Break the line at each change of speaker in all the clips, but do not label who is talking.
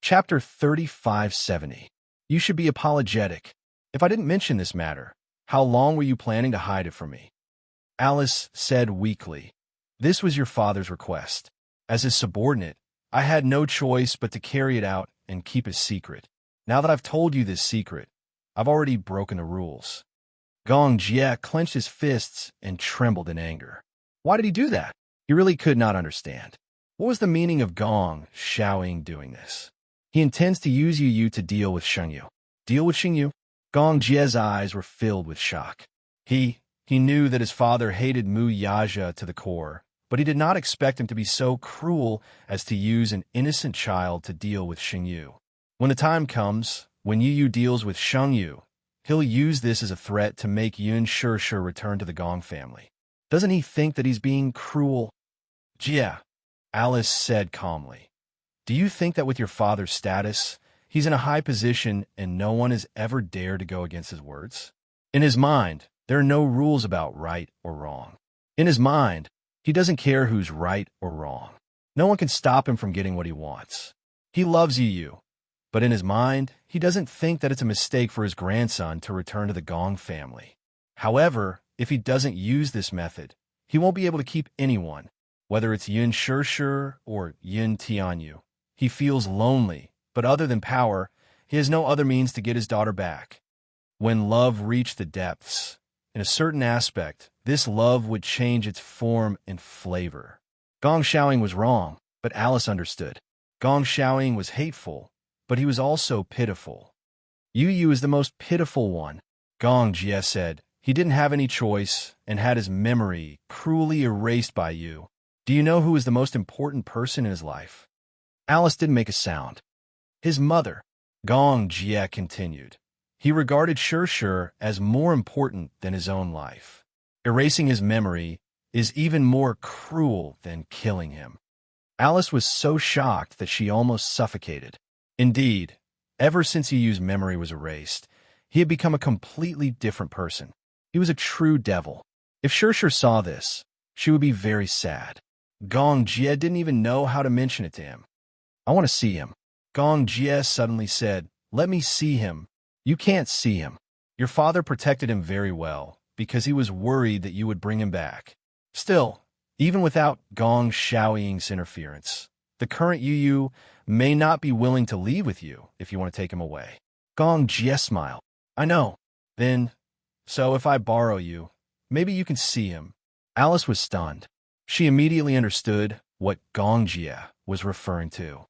Chapter 3570. You should be apologetic. If I didn't mention this matter, how long were you planning to hide it from me? Alice said weakly. This was your father's request. As his subordinate, I had no choice but to carry it out and keep it secret. Now that I've told you this secret, I've already broken the rules. Gong Jie clenched his fists and trembled in anger. Why did he do that? He really could not understand. What was the meaning of Gong Xiaoying doing this? He intends to use Yu to deal with Shengyu. Deal with Shengyu? Gong Jie's eyes were filled with shock. He knew that his father hated Mu Yaja to the core, but he did not expect him to be so cruel as to use an innocent child to deal with Shengyu. When the time comes, when Yu deals with Shengyu, he'll use this as a threat to make Yun Shishir return to the Gong family. Doesn't he think that he's being cruel? Jia, Alice said calmly. Do you think that with your father's status, he's in a high position and no one has ever dared to go against his words? In his mind, there are no rules about right or wrong. In his mind, he doesn't care who's right or wrong. No one can stop him from getting what he wants. He loves Yu, but in his mind, he doesn't think that it's a mistake for his grandson to return to the Gong family. However, if he doesn't use this method, he won't be able to keep anyone, whether it's Yun Shishir or Yin Tianyu. He feels lonely, but other than power, he has no other means to get his daughter back. When love reached the depths, in a certain aspect, this love would change its form and flavor. Gong Xiaoying was wrong, but Alice understood. Gong Xiaoying was hateful, but he was also pitiful. Yu is the most pitiful one, Gong Jie said. He didn't have any choice and had his memory cruelly erased by you. Do you know who is the most important person in his life? Alice didn't make a sound. His mother, Gong Jie continued. He regarded Shishir as more important than his own life. Erasing his memory is even more cruel than killing him. Alice was so shocked that she almost suffocated. Indeed, ever since Yu's memory was erased, he had become a completely different person. He was a true devil. If Shishir saw this, she would be very sad. Gong Jie didn't even know how to mention it to him. I want to see him. Gong Jie suddenly said, Let me see him. You can't see him. Your father protected him very well, because he was worried that you would bring him back. Still, even without Gong Xiaoying's interference, the current Yu may not be willing to leave with you if you want to take him away. Gong Jie smiled. I know. Then, so if I borrow you, maybe you can see him. Alice was stunned. She immediately understood what Gong Jie was referring to.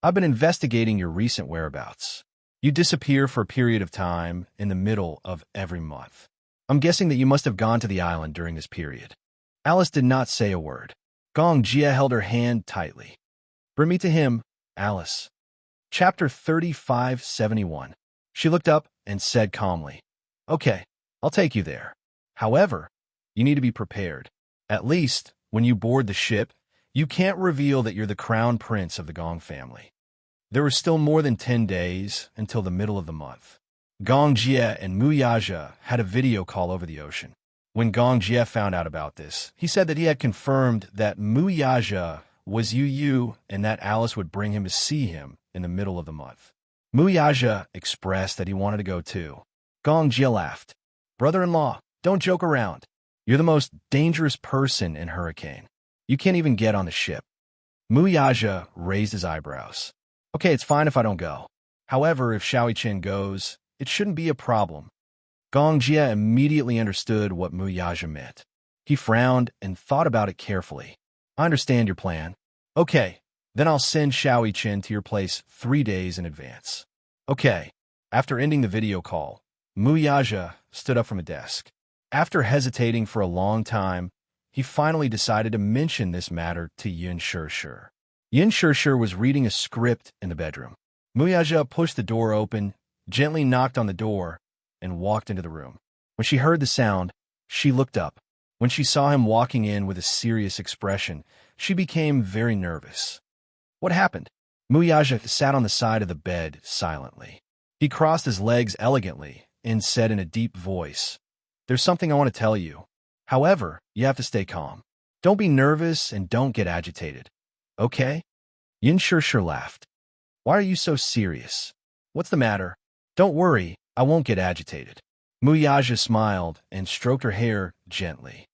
I've been investigating your recent whereabouts. You disappear for a period of time in the middle of every month. I'm guessing that you must have gone to the island during this period. Alice did not say a word. Gong Jie held her hand tightly. Bring me to him, Alice. Chapter 3571. She looked up and said calmly, Okay, I'll take you there. However, you need to be prepared. At least, when you board the ship, you can't reveal that you're the crown prince of the Gong family. There were still more than 10 days until the middle of the month. Gong Jie and Mu Yaja had a video call over the ocean. When Gong Jie found out about this, he said that he had confirmed that Mu Yaja was Yu and that Alice would bring him to see him in the middle of the month. Mu Yaja expressed that he wanted to go too. Gong Jie laughed. Brother-in-law, don't joke around. You're the most dangerous person in Hurricane. You can't even get on the ship. Mu Yaja raised his eyebrows. Okay, it's fine if I don't go. However, if Xiaoqin goes, it shouldn't be a problem. Gong Jie immediately understood what Mu Yaja meant. He frowned and thought about it carefully. I understand your plan. Okay, then I'll send Xiaoqin to your place 3 days in advance. Okay. After ending the video call, Mu Yaja stood up from a desk. After hesitating for a long time, he finally decided to mention this matter to Yin Shishir. Yin Shishir was reading a script in the bedroom. Mu Yaja pushed the door open, gently knocked on the door, and walked into the room. When she heard the sound, she looked up. When she saw him walking in with a serious expression, she became very nervous. What happened? Mu Yaja sat on the side of the bed silently. He crossed his legs elegantly and said in a deep voice, There's something I want to tell you. However, you have to stay calm. Don't be nervous and don't get agitated. Okay? Yin Shishir laughed. Why are you so serious? What's the matter? Don't worry, I won't get agitated. Muyaja smiled and stroked her hair gently.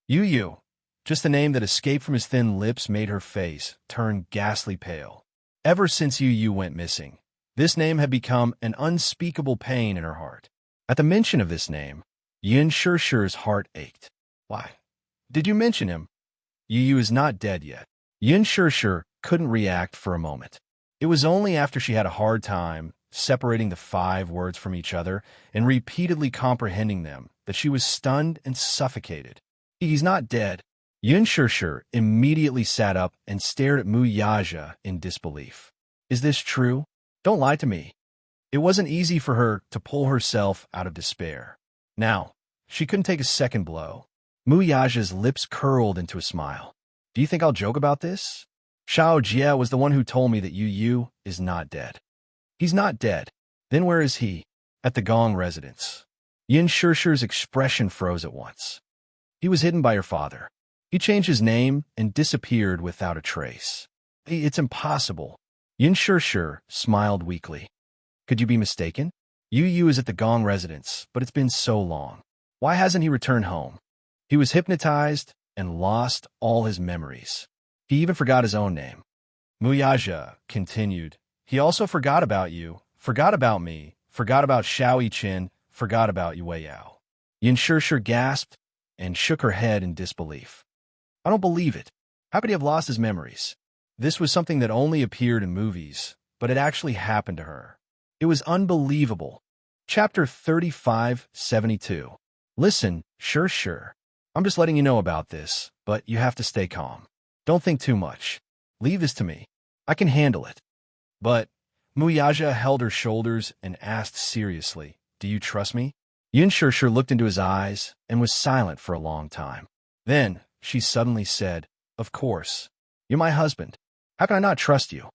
Yu. Just the name that escaped from his thin lips made her face turn ghastly pale. Ever since Yu went missing, this name had become an unspeakable pain in her heart. At the mention of this name, Yin Shishi's heart ached. Why? Did you mention him? Yu is not dead yet. Yin Shishi couldn't react for a moment. It was only after she had a hard time separating the 5 words from each other and repeatedly comprehending them that she was stunned and suffocated. He's not dead. Yin Shishi immediately sat up and stared at Muyaja in disbelief. Is this true? Don't lie to me. It wasn't easy for her to pull herself out of despair. Now, she couldn't take a second blow. Muyaja's lips curled into a smile. Do you think I'll joke about this? Xiao Jie was the one who told me that Yu is not dead. He's not dead. Then where is he? At the Gong residence. Yin Shishi's expression froze at once. He was hidden by your father. He changed his name and disappeared without a trace. It's impossible. Yin Shishi smiled weakly. Could you be mistaken? Yu is at the Gong residence, but it's been so long. Why hasn't he returned home? He was hypnotized and lost all his memories. He even forgot his own name. Muyaja continued. He also forgot about you, forgot about me, forgot about Xiao Qin, forgot about Yue Yao. Yin Shishi gasped and shook her head in disbelief. I don't believe it. How could he have lost his memories? This was something that only appeared in movies, but it actually happened to her. It was unbelievable. Chapter 3572. Listen, Shishi. I'm just letting you know about this, but you have to stay calm. Don't think too much. Leave this to me. I can handle it. But Muyaja held her shoulders and asked seriously, do you trust me? Yin Shishi looked into his eyes and was silent for a long time. Then she suddenly said, of course. You're my husband. How can I not trust you?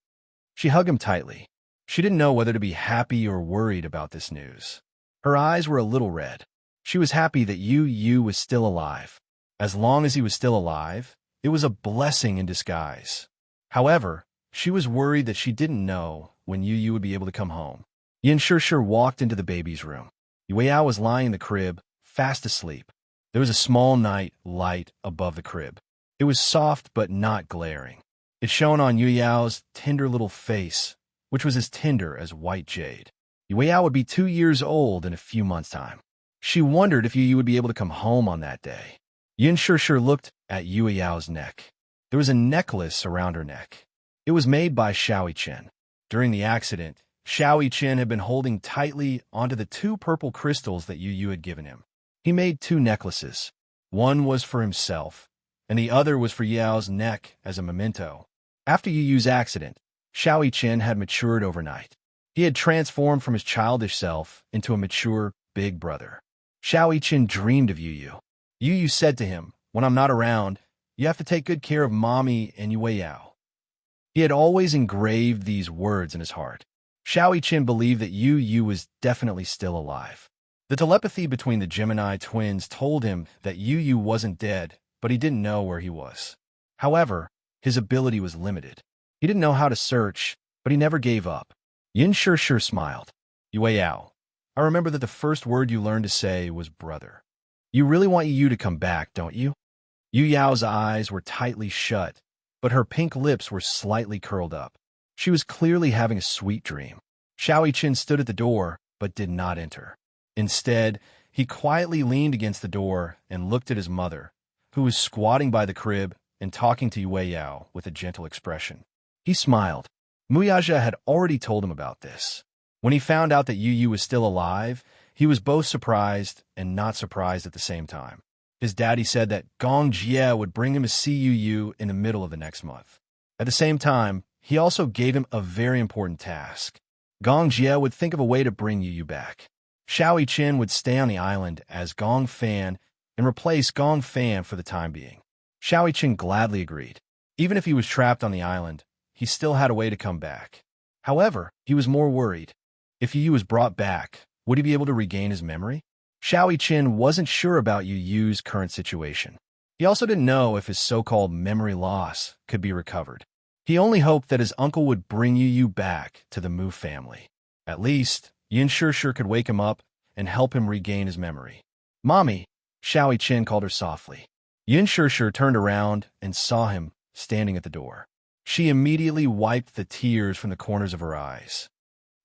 She hugged him tightly. She didn't know whether to be happy or worried about this news. Her eyes were a little red. She was happy that Yu was still alive. As long as he was still alive, it was a blessing in disguise. However, she was worried that she didn't know when Yu would be able to come home. Yin Shishi walked into the baby's room. Yue Yao was lying in the crib, fast asleep. There was a small night light above the crib. It was soft but not glaring. It shone on Yue Yao's tender little face, which was as tender as white jade. Yue Yao would be 2 years old in a few months' time. She wondered if Yu would be able to come home on that day. Yin Shishi looked at Yue Yao's neck. There was a necklace around her neck. It was made by Xiao Qin. During the accident, Xiao Qin had been holding tightly onto the 2 purple crystals that Yu had given him. He made 2 necklaces. One was for himself, and the other was for Yao's neck as a memento. After Yu's accident, Xiao Qin had matured overnight. He had transformed from his childish self into a mature big brother. Xiao Qin dreamed of Yu. Yu said to him, when I'm not around, you have to take good care of Mommy and Yue Yao. He had always engraved these words in his heart. Xiao Qin believed that Yu was definitely still alive. The telepathy between the Gemini twins told him that Yu wasn't dead, but he didn't know where he was. However, his ability was limited. He didn't know how to search, but he never gave up. Yin Shishi smiled. Yue Yao, I remember that the first word you learned to say was brother. You really want Yu to come back, don't you? Yu Yao's eyes were tightly shut, but her pink lips were slightly curled up. She was clearly having a sweet dream. Xiao Qin stood at the door, but did not enter. Instead, he quietly leaned against the door and looked at his mother, who was squatting by the crib and talking to Yue Yao with a gentle expression. He smiled. Muyaja had already told him about this. When he found out that Yu was still alive, he was both surprised and not surprised at the same time. His daddy said that Gong Jie would bring him to see Yu in the middle of the next month. At the same time, he also gave him a very important task. Gong Jie would think of a way to bring Yu back. Xiao Qin would stay on the island as Gong Fan and replace Gong Fan for the time being. Xiao Qin gladly agreed. Even if he was trapped on the island, he still had a way to come back. However, he was more worried. If Yu was brought back, would he be able to regain his memory? Xiao Qin wasn't sure about Yu's current situation. He also didn't know if his so-called memory loss could be recovered. He only hoped that his uncle would bring you back to the Mu family. At least, Yin Shishir could wake him up and help him regain his memory. Mommy, Xiao Chen called her softly. Yin Shishir turned around and saw him standing at the door. She immediately wiped the tears from the corners of her eyes.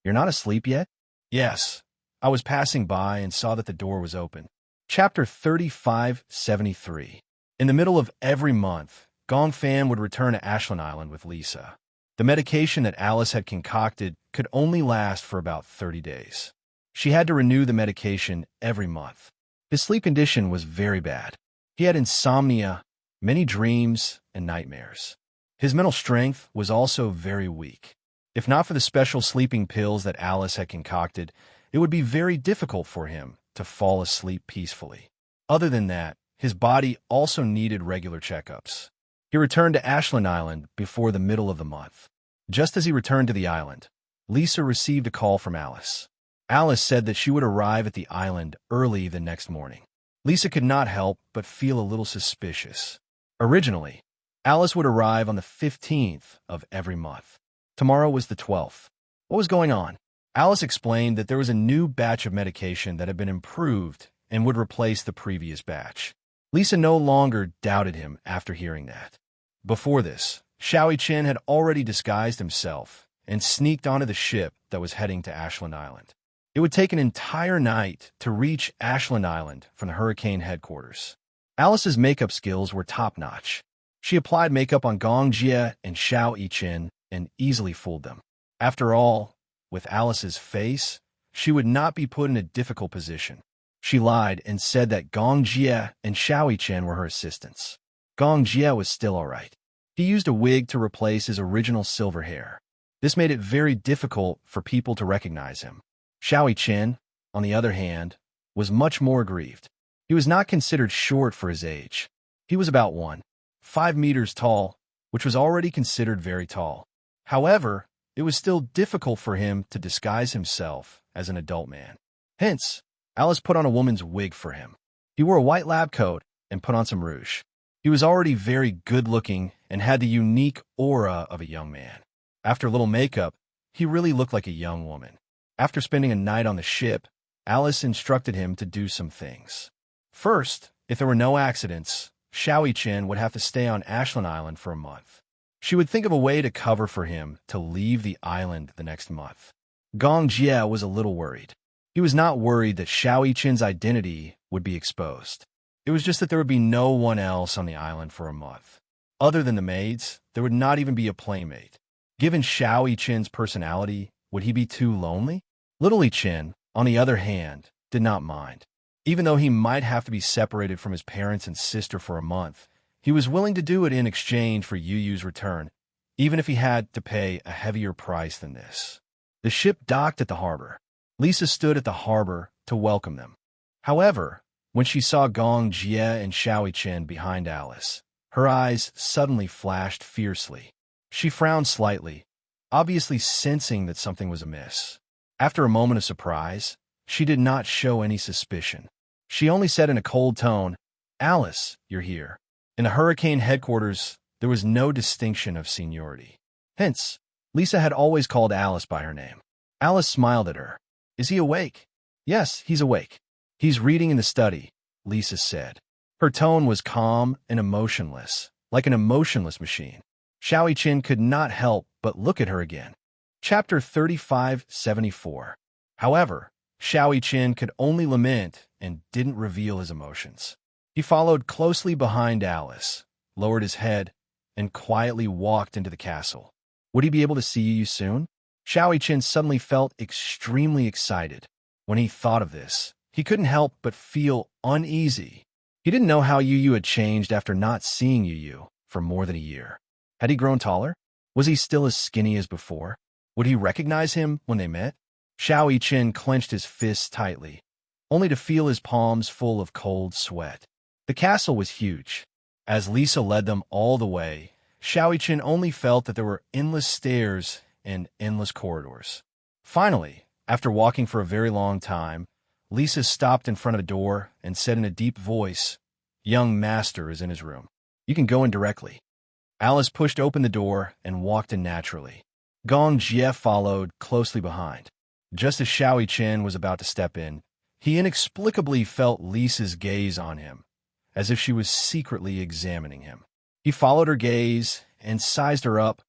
You're not asleep yet? Yes. I was passing by and saw that the door was open. Chapter 3573. In the middle of every month, Gong Fan would return to Ashland Island with Lisa. The medication that Alice had concocted could only last for about 30 days. She had to renew the medication every month. His sleep condition was very bad. He had insomnia, many dreams, and nightmares. His mental strength was also very weak. If not for the special sleeping pills that Alice had concocted, it would be very difficult for him to fall asleep peacefully. Other than that, his body also needed regular checkups. He returned to Ashland Island before the middle of the month. Just as he returned to the island, Lisa received a call from Alice. Alice said that she would arrive at the island early the next morning. Lisa could not help but feel a little suspicious. Originally, Alice would arrive on the 15th of every month. Tomorrow was the 12th. What was going on? Alice explained that there was a new batch of medication that had been improved and would replace the previous batch. Lisa no longer doubted him after hearing that. Before this, Xiao Chen had already disguised himself and sneaked onto the ship that was heading to Ashland Island. It would take an entire night to reach Ashland Island from the hurricane headquarters. Alice's makeup skills were top-notch. She applied makeup on Gong Jie and Xiao Chen and easily fooled them. After all, with Alice's face, she would not be put in a difficult position. She lied and said that Gong Jie and Xiao Chen were her assistants. Gong Jie was still all right. He used a wig to replace his original silver hair. This made it very difficult for people to recognize him. Xiao Chen, on the other hand, was much more aggrieved. He was not considered short for his age. He was about 1.5 meters tall, which was already considered very tall. However, it was still difficult for him to disguise himself as an adult man. Hence, Alice put on a woman's wig for him. He wore a white lab coat and put on some rouge. He was already very good-looking and had the unique aura of a young man. After a little makeup, he really looked like a young woman. After spending a night on the ship, Alice instructed him to do some things. First, if there were no accidents, Xiao Chen would have to stay on Ashland Island for a month. She would think of a way to cover for him to leave the island the next month. Gong Jie was a little worried. He was not worried that Xiao Chen's identity would be exposed. It was just that there would be no one else on the island for a month. Other than the maids, there would not even be a playmate. Given Xiao Chen's personality, would he be too lonely? Little Chen, on the other hand, did not mind. Even though he might have to be separated from his parents and sister for a month, he was willing to do it in exchange for Yu's return, even if he had to pay a heavier price than this. The ship docked at the harbor. Lisa stood at the harbor to welcome them. However, when she saw Gong Jie and Xiao Chen behind Alice, her eyes suddenly flashed fiercely. She frowned slightly, obviously sensing that something was amiss. After a moment of surprise, she did not show any suspicion. She only said in a cold tone, "Alice, you're here." In the hurricane headquarters, there was no distinction of seniority. Hence, Lisa had always called Alice by her name. Alice smiled at her. "Is he awake?" "Yes, he's awake. He's reading in the study," Lisa said. Her tone was calm and emotionless, like an emotionless machine. Xiao Chen could not help but look at her again. Chapter 3574. However, Xiao Chen could only lament and didn't reveal his emotions. He followed closely behind Alice, lowered his head, and quietly walked into the castle. Would he be able to see Yu soon? Xiao Chen suddenly felt extremely excited. When he thought of this, he couldn't help but feel uneasy. He didn't know how Yu had changed after not seeing Yu for more than a year. Had he grown taller? Was he still as skinny as before? Would he recognize him when they met? Xiao Chen clenched his fists tightly, only to feel his palms full of cold sweat. The castle was huge. As Lisa led them all the way, Xiao Chen only felt that there were endless stairs and endless corridors. Finally, after walking for a very long time, Lisa stopped in front of the door and said in a deep voice, "Young master is in his room. You can go in directly." Alice pushed open the door and walked in naturally. Gong Jie followed closely behind. Just as Xiao Chen was about to step in, he inexplicably felt Lisa's gaze on him, as if she was secretly examining him. He followed her gaze and sized her up,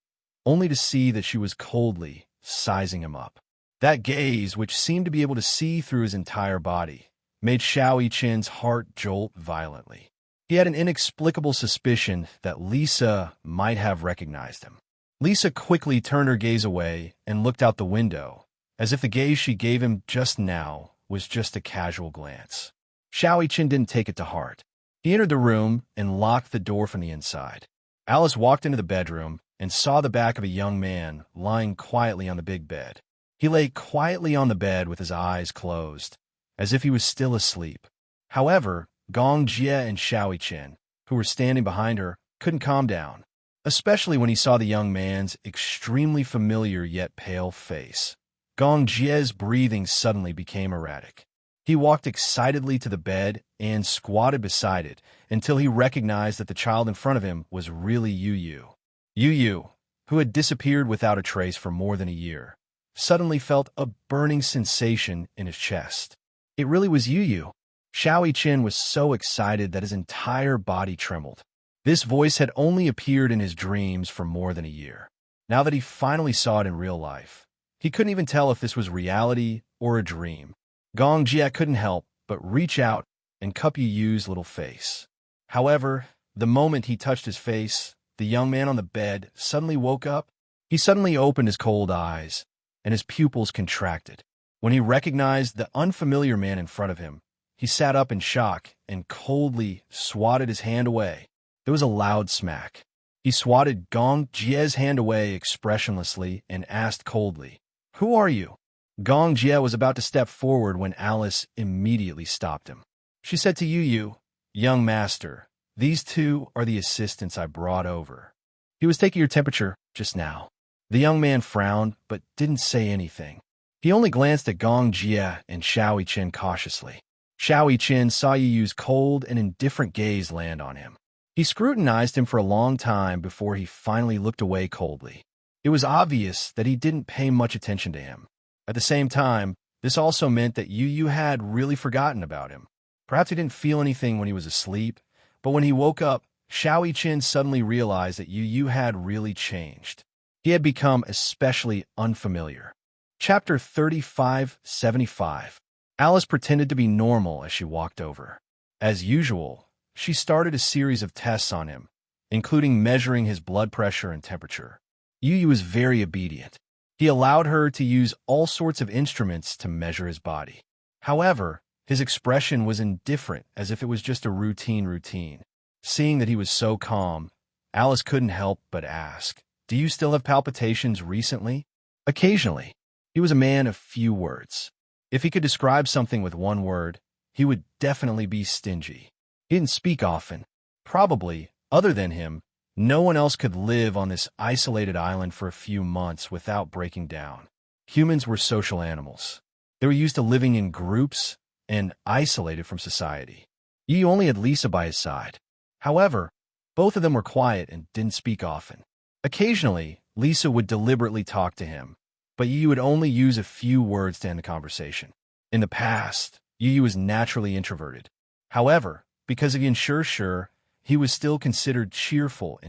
only to see that she was coldly sizing him up. That gaze, which seemed to be able to see through his entire body, made Xiao Chen's heart jolt violently. He had an inexplicable suspicion that Lisa might have recognized him. Lisa quickly turned her gaze away and looked out the window, as if the gaze she gave him just now was just a casual glance. Xiao Chen didn't take it to heart. He entered the room and locked the door from the inside. Alice walked into the bedroom and saw the back of a young man lying quietly on the big bed. He lay quietly on the bed with his eyes closed, as if he was still asleep. However, Gong Jie and Xiao Chen, who were standing behind her, couldn't calm down, especially when he saw the young man's extremely familiar yet pale face. Gong Jie's breathing suddenly became erratic. He walked excitedly to the bed and squatted beside it until he recognized that the child in front of him was really Yu Yu. Yu Yu, who had disappeared without a trace for more than a year, suddenly felt a burning sensation in his chest. It really was Yu Yu. Xiao Chen was so excited that his entire body trembled. This voice had only appeared in his dreams for more than a year. Now that he finally saw it in real life, he couldn't even tell if this was reality or a dream. Gong Jie couldn't help but reach out and cup Yu Yu's little face. However, the moment he touched his face, the young man on the bed suddenly woke up. He suddenly opened his cold eyes, and his pupils contracted. When he recognized the unfamiliar man in front of him, he sat up in shock and coldly swatted his hand away. There was a loud smack. He swatted Gong Jie's hand away expressionlessly and asked coldly, "Who are you?" Gong Jie was about to step forward when Alice immediately stopped him. She said to Yu Yu, "Young master, these two are the assistants I brought over. He was taking your temperature just now." The young man frowned but didn't say anything. He only glanced at Gong Jie and Xiao Chen cautiously. Xiao Chen saw Yu Yu's cold and indifferent gaze land on him. He scrutinized him for a long time before he finally looked away coldly. It was obvious that he didn't pay much attention to him. At the same time, this also meant that Yu Yu had really forgotten about him. Perhaps he didn't feel anything when he was asleep, but when he woke up, Xiao Chen suddenly realized that Yu Yu had really changed. He had become especially unfamiliar. Chapter 3575. Alice pretended to be normal as she walked over. As usual, she started a series of tests on him, including measuring his blood pressure and temperature. Yu Yu was very obedient. He allowed her to use all sorts of instruments to measure his body. However, his expression was indifferent, as if it was just a routine. Seeing that he was so calm, Alice couldn't help but ask, "Do you still have palpitations recently?" Occasionally. He was a man of few words. If he could describe something with one word, he would definitely be stingy. He didn't speak often. Probably, other than him, no one else could live on this isolated island for a few months without breaking down. Humans were social animals. They were used to living in groups and isolated from society. Yi only had Lisa by his side. However, both of them were quiet and didn't speak often. Occasionally, Lisa would deliberately talk to him, but Yi would only use a few words to end the conversation. In the past, Yi was naturally introverted. However, because of Ensure, he was still considered cheerful.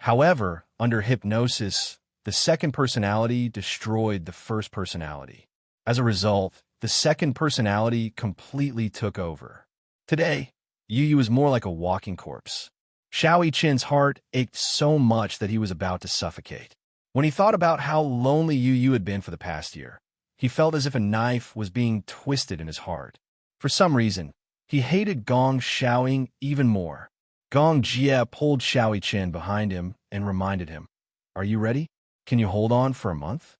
However, under hypnosis, the second personality destroyed the first personality. As a result, the second personality completely took over. Today, Yu Yu was more like a walking corpse. Xiao Chen's heart ached so much that he was about to suffocate. When he thought about how lonely Yu Yu had been for the past year, he felt as if a knife was being twisted in his heart. For some reason, he hated Gong Xiaoying even more. Gong Jie pulled Xiao Chen behind him and reminded him, "Are you ready? Can you hold on for a month?"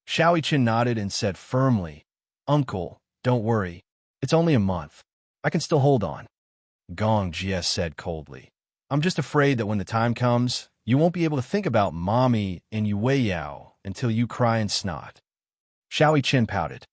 Xiao Chen nodded and said firmly, "Uncle, don't worry. It's only a month. I can still hold on." Gong Jie said coldly, "I'm just afraid that when the time comes, you won't be able to think about Mommy and Yue Yao until you cry and snot." Xiao Chen pouted.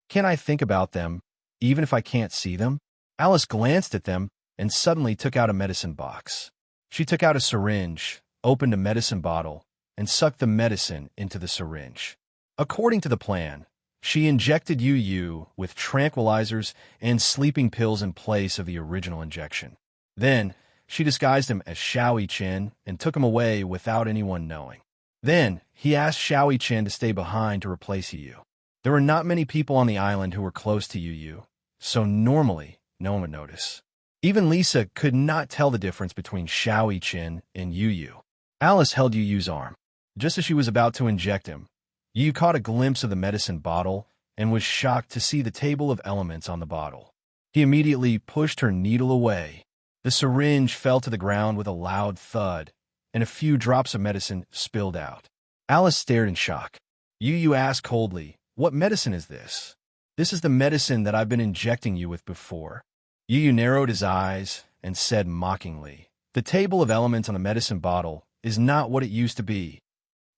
"Can't I think about them, even if I can't see them?" Alice glanced at them and suddenly took out a medicine box. She took out a syringe, opened a medicine bottle, and sucked the medicine into the syringe. According to the plan, she injected Yu with tranquilizers and sleeping pills in place of the original injection. Then, she disguised him as Xiao Chen and took him away without anyone knowing. Then, he asked Xiao Chen to stay behind to replace Yu. There were not many people on the island who were close to Yu, so normally no one would notice. Even Lisa could not tell the difference between Xiao Chen and Yu. Alice held Yu's arm. Just as she was about to inject him, Yu caught a glimpse of the medicine bottle and was shocked to see the table of elements on the bottle. He immediately pushed her needle away. The syringe fell to the ground with a loud thud, and a few drops of medicine spilled out. Alice stared in shock. Yu asked coldly, "What medicine is this?" "This is the medicine that I've been injecting you with before." Yu narrowed his eyes and said mockingly, "The table of elements on the medicine bottle is not what it used to be."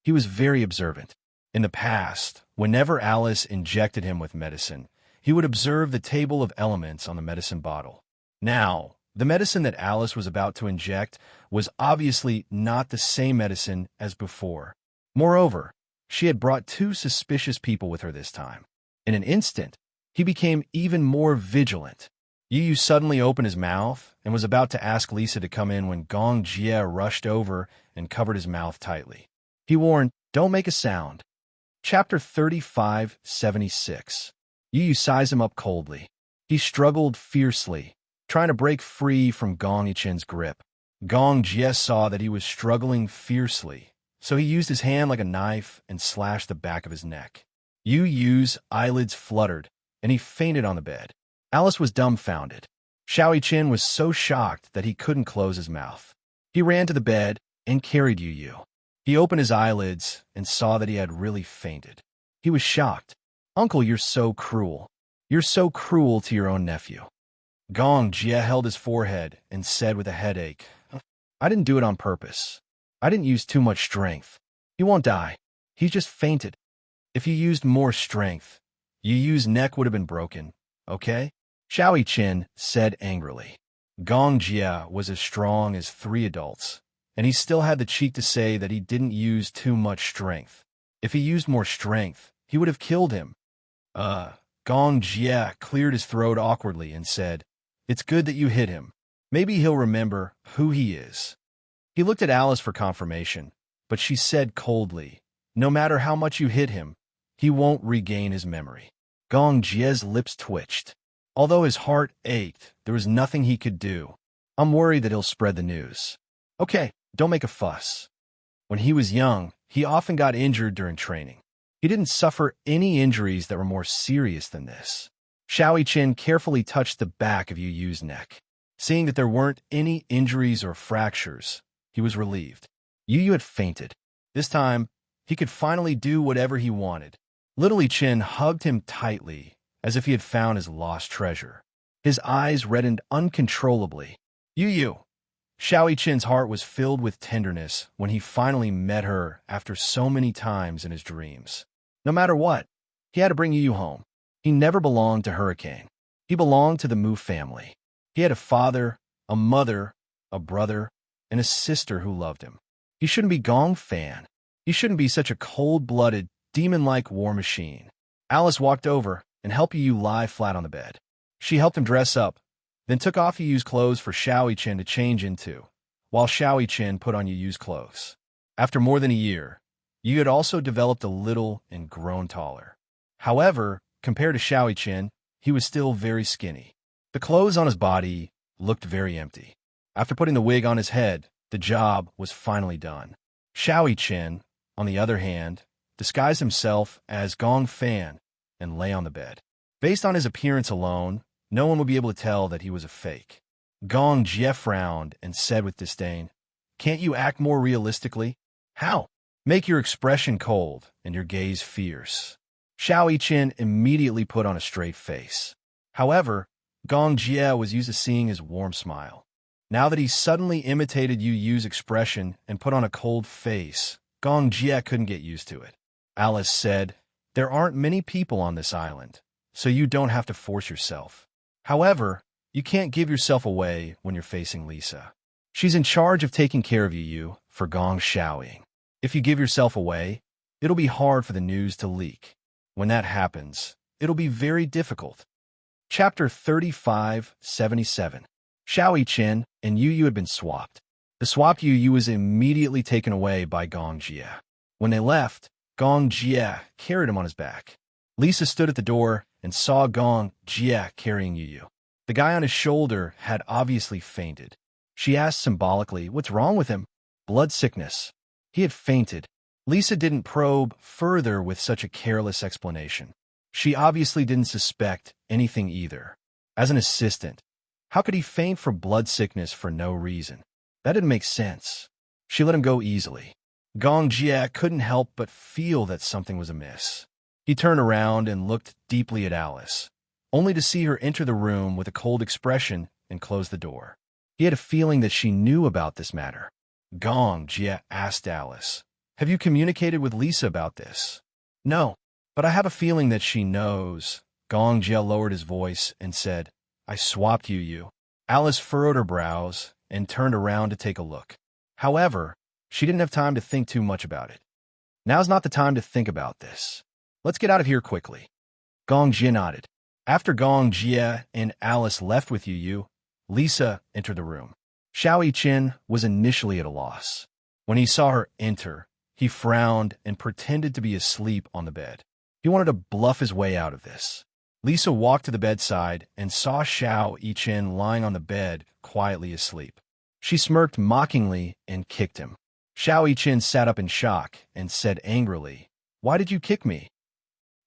He was very observant. In the past, whenever Alice injected him with medicine, he would observe the table of elements on the medicine bottle. Now, the medicine that Alice was about to inject was obviously not the same medicine as before. Moreover, she had brought 2 suspicious people with her this time. In an instant, he became even more vigilant. Yu suddenly opened his mouth and was about to ask Lisa to come in when Gong Jie rushed over and covered his mouth tightly. He warned, "Don't make a sound." Chapter 3576. Yu sized him up coldly. He struggled fiercely, trying to break free from Gong Yichen's grip. Gong Jie saw that he was struggling fiercely, so he used his hand like a knife and slashed the back of his neck. Yu's eyelids fluttered, and he fainted on the bed. Alice was dumbfounded. Xiao Chen was so shocked that he couldn't close his mouth. He ran to the bed and carried Yu. He opened his eyelids and saw that he had really fainted. He was shocked. "Uncle, you're so cruel. You're so cruel to your own nephew." Gong Jie held his forehead and said with a headache, "I didn't do it on purpose. I didn't use too much strength. He won't die. He just fainted. If you used more strength, Yu's neck would have been broken, okay?" Xiao Chen said angrily. Gong Jie was as strong as 3 adults, and he still had the cheek to say that he didn't use too much strength. If he used more strength, he would have killed him. Gong Jie cleared his throat awkwardly and said, "It's good that you hit him. Maybe he'll remember who he is." He looked at Alice for confirmation, but she said coldly, "No matter how much you hit him, he won't regain his memory." Gong Jie's lips twitched. Although his heart ached, there was nothing he could do. "I'm worried that he'll spread the news." "Okay, don't make a fuss." When he was young, he often got injured during training. He didn't suffer any injuries that were more serious than this. Xiao Chen carefully touched the back of Yu's neck. Seeing that there weren't any injuries or fractures, he was relieved. Yu had fainted. This time, he could finally do whatever he wanted. Little Chen hugged him tightly, as if he had found his lost treasure. His eyes reddened uncontrollably. Yu. Xiao Chen's heart was filled with tenderness when he finally met her after so many times in his dreams. No matter what, he had to bring Yu home. He never belonged to Hurricane. He belonged to the Mu family. He had a father, a mother, a brother, and a sister who loved him. He shouldn't be Gong Fan. He shouldn't be such a cold-blooded, demon-like war machine. Alice walked over and helped Yu lie flat on the bed. She helped him dress up, then took off Yu's clothes for Xiao Chen to change into, while Xiao Chen put on Yu's clothes. After more than a year, Yu had also developed a little and grown taller. However, compared to Xiao Chen, he was still very skinny. The clothes on his body looked very empty. After putting the wig on his head, the job was finally done. Xiao Chen, on the other hand, disguised himself as Gong Fan and lay on the bed. Based on his appearance alone, no one would be able to tell that he was a fake. Gong Jie frowned and said with disdain, "Can't you act more realistically?" "How?" "Make your expression cold and your gaze fierce." Xiao Chen immediately put on a straight face. However, Gong Jie was used to seeing his warm smile. Now that he suddenly imitated Yu's expression and put on a cold face, Gong Jie couldn't get used to it. Alice said, "There aren't many people on this island, so you don't have to force yourself. However, you can't give yourself away when you're facing Lisa." She's in charge of taking care of Yu for Gong Xiaoying. If you give yourself away, it'll be hard for the news to leak. When that happens, it'll be very difficult. Chapter 3577. Xiao Yiqin and Yu had been swapped. The swapped Yu was immediately taken away by Gong Jie. When they left, Gong Jie carried him on his back. Lisa stood at the door and saw Gong Jie carrying Yu. The guy on his shoulder had obviously fainted. She asked symbolically, "What's wrong with him?" "Blood sickness." He had fainted. Lisa didn't probe further with such a careless explanation. She obviously didn't suspect anything either. As an assistant, how could he faint from blood sickness for no reason? That didn't make sense. She let him go easily. Gong Jie couldn't help but feel that something was amiss. He turned around and looked deeply at Alice, only to see her enter the room with a cold expression and close the door. He had a feeling that she knew about this matter. Gong Jie asked Alice, "Have you communicated with Lisa about this?" "No, but I have a feeling that she knows." Gong Jie lowered his voice and said, "I swapped Yu." Alice furrowed her brows and turned around to take a look. However, she didn't have time to think too much about it. "Now's not the time to think about this. Let's get out of here quickly." Gong Jie nodded. After Gong Jie and Alice left with Yu, Lisa entered the room. Xiao Yiqin was initially at a loss. When he saw her enter, he frowned and pretended to be asleep on the bed. He wanted to bluff his way out of this. Lisa walked to the bedside and saw Xiao Yiqin lying on the bed, quietly asleep. She smirked mockingly and kicked him. Xiao Yiqin sat up in shock and said angrily, "Why did you kick me?"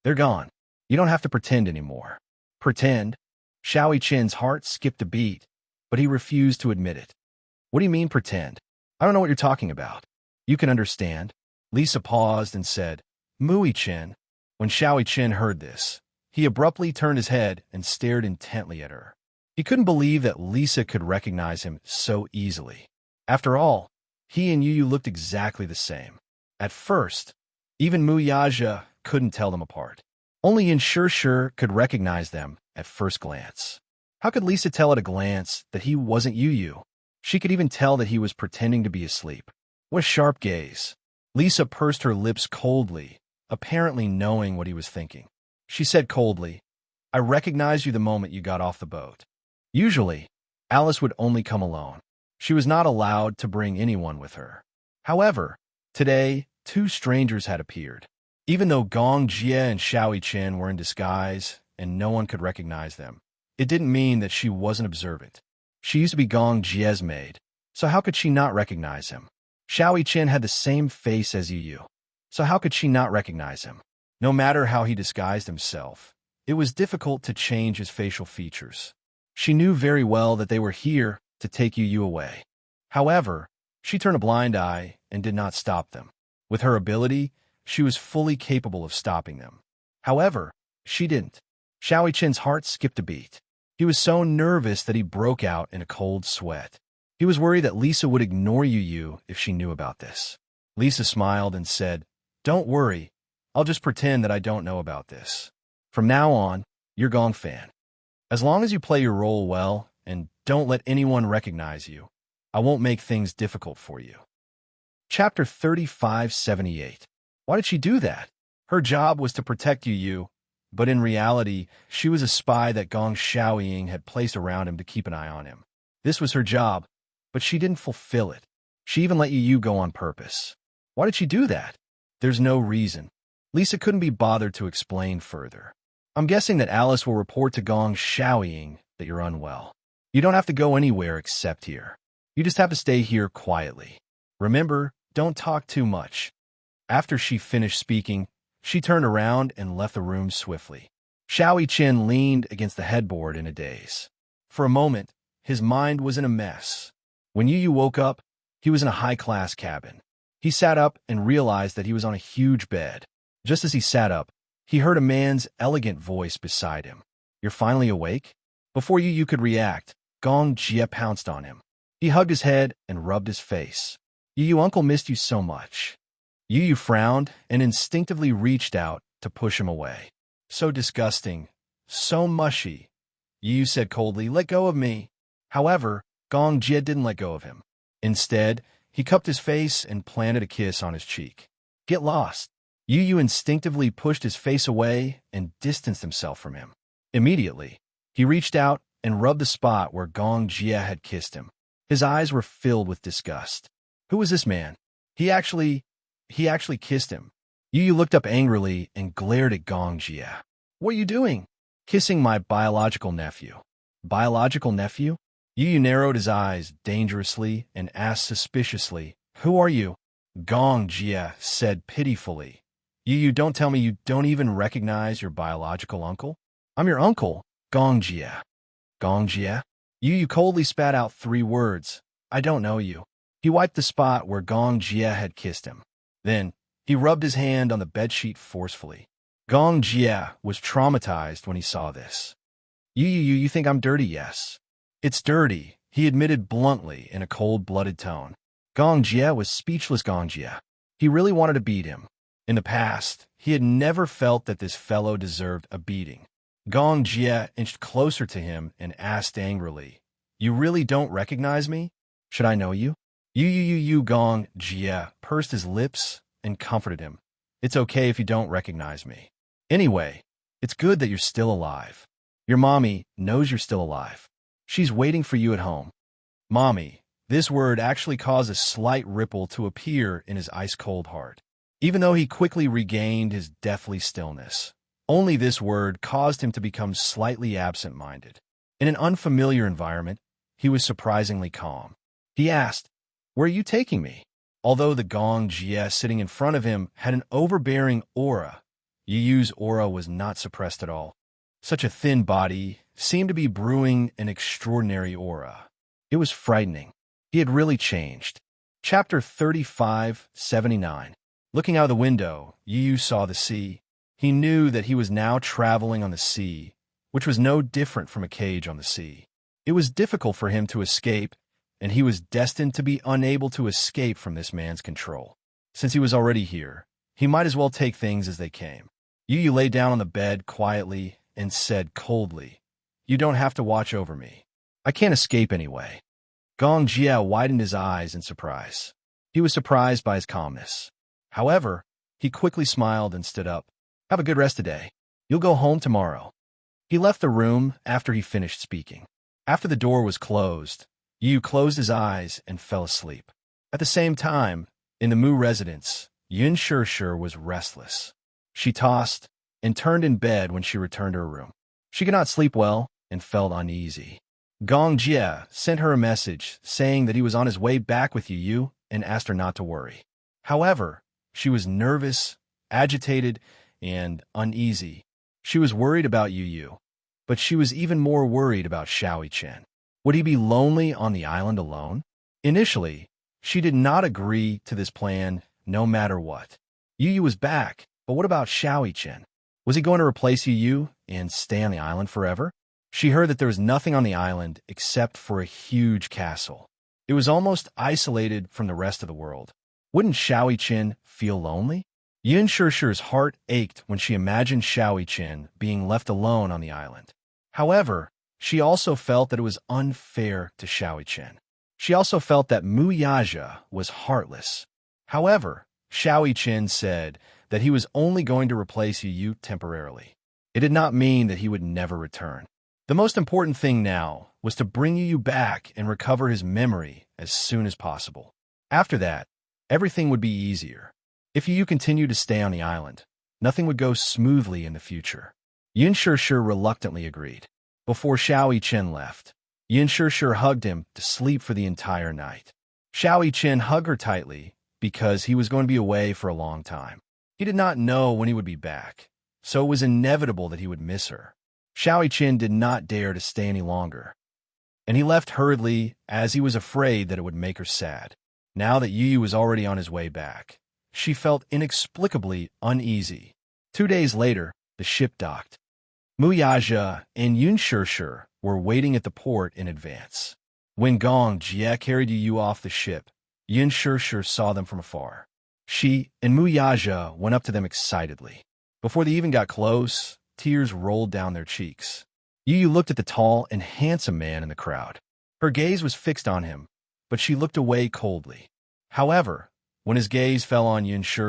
"They're gone. You don't have to pretend anymore." "Pretend?" Xiao Yiqin's heart skipped a beat, but he refused to admit it. "What do you mean, pretend? I don't know what you're talking about." "You can understand." Lisa paused and said, "Mu Yiqin." When Xiao Yiqin heard this, he abruptly turned his head and stared intently at her. He couldn't believe that Lisa could recognize him so easily. After all, he and Yu looked exactly the same. At first, even Mu Yaja couldn't tell them apart. Only Yin Shir could recognize them at first glance. How could Lisa tell at a glance that he wasn't Yu? She could even tell that he was pretending to be asleep. What a sharp gaze. Lisa pursed her lips coldly, apparently knowing what he was thinking. She said coldly, "I recognized you the moment you got off the boat." Usually, Alice would only come alone. She was not allowed to bring anyone with her. However, today, two strangers had appeared. Even though Gong Jie and Xiao Yiqin were in disguise and no one could recognize them, it didn't mean that she wasn't observant. She used to be Gong Jie's maid, so how could she not recognize him? Xiao Yiqin had the same face as Yu, so how could she not recognize him? No matter how he disguised himself, it was difficult to change his facial features. She knew very well that they were here to take Yu away. However, she turned a blind eye and did not stop them. With her ability, she was fully capable of stopping them. However, she didn't. Xiao Yiqin's heart skipped a beat. He was so nervous that he broke out in a cold sweat. He was worried that Lisa would ignore Yu if she knew about this. Lisa smiled and said, "Don't worry, I'll just pretend that I don't know about this. From now on, you're Gong Fan. As long as you play your role well and don't let anyone recognize you, I won't make things difficult for you." Chapter 3578. Why did she do that? Her job was to protect Yu, but in reality, she was a spy that Gong Xiaoying had placed around him to keep an eye on him. This was her job, but she didn't fulfill it. She even let Yu go on purpose. Why did she do that? There's no reason. Lisa couldn't be bothered to explain further. "I'm guessing that Alice will report to Gong Xiaoying that you're unwell. You don't have to go anywhere except here. You just have to stay here quietly. Remember, don't talk too much." After she finished speaking, she turned around and left the room swiftly. Xiao Yiqin leaned against the headboard in a daze. For a moment, his mind was in a mess. When Yu woke up, he was in a high-class cabin. He sat up and realized that he was on a huge bed. Just as he sat up, he heard a man's elegant voice beside him. "You're finally awake?" Before Yu could react, Gong Jie pounced on him. He hugged his head and rubbed his face. "Yu, Uncle missed you so much." Yu frowned and instinctively reached out to push him away. "So disgusting. So mushy." Yu said coldly, "Let go of me." However, Gong Jie didn't let go of him. Instead, he cupped his face and planted a kiss on his cheek. Get lost. Yu instinctively pushed his face away and distanced himself from him. Immediately, he reached out and rubbed the spot where Gong Jia had kissed him. His eyes were filled with disgust. Who was this man? He actually kissed him. Yu looked up angrily and glared at Gong Jia. What are you doing? Kissing my biological nephew. Biological nephew? Yu narrowed his eyes dangerously and asked suspiciously, Who are you? Gong Jia said pitifully. Yu, don't tell me you don't even recognize your biological uncle? I'm your uncle, Gong Jia. Gong Jia? Yu coldly spat out 3 words. I don't know you. He wiped the spot where Gong Jia had kissed him. Then, he rubbed his hand on the bedsheet forcefully. Gong Jia was traumatized when he saw this. You think I'm dirty, yes? It's dirty, he admitted bluntly in a cold-blooded tone. Gong Jia was speechless. Gong Jia. He really wanted to beat him. In the past, he had never felt that this fellow deserved a beating. Gong Jia inched closer to him and asked angrily, You really don't recognize me? Should I know you? Gong Jia pursed his lips and comforted him. It's okay if you don't recognize me. Anyway, it's good that you're still alive. Your mommy knows you're still alive. She's waiting for you at home. Mommy, this word actually caused a slight ripple to appear in his ice-cold heart. Even though he quickly regained his deathly stillness, only this word caused him to become slightly absent-minded. In an unfamiliar environment, he was surprisingly calm. He asked, Where are you taking me? Although the Gong Jia sitting in front of him had an overbearing aura, Yu's aura was not suppressed at all. Such a thin body seemed to be brewing an extraordinary aura. It was frightening. He had really changed. Chapter 35:79. Looking out of the window, Yu saw the sea. He knew that he was now traveling on the sea, which was no different from a cage on the sea. It was difficult for him to escape, and he was destined to be unable to escape from this man's control. Since he was already here, he might as well take things as they came. Yu lay down on the bed quietly and said coldly, You don't have to watch over me. I can't escape anyway. Gong Jia widened his eyes in surprise. He was surprised by his calmness. However, he quickly smiled and stood up. Have a good rest today. You'll go home tomorrow. He left the room after he finished speaking. After the door was closed, Yu closed his eyes and fell asleep. At the same time, in the Mu residence, Yun Shishir was restless. She tossed and turned in bed when she returned to her room. She could not sleep well and felt uneasy. Gong Jia sent her a message saying that he was on his way back with Yu and asked her not to worry. However, she was nervous, agitated, and uneasy. She was worried about Yu, but she was even more worried about Xiao Chen. Would he be lonely on the island alone? Initially, she did not agree to this plan no matter what. Yu was back, but what about Xiao Chen? Was he going to replace Yu and stay on the island forever? She heard that there was nothing on the island except for a huge castle. It was almost isolated from the rest of the world. Wouldn't Xiao Chen feel lonely? Yun Shishir's heart ached when she imagined Xiao Chen being left alone on the island. However, she also felt that it was unfair to Xiao Chen. She also felt that Mu Yaja was heartless. However, Xiao Chen said that he was only going to replace Yu temporarily. It did not mean that he would never return. The most important thing now was to bring Yu back and recover his memory as soon as possible. After that, everything would be easier. If Yu continued to stay on the island, nothing would go smoothly in the future. Yun Shishir reluctantly agreed. Before Xiao Chen left, Yun Shishir hugged him to sleep for the entire night. Xiao Chen hugged her tightly because he was going to be away for a long time. He did not know when he would be back, so it was inevitable that he would miss her. Xiao Chen did not dare to stay any longer, and he left hurriedly as he was afraid that it would make her sad. Now that Yu was already on his way back, she felt inexplicably uneasy. 2 days later, the ship docked. Mu Yaja and Yun Shishir were waiting at the port in advance. When Gong Jia carried Yu off the ship, Yun Shishir saw them from afar. She and Mu Yaja went up to them excitedly. Before they even got close, tears rolled down their cheeks. Yu looked at the tall and handsome man in the crowd. Her gaze was fixed on him, but she looked away coldly. However, when his gaze fell on Yin Shi,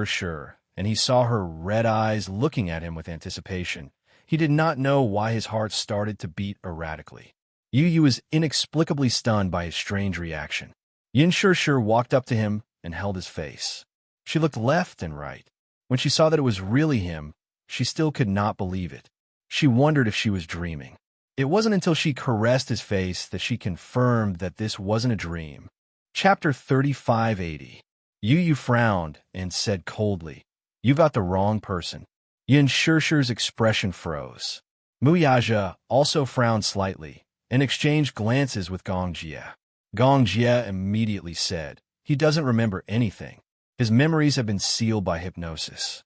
and he saw her red eyes looking at him with anticipation, he did not know why his heart started to beat erratically. Yu was inexplicably stunned by his strange reaction. Yin Shi walked up to him and held his face. She looked left and right. When she saw that it was really him, she still could not believe it. She wondered if she was dreaming. It wasn't until she caressed his face that she confirmed that this wasn't a dream. Chapter 3580. Yu frowned and said coldly, "You've got the wrong person." Yin Shi's expression froze. Muyaja also frowned slightly and exchanged glances with Gong Jie. Gong Jie immediately said, "He doesn't remember anything. His memories have been sealed by hypnosis."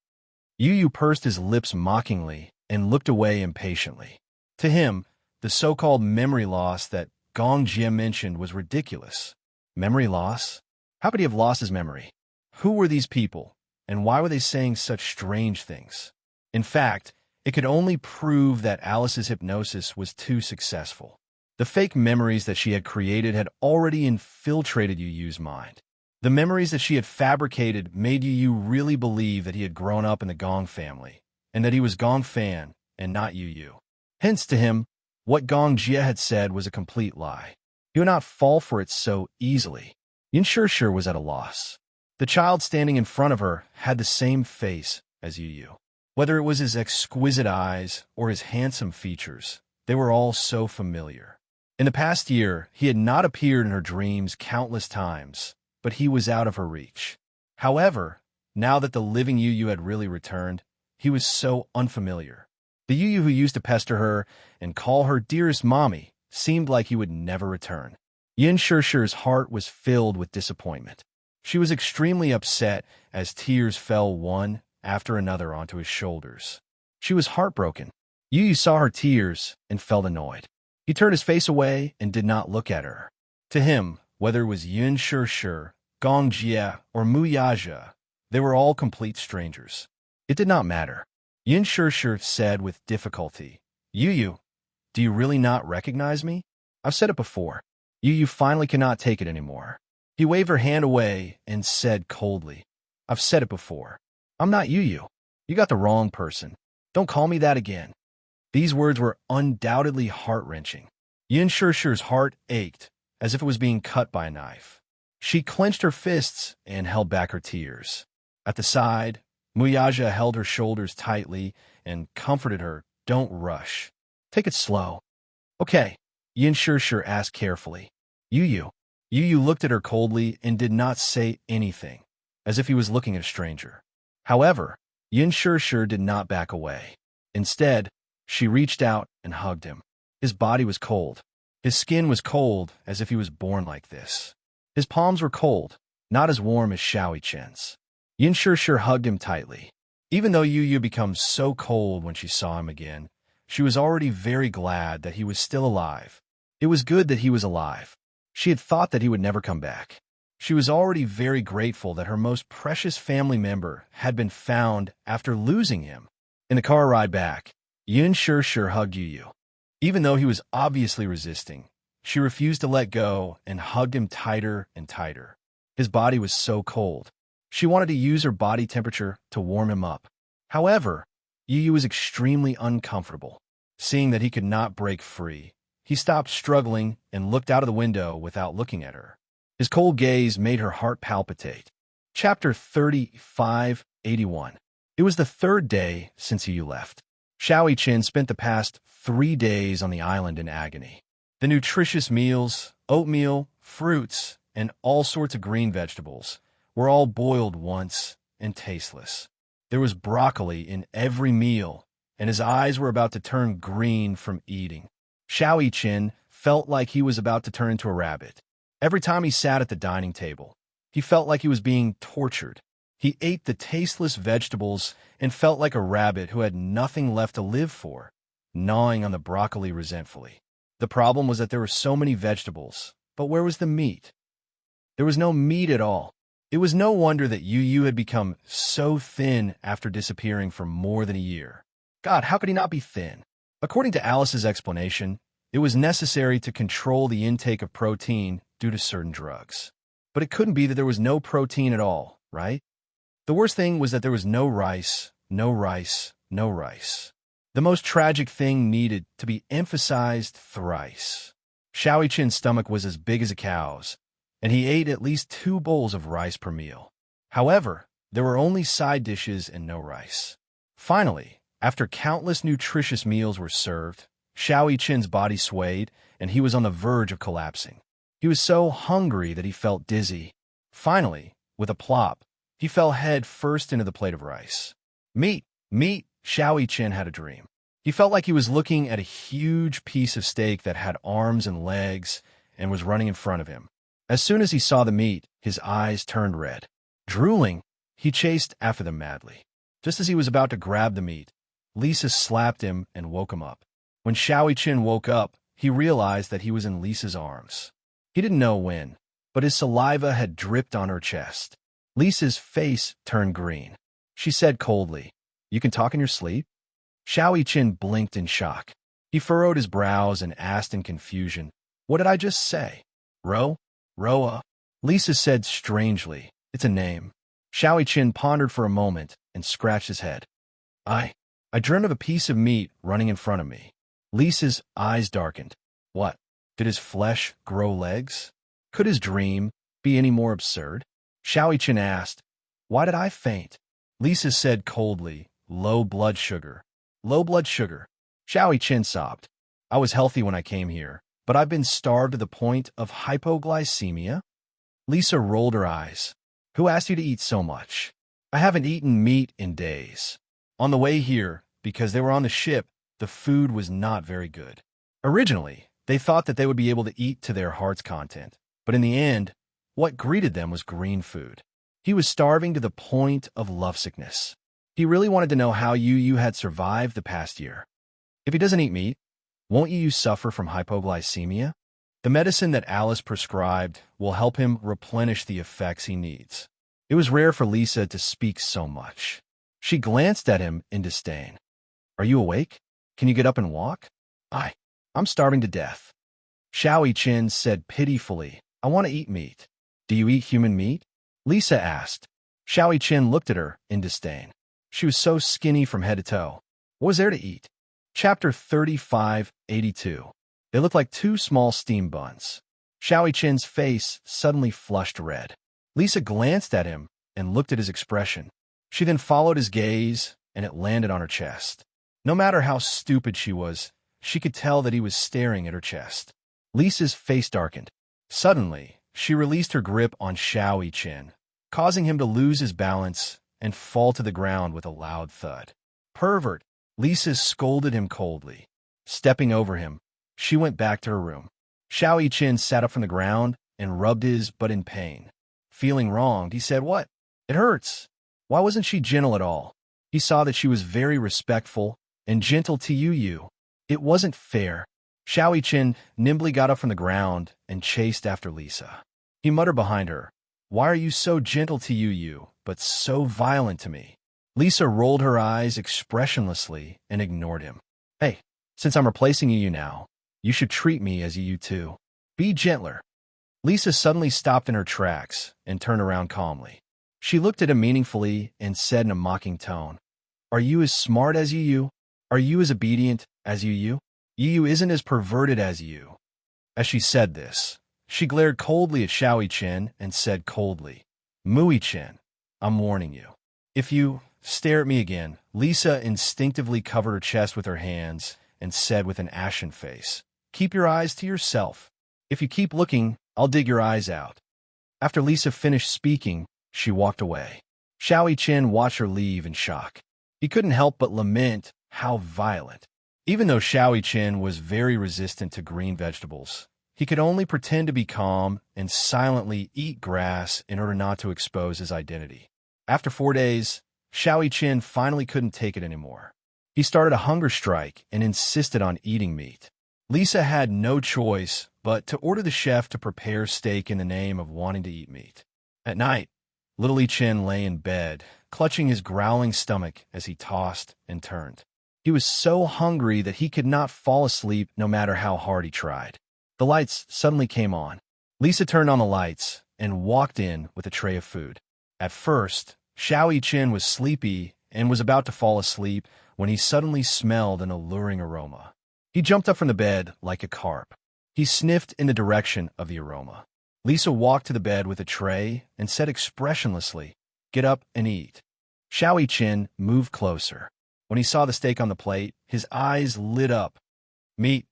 Yu pursed his lips mockingly and looked away impatiently. To him, the so-called memory loss that Gong Jie mentioned was ridiculous. Memory loss? How could he have lost his memory? Who were these people, and why were they saying such strange things? In fact, it could only prove that Alice's hypnosis was too successful. The fake memories that she had created had already infiltrated Yu's mind. The memories that she had fabricated made Yu really believe that he had grown up in the Gong family, and that he was Gong Fan and not Yu. Hence, to him, what Gong Jie had said was a complete lie. He would not fall for it so easily. Yin Shi was at a loss. The child standing in front of her had the same face as Yu. Whether it was his exquisite eyes or his handsome features, they were all so familiar. In the past year, he had not appeared in her dreams countless times, but he was out of her reach. However, now that the living Yu had really returned, he was so unfamiliar. The Yu who used to pester her and call her dearest mommy seemed like he would never return. Yin Shi's heart was filled with disappointment. She was extremely upset as tears fell one after another onto his shoulders. She was heartbroken. Yu saw her tears and felt annoyed. He turned his face away and did not look at her. To him, whether it was Yin Shi, Gong Jie, or Muyaja, they were all complete strangers. It did not matter. Yin Shi said with difficulty, "Yu, do you really not recognize me? I've said it before." Yu finally cannot take it anymore. He waved her hand away and said coldly, "I've said it before. I'm not Yu. You got the wrong person. Don't call me that again." These words were undoubtedly heart-wrenching. Yin Shi's heart ached, as if it was being cut by a knife. She clenched her fists and held back her tears. At the side, Muyaja held her shoulders tightly and comforted her, "Don't rush. Take it slow." "Okay," Yin Shi asked carefully. Yu looked at her coldly and did not say anything, as if he was looking at a stranger. However, Yin Shi did not back away. Instead, she reached out and hugged him. His body was cold. His skin was cold, as if he was born like this. His palms were cold, not as warm as Xiaoqin's. Yin Shi hugged him tightly. Even though Yu became so cold when she saw him again, she was already very glad that he was still alive. It was good that he was alive. She had thought that he would never come back. She was already very grateful that her most precious family member had been found after losing him. In the car ride back, Yin Shi hugged Yu. Even though he was obviously resisting, she refused to let go and hugged him tighter and tighter. His body was so cold. She wanted to use her body temperature to warm him up. However, Yu was extremely uncomfortable. Seeing that he could not break free, he stopped struggling and looked out of the window without looking at her. His cold gaze made her heart palpitate. Chapter 3581. It was the third day since Yu left. Xiaoqin spent the past 3 days on the island in agony. The nutritious meals, oatmeal, fruits, and all sorts of green vegetables were all boiled once and tasteless. There was broccoli in every meal, and his eyes were about to turn green from eating. Xiaoqin felt like he was about to turn into a rabbit. Every time he sat at the dining table, he felt like he was being tortured. He ate the tasteless vegetables and felt like a rabbit who had nothing left to live for, gnawing on the broccoli resentfully. The problem was that there were so many vegetables, but where was the meat? There was no meat at all. It was no wonder that Yu had become so thin after disappearing for more than a year. God, how could he not be thin? According to Alice's explanation, it was necessary to control the intake of protein due to certain drugs. But it couldn't be that there was no protein at all, right? The worst thing was that there was no rice, no rice, no rice. The most tragic thing needed to be emphasized thrice. Xiao Chen's stomach was as big as a cow's, and he ate at least 2 bowls of rice per meal. However, there were only side dishes and no rice. Finally, after countless nutritious meals were served, Xiao Chen's body swayed, and he was on the verge of collapsing. He was so hungry that he felt dizzy. Finally, with a plop, he fell head first into the plate of rice. Meat, meat, Xiao Chen had a dream. He felt like he was looking at a huge piece of steak that had arms and legs and was running in front of him. As soon as he saw the meat, his eyes turned red. Drooling, he chased after them madly. Just as he was about to grab the meat, Lisa slapped him and woke him up. When Xiao Chen woke up, he realized that he was in Lisa's arms. He didn't know when, but his saliva had dripped on her chest. Lisa's face turned green. She said coldly, "You can talk in your sleep?" Xiao Chen blinked in shock. He furrowed his brows and asked in confusion, "What did I just say?" Roa. Lisa said strangely, "It's a name." Xiao Chen pondered for a moment and scratched his head. I dreamt of a piece of meat running in front of me." Lisa's eyes darkened. What? Did his flesh grow legs? Could his dream be any more absurd? Xiao Chen asked, "Why did I faint?" Lisa said coldly, "Low blood sugar." Low blood sugar. Xiao Chen sobbed. "I was healthy when I came here, but I've been starved to the point of hypoglycemia." Lisa rolled her eyes. "Who asked you to eat so much?" "I haven't eaten meat in days. On the way here, because they were on the ship, the food was not very good. Originally, they thought that they would be able to eat to their heart's content, but in the end, what greeted them was green food." He was starving to the point of lovesickness. He really wanted to know how Yu had survived the past year. If he doesn't eat meat, won't Yu suffer from hypoglycemia? The medicine that Alice prescribed will help him replenish the effects he needs. It was rare for Lisa to speak so much. She glanced at him in disdain. "Are you awake? Can you get up and walk?" I'm starving to death." Xiao Chen said pitifully, "I want to eat meat." "Do you eat human meat?" Lisa asked. Xiao Chen looked at her in disdain. She was so skinny from head to toe. What was there to eat? Chapter 3582. They looked like 2 small steam buns. Xiao Chen's face suddenly flushed red. Lisa glanced at him and looked at his expression. She then followed his gaze, and it landed on her chest. No matter how stupid she was, she could tell that he was staring at her chest. Lisa's face darkened. Suddenly, she released her grip on Xiao Chen, causing him to lose his balance and fall to the ground with a loud thud. "Pervert!" Lisa scolded him coldly. Stepping over him, she went back to her room. Xiao Chen sat up from the ground and rubbed his butt in pain. Feeling wronged, he said, "What? It hurts." Why wasn't she gentle at all? He saw that she was very respectful and gentle to Yu. It wasn't fair. Xiao Chen nimbly got up from the ground and chased after Lisa. He muttered behind her, "Why are you so gentle to Yu, but so violent to me?" Lisa rolled her eyes expressionlessly and ignored him. "Hey, since I'm replacing Yu now, you should treat me as Yu too. Be gentler." Lisa suddenly stopped in her tracks and turned around calmly. She looked at him meaningfully and said in a mocking tone, "Are you as smart as Yu? Are you as obedient as Yu? Yu isn't as perverted as you." As she said this, she glared coldly at Xiao Chen and said coldly, "Mui Chen, I'm warning you. If you stare at me again." Lisa instinctively covered her chest with her hands and said with an ashen face, "Keep your eyes to yourself. If you keep looking, I'll dig your eyes out." After Lisa finished speaking, she walked away. Xiao Chen watched her leave in shock. He couldn't help but lament how violent. Even though Xiao Chen was very resistant to green vegetables, he could only pretend to be calm and silently eat grass in order not to expose his identity. After 4 days, Xiao Chen finally couldn't take it anymore. He started a hunger strike and insisted on eating meat. Lisa had no choice but to order the chef to prepare steak in the name of wanting to eat meat. At night, Little Chen lay in bed, clutching his growling stomach as he tossed and turned. He was so hungry that he could not fall asleep no matter how hard he tried. The lights suddenly came on. Lisa turned on the lights and walked in with a tray of food. At first, Xiao Yiqin was sleepy and was about to fall asleep when he suddenly smelled an alluring aroma. He jumped up from the bed like a carp. He sniffed in the direction of the aroma. Lisa walked to the bed with a tray and said expressionlessly, "Get up and eat." Xiao Yiqin moved closer. When he saw the steak on the plate, his eyes lit up. "Meat!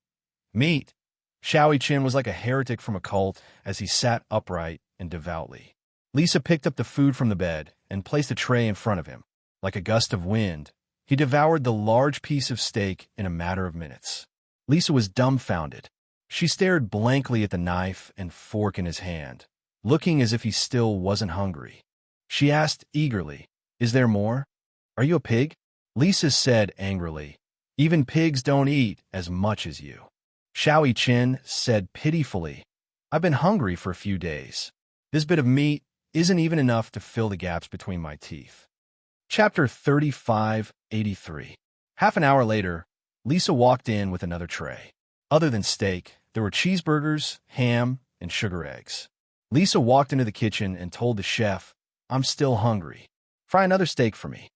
Meat!" Xiao Yiqin was like a heretic from a cult as he sat upright and devoutly. Lisa picked up the food from the bed and placed a tray in front of him. Like a gust of wind, he devoured the large piece of steak in a matter of minutes. Lisa was dumbfounded. She stared blankly at the knife and fork in his hand, looking as if he still wasn't hungry. She asked eagerly, "Is there more? Are you a pig?" Lisa said angrily, "Even pigs don't eat as much as you." Xiao Yiqin said pitifully, "I've been hungry for a few days. This bit of meat isn't even enough to fill the gaps between my teeth." Chapter 3583. Half an hour later, Lisa walked in with another tray. Other than steak, there were cheeseburgers, ham, and sugar eggs. Lisa walked into the kitchen and told the chef, "I'm still hungry. Fry another steak for me."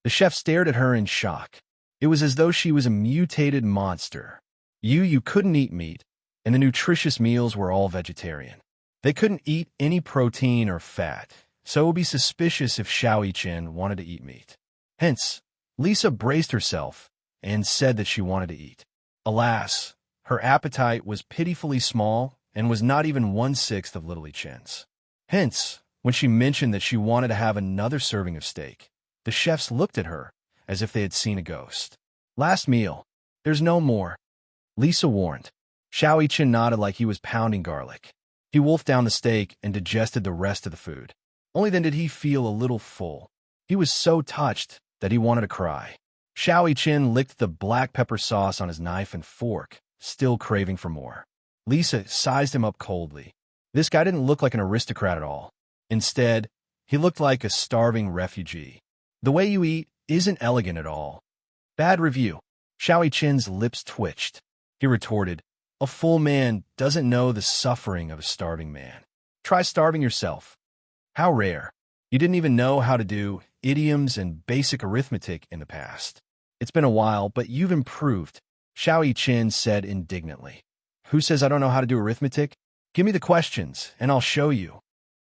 The chef stared at her in shock. It was as though she was a mutated monster. You couldn't eat meat, and the nutritious meals were all vegetarian. They couldn't eat any protein or fat, so it would be suspicious if Xiao Yiqin wanted to eat meat. Hence, Lisa braced herself and said that she wanted to eat. Alas, her appetite was pitifully small and was not even 1/6 of little Yiqin's. Hence, when she mentioned that she wanted to have another serving of steak, the chefs looked at her as if they had seen a ghost. "Last meal. There's no more," Lisa warned. Xiao Yiqin nodded like he was pounding garlic. He wolfed down the steak and digested the rest of the food. Only then did he feel a little full. He was so touched that he wanted to cry. Xiao Yiqin licked the black pepper sauce on his knife and fork, still craving for more. Lisa sized him up coldly. This guy didn't look like an aristocrat at all. Instead, he looked like a starving refugee. "The way you eat isn't elegant at all." "Bad review." Xiao Yiqin's lips twitched. He retorted, "A full man doesn't know the suffering of a starving man. Try starving yourself." "How rare. You didn't even know how to do idioms and basic arithmetic in the past." "It's been a while, but you've improved," Xiao Yiqin said indignantly. "Who says I don't know how to do arithmetic? Give me the questions, and I'll show you."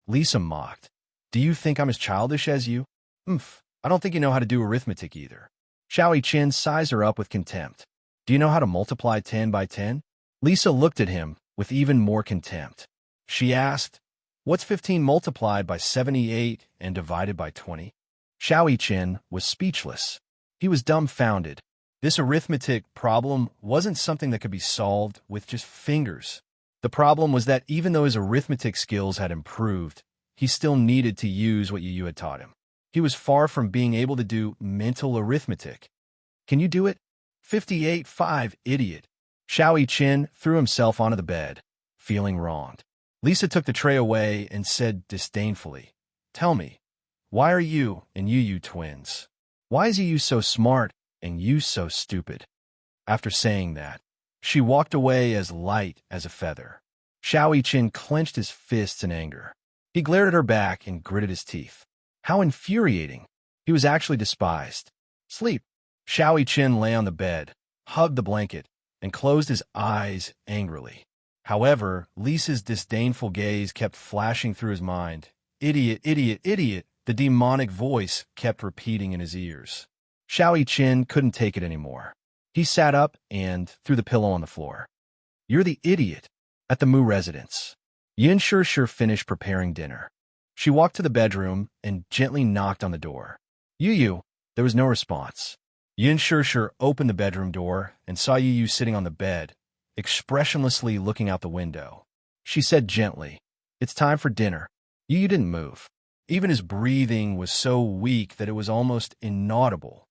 Lisa mocked. "Do you think I'm as childish as you? I don't think you know how to do arithmetic either." Xiao Yiqin sized her up with contempt. "Do you know how to multiply 10 by 10? Lisa looked at him with even more contempt. She asked, "What's 15 multiplied by 78 and divided by 20? Xiao Yiqin was speechless. He was dumbfounded. This arithmetic problem wasn't something that could be solved with just fingers. The problem was that even though his arithmetic skills had improved, he still needed to use what Yu had taught him. He was far from being able to do mental arithmetic. "Can you do it?" 58-5, idiot. Xiao Yiqin threw himself onto the bed, feeling wronged. Lisa took the tray away and said disdainfully, "Tell me, why are you and Yu twins? Why is Yu so smart and you so stupid?" After saying that, she walked away as light as a feather. Xiao Yiqin clenched his fists in anger. He glared at her back and gritted his teeth. How infuriating. He was actually despised. "Sleep." Xiao Yiqin lay on the bed, hugged the blanket, and closed his eyes angrily. However, Lisa's disdainful gaze kept flashing through his mind. "Idiot, idiot, idiot," the demonic voice kept repeating in his ears. Xiao Yiqin couldn't take it anymore. He sat up and threw the pillow on the floor. "You're the idiot." At the Mu residence, Yin Sure finished preparing dinner. She walked to the bedroom and gently knocked on the door. Yu. There was no response. Yin Sure opened the bedroom door and saw Yu sitting on the bed, expressionlessly looking out the window. She said gently, "It's time for dinner." Yu didn't move. Even his breathing was so weak that it was almost inaudible.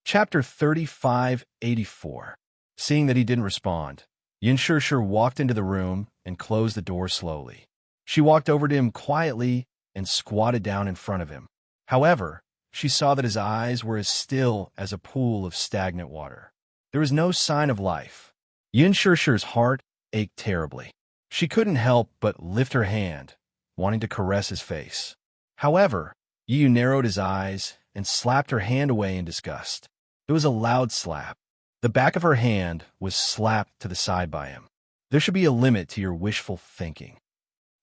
Chapter 3584. Seeing that he didn't respond, Yin Sure walked into the room and closed the door slowly. She walked over to him quietly and squatted down in front of him. However, she saw that his eyes were as still as a pool of stagnant water. There was no sign of life. Yin Sure's heart ached terribly. She couldn't help but lift her hand, wanting to caress his face. However, Yu narrowed his eyes and slapped her hand away in disgust. It was a loud slap. The back of her hand was slapped to the side by him. There should be a limit to your wishful thinking.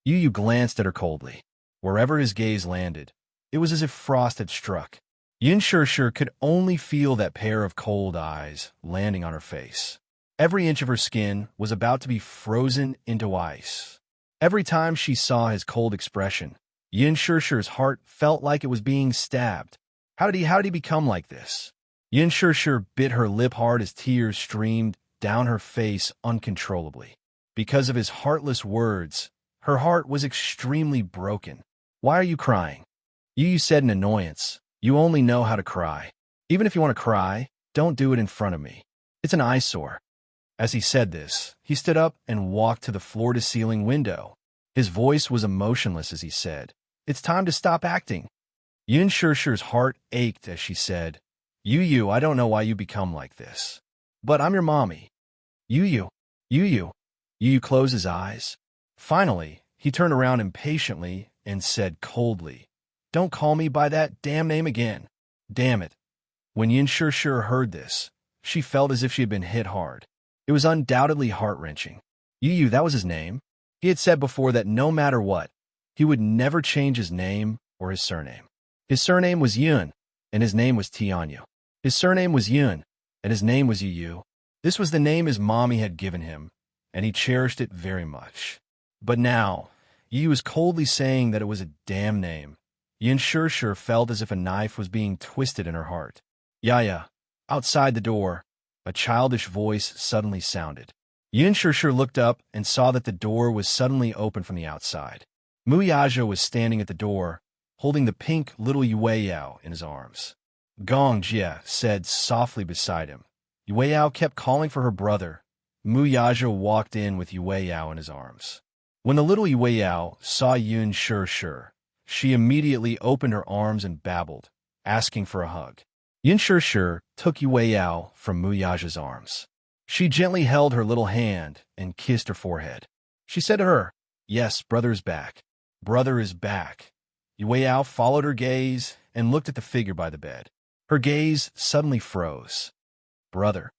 Yu glanced at her coldly. Wherever his gaze landed, it was as if frost had struck. Yin Shirshir could only feel that pair of cold eyes landing on her face. Every inch of her skin was about to be frozen into ice. Every time she saw his cold expression, Yin Shirshir's heart felt like it was being stabbed. How did he become like this? Yin Shirshir bit her lip hard as tears streamed down her face uncontrollably. Because of his heartless words, her heart was extremely broken. Why are you crying? Yu said in annoyance. You only know how to cry. Even if you want to cry, don't do it in front of me. It's an eyesore. As he said this, he stood up and walked to the floor-to-ceiling window. His voice was emotionless as he said, "It's time to stop acting." Yin Shirshir's heart ached as she said, Yu, I don't know why you become like this. But I'm your mommy. Yu. Yu closed his eyes. Finally, he turned around impatiently and said coldly, "Don't call me by that damn name again." Damn it. When Yin Shirshir heard this, she felt as if she had been hit hard. It was undoubtedly heart-wrenching. Yu, that was his name. He had said before that no matter what, he would never change his name or his surname. His surname was Yun, and his name was Tianyu. His surname was Yun, and his name was Yu. This was the name his mommy had given him, and he cherished it very much. But now, Yu was coldly saying that it was a damn name. Yin Shirshir felt as if a knife was being twisted in her heart. Yaya. Outside the door, a childish voice suddenly sounded. Yin Shirshir looked up and saw that the door was suddenly open from the outside. Muyaja was standing at the door, holding the pink little Yueyao in his arms. Gong Jia said softly beside him. Yueyao kept calling for her brother. Muyaja walked in with Yueyao in his arms. When the little Yueyao saw Yin Shirshir, she immediately opened her arms and babbled, asking for a hug. Yin Shirshir took Yueyao from Muyaja's arms. She gently held her little hand and kissed her forehead. She said to her, "Yes, brother is back. Brother is back." Yueyao followed her gaze and looked at the figure by the bed. Her gaze suddenly froze. Brother.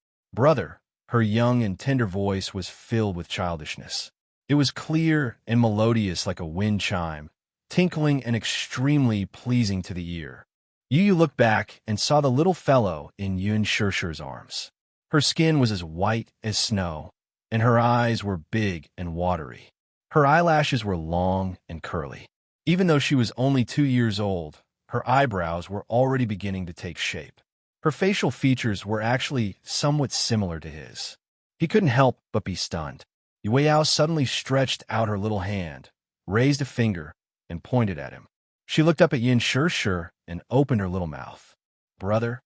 Her young and tender voice was filled with childishness. It was clear and melodious like a wind chime, tinkling and extremely pleasing to the ear. Yu looked back and saw the little fellow in Yin Shirshir's arms. Her skin was as white as snow, and her eyes were big and watery. Her eyelashes were long and curly. Even though she was only 2 years old, her eyebrows were already beginning to take shape. Her facial features were actually somewhat similar to his. He couldn't help but be stunned. Yueyao suddenly stretched out her little hand, raised a finger, and pointed at him. She looked up at Yin Shirshir and opened her little mouth. Brother.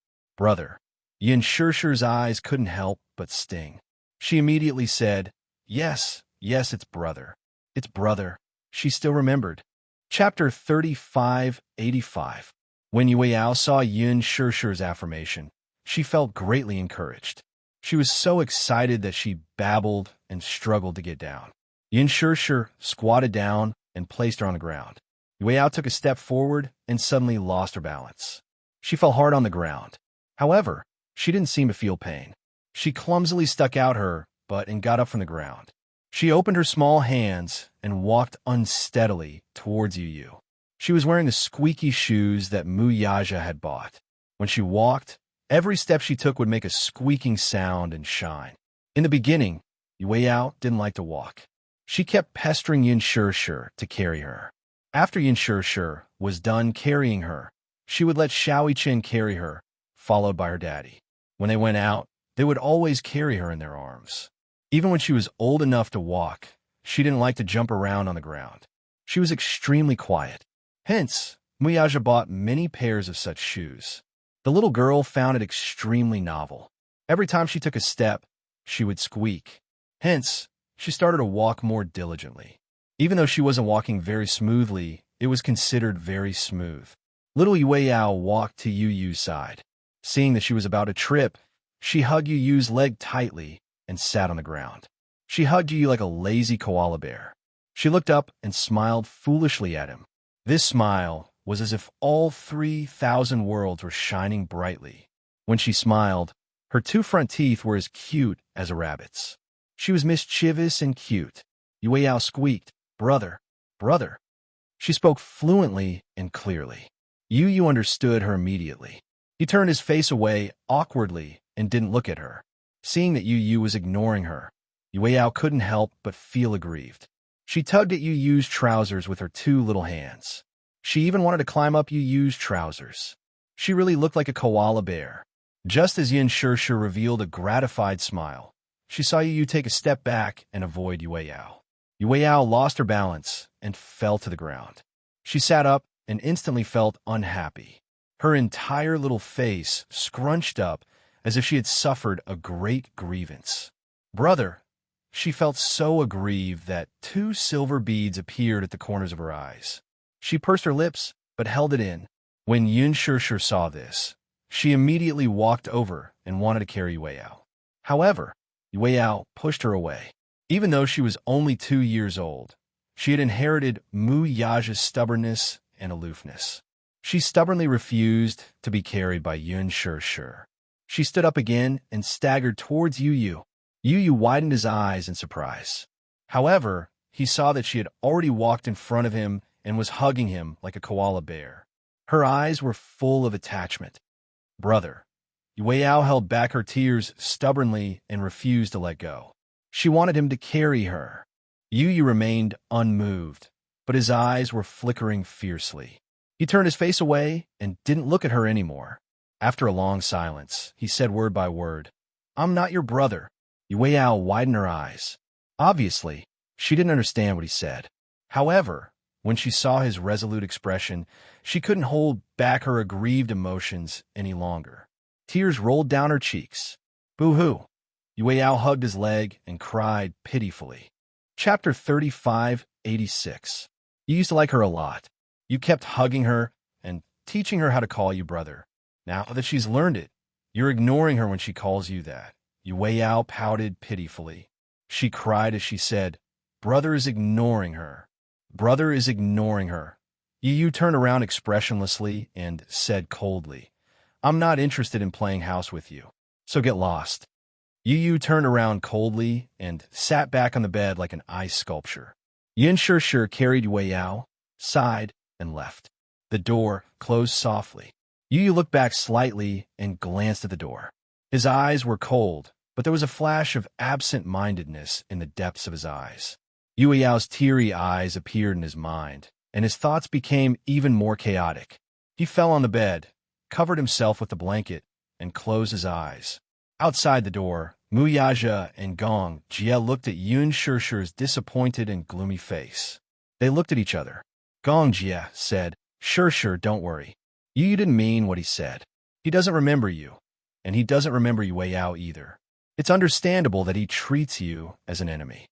Yin Shirshir's eyes couldn't help but sting. She immediately said, Yes, it's brother. It's brother. She still remembered. Chapter 3585. When Yueyao saw Yin Shirshir's affirmation, she felt greatly encouraged. She was so excited that she babbled and struggled to get down. Yin Shirshir squatted down and placed her on the ground. Yueyao took a step forward and suddenly lost her balance. She fell hard on the ground. However, she didn't seem to feel pain. She clumsily stuck out her butt and got up from the ground. She opened her small hands and walked unsteadily towards Yu. She was wearing the squeaky shoes that Muyaja had bought. When she walked, every step she took would make a squeaking sound and shine. In the beginning, Yueyao didn't like to walk. She kept pestering Yin Shirshir to carry her. After Yin Shirshir was done carrying her, she would let Shaoichen carry her, followed by her daddy. When they went out, they would always carry her in their arms. Even when she was old enough to walk, she didn't like to jump around on the ground. She was extremely quiet. Hence, Muyaja bought many pairs of such shoes. The little girl found it extremely novel. Every time she took a step, she would squeak. Hence, she started to walk more diligently. Even though she wasn't walking very smoothly, it was considered very smooth. Little Yueyao walked to Yu's side. Seeing that she was about to trip, she hugged Yu's leg tightly and sat on the ground. She hugged Yu like a lazy koala bear. She looked up and smiled foolishly at him. This smile was as if all 3,000 worlds were shining brightly. When she smiled, her two front teeth were as cute as a rabbit's. She was mischievous and cute. Yue squeaked, "Brother, brother." She spoke fluently and clearly. Yu understood her immediately. He turned his face away awkwardly and didn't look at her. Seeing that Yu was ignoring her, Yue couldn't help but feel aggrieved. She tugged at Yu's trousers with her two little hands. She even wanted to climb up Yu's trousers. She really looked like a koala bear. Just as Yin Shirshir revealed a gratified smile, she saw Yu take a step back and avoid Yue. Yue lost her balance and fell to the ground. She sat up and instantly felt unhappy. Her entire little face scrunched up as if she had suffered a great grievance. "Brother," she felt so aggrieved that 2 silver beads appeared at the corners of her eyes. She pursed her lips, but held it in. When Yin Shirshir saw this, she immediately walked over and wanted to carry Yue. However, Yue pushed her away. Even though she was only 2 years old, she had inherited Mu Yaja's stubbornness and aloofness. She stubbornly refused to be carried by Yin Shirshir. She stood up again and staggered towards Yu. Yu widened his eyes in surprise. However, he saw that she had already walked in front of him and was hugging him like a koala bear. Her eyes were full of attachment. "Brother." Yue held back her tears stubbornly and refused to let go. She wanted him to carry her. Yu remained unmoved, but his eyes were flickering fiercely. He turned his face away and didn't look at her anymore. After a long silence, he said word by word, "I'm not your brother." Yue widened her eyes. Obviously, she didn't understand what he said. However, when she saw his resolute expression, she couldn't hold back her aggrieved emotions any longer. Tears rolled down her cheeks. "Boo-hoo." Yue hugged his leg and cried pitifully. Chapter 3586. You used to like her a lot. You kept hugging her and teaching her how to call you brother. Now that she's learned it, you're ignoring her when she calls you that. Yue pouted pitifully. She cried as she said, "Brother is ignoring her. Brother is ignoring her." Yu turned around expressionlessly and said coldly, "I'm not interested in playing house with you, so get lost." Yu turned around coldly and sat back on the bed like an ice sculpture. Yin Shirshir carried Yue, sighed, and left. The door closed softly. Yu looked back slightly and glanced at the door. His eyes were cold, but there was a flash of absent-mindedness in the depths of his eyes. Yue's teary eyes appeared in his mind, and his thoughts became even more chaotic. He fell on the bed, covered himself with the blanket, and closed his eyes. Outside the door, Mu Yaja and Gong Jie looked at Yin Shirshir's disappointed and gloomy face. They looked at each other. Gong Jie said, "Shirshir, don't worry. Yu didn't mean what he said. He doesn't remember you, and he doesn't remember Yue either. It's understandable that he treats you as an enemy."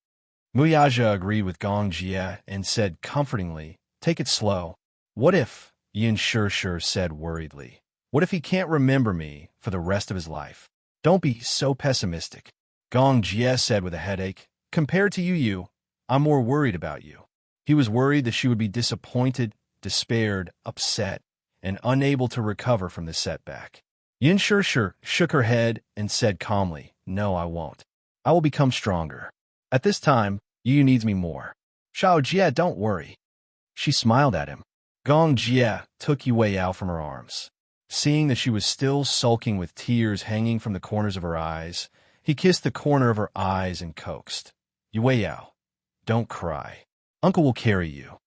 Mu Yaja agreed with Gong Jie and said comfortingly, "Take it slow." "What if," Yin Shirshir said worriedly, "what if he can't remember me for the rest of his life?" "Don't be so pessimistic," Gong Jie said with a headache. "Compared to Yu, I'm more worried about you." He was worried that she would be disappointed, despaired, upset, and unable to recover from the setback. Yin Shirshir shook her head and said calmly, "No, I won't. I will become stronger. At this time, Yu needs me more. Xiao Jie, don't worry." She smiled at him. Gong Jie took Yue from her arms. Seeing that she was still sulking with tears hanging from the corners of her eyes, he kissed the corner of her eyes and coaxed, "Yue, don't cry. Uncle will carry you."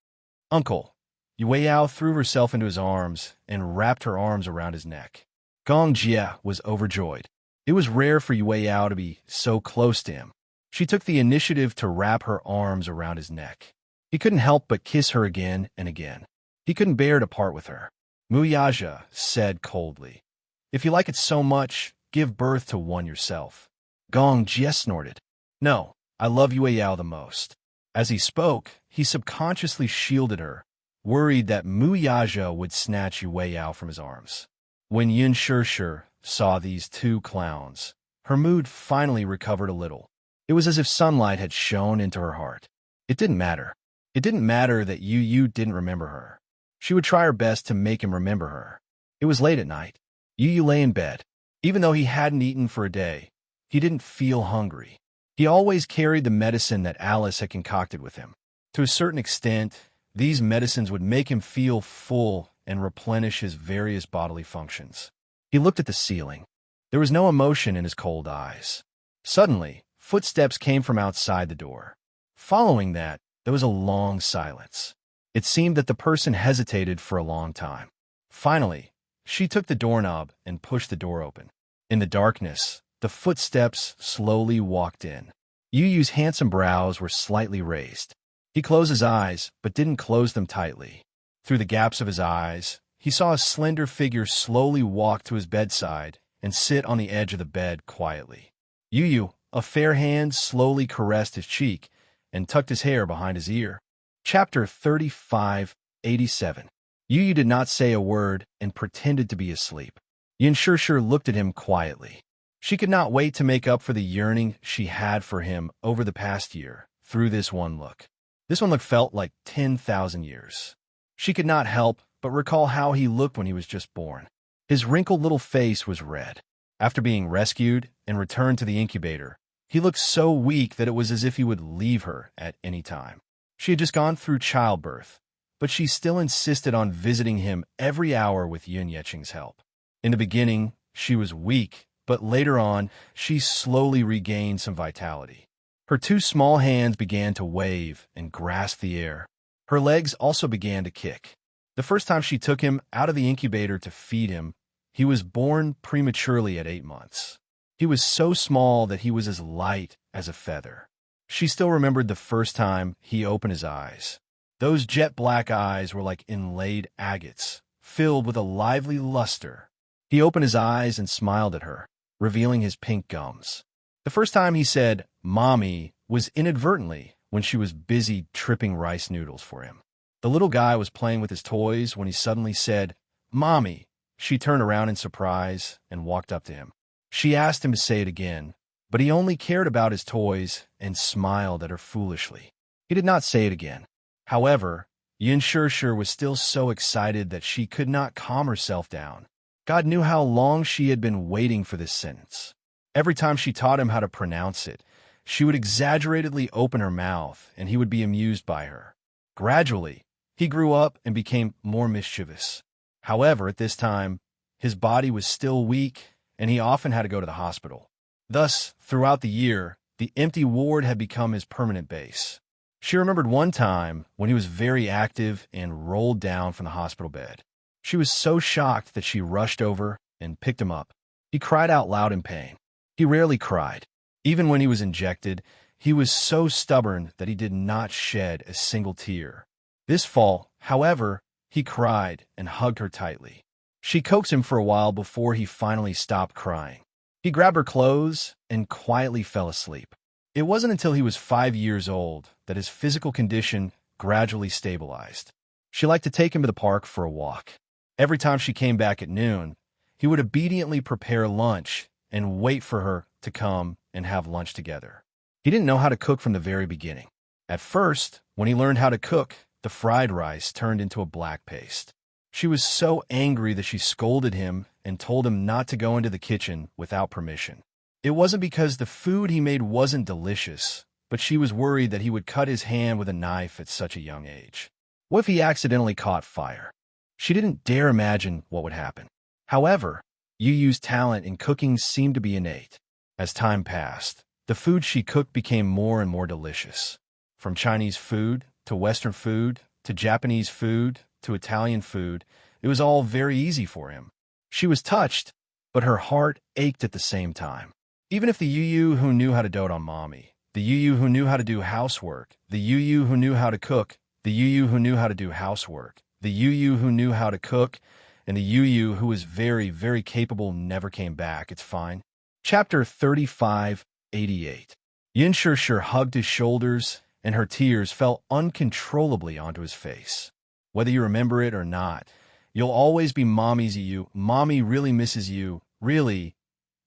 "Uncle." Yue threw herself into his arms and wrapped her arms around his neck. Gong Jie was overjoyed. It was rare for Yue to be so close to him. She took the initiative to wrap her arms around his neck. He couldn't help but kiss her again and again. He couldn't bear to part with her. Mu Yaja said coldly, "If you like it so much, give birth to one yourself." Gong Jie snorted, "No, I love Yue the most." As he spoke, he subconsciously shielded her, worried that Mu Yaja would snatch Yue from his arms. When Yin Shirshir saw these two clowns, her mood finally recovered a little. It was as if sunlight had shone into her heart. It didn't matter. It didn't matter that Yu didn't remember her. She would try her best to make him remember her. It was late at night. Yu lay in bed. Even though he hadn't eaten for a day, he didn't feel hungry. He always carried the medicine that Alice had concocted with him. To a certain extent, these medicines would make him feel full and replenish his various bodily functions. He looked at the ceiling. There was no emotion in his cold eyes. Suddenly, footsteps came from outside the door. Following that, there was a long silence. It seemed that the person hesitated for a long time. Finally, she took the doorknob and pushed the door open. In the darkness, the footsteps slowly walked in. Yu's handsome brows were slightly raised. He closed his eyes, but didn't close them tightly. Through the gaps of his eyes, he saw a slender figure slowly walk to his bedside and sit on the edge of the bed quietly. Yu, a fair hand, slowly caressed his cheek and tucked his hair behind his ear. Chapter 3587. Yu did not say a word and pretended to be asleep. Yin Shishir looked at him quietly. She could not wait to make up for the yearning she had for him over the past year through this one look. This one look felt like 10,000 years. She could not help but recall how he looked when he was just born. His wrinkled little face was red. After being rescued and returned to the incubator, he looked so weak that it was as if he would leave her at any time. She had just gone through childbirth, but she still insisted on visiting him every hour with Yin Yeching's help. In the beginning, she was weak, but later on, she slowly regained some vitality. Her two small hands began to wave and grasp the air. Her legs also began to kick. The first time she took him out of the incubator to feed him, he was born prematurely at 8 months. He was so small that he was as light as a feather. She still remembered the first time he opened his eyes. Those jet-black eyes were like inlaid agates, filled with a lively luster. He opened his eyes and smiled at her, revealing his pink gums. The first time he said, "Mommy," was inadvertently when she was busy tripping rice noodles for him. The little guy was playing with his toys when he suddenly said, "Mommy." She turned around in surprise and walked up to him. She asked him to say it again, but he only cared about his toys and smiled at her foolishly. He did not say it again. However, Yin Shishir was still so excited that she could not calm herself down. God knew how long she had been waiting for this sentence. Every time she taught him how to pronounce it, she would exaggeratedly open her mouth, and he would be amused by her. Gradually, he grew up and became more mischievous. However, at this time, his body was still weak, and he often had to go to the hospital. Thus, throughout the year, the empty ward had become his permanent base. She remembered one time when he was very active and rolled down from the hospital bed. She was so shocked that she rushed over and picked him up. He cried out loud in pain. He rarely cried. Even when he was injected, he was so stubborn that he did not shed a single tear. This fall, however, he cried and hugged her tightly. She coaxed him for a while before he finally stopped crying. He grabbed her clothes and quietly fell asleep. It wasn't until he was 5 years old that his physical condition gradually stabilized. She liked to take him to the park for a walk. Every time she came back at noon, he would obediently prepare lunch and wait for her to come and have lunch together. He didn't know how to cook from the very beginning. At first, when he learned how to cook, the fried rice turned into a black paste. She was so angry that she scolded him and told him not to go into the kitchen without permission. It wasn't because the food he made wasn't delicious, but she was worried that he would cut his hand with a knife at such a young age. What if he accidentally caught fire? She didn't dare imagine what would happen. However, Yu's talent in cooking seemed to be innate. As time passed, the food she cooked became more and more delicious. From Chinese food to Western food to Japanese food to Italian food, it was all very easy for him. She was touched, but her heart ached at the same time. Even if the Yu who knew how to dote on mommy, the Yu who knew how to do housework, the Yu who knew how to cook, the Yu who knew how to do housework, the Yu who knew how to cook, and the Yu who was very, very capable never came back, it's fine. Chapter 3588. Yin Shishir hugged his shoulders, and her tears fell uncontrollably onto his face. Whether you remember it or not, you'll always be mommy's Yu. Mommy really misses you. Really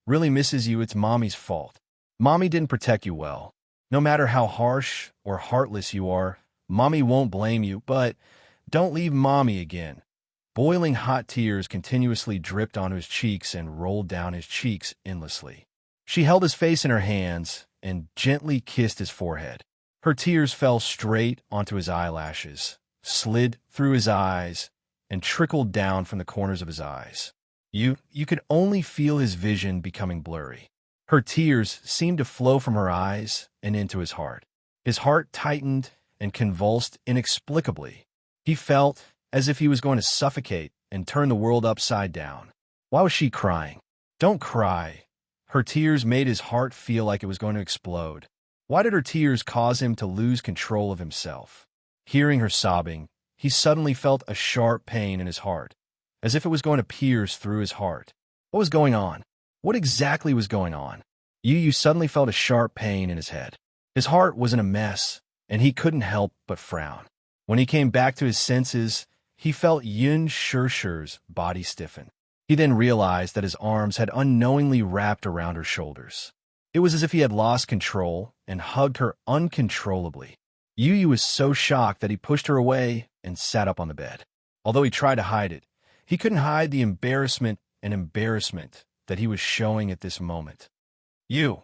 misses you. It's mommy's fault. Mommy didn't protect you well. No matter how harsh or heartless you are, Mommy won't blame you, but don't leave Mommy again. Boiling hot tears continuously dripped onto his cheeks and rolled down his cheeks endlessly. She held his face in her hands and gently kissed his forehead. Her tears fell straight onto his eyelashes, slid through his eyes, and trickled down from the corners of his eyes. You could only feel his vision becoming blurry. Her tears seemed to flow from her eyes and into his heart. His heart tightened and convulsed inexplicably. He felt as if he was going to suffocate and turn the world upside down. Why was she crying? Don't cry. Her tears made his heart feel like it was going to explode. Why did her tears cause him to lose control of himself? Hearing her sobbing, he suddenly felt a sharp pain in his heart, as if it was going to pierce through his heart. What was going on? What exactly was going on? Yu suddenly felt a sharp pain in his head. His heart was in a mess, and he couldn't help but frown. When he came back to his senses, he felt Yun Shirshir's body stiffen. He then realized that his arms had unknowingly wrapped around her shoulders. It was as if he had lost control and hugged her uncontrollably. Yu was so shocked that he pushed her away and sat up on the bed. Although he tried to hide it, he couldn't hide the embarrassment that he was showing at this moment. Yin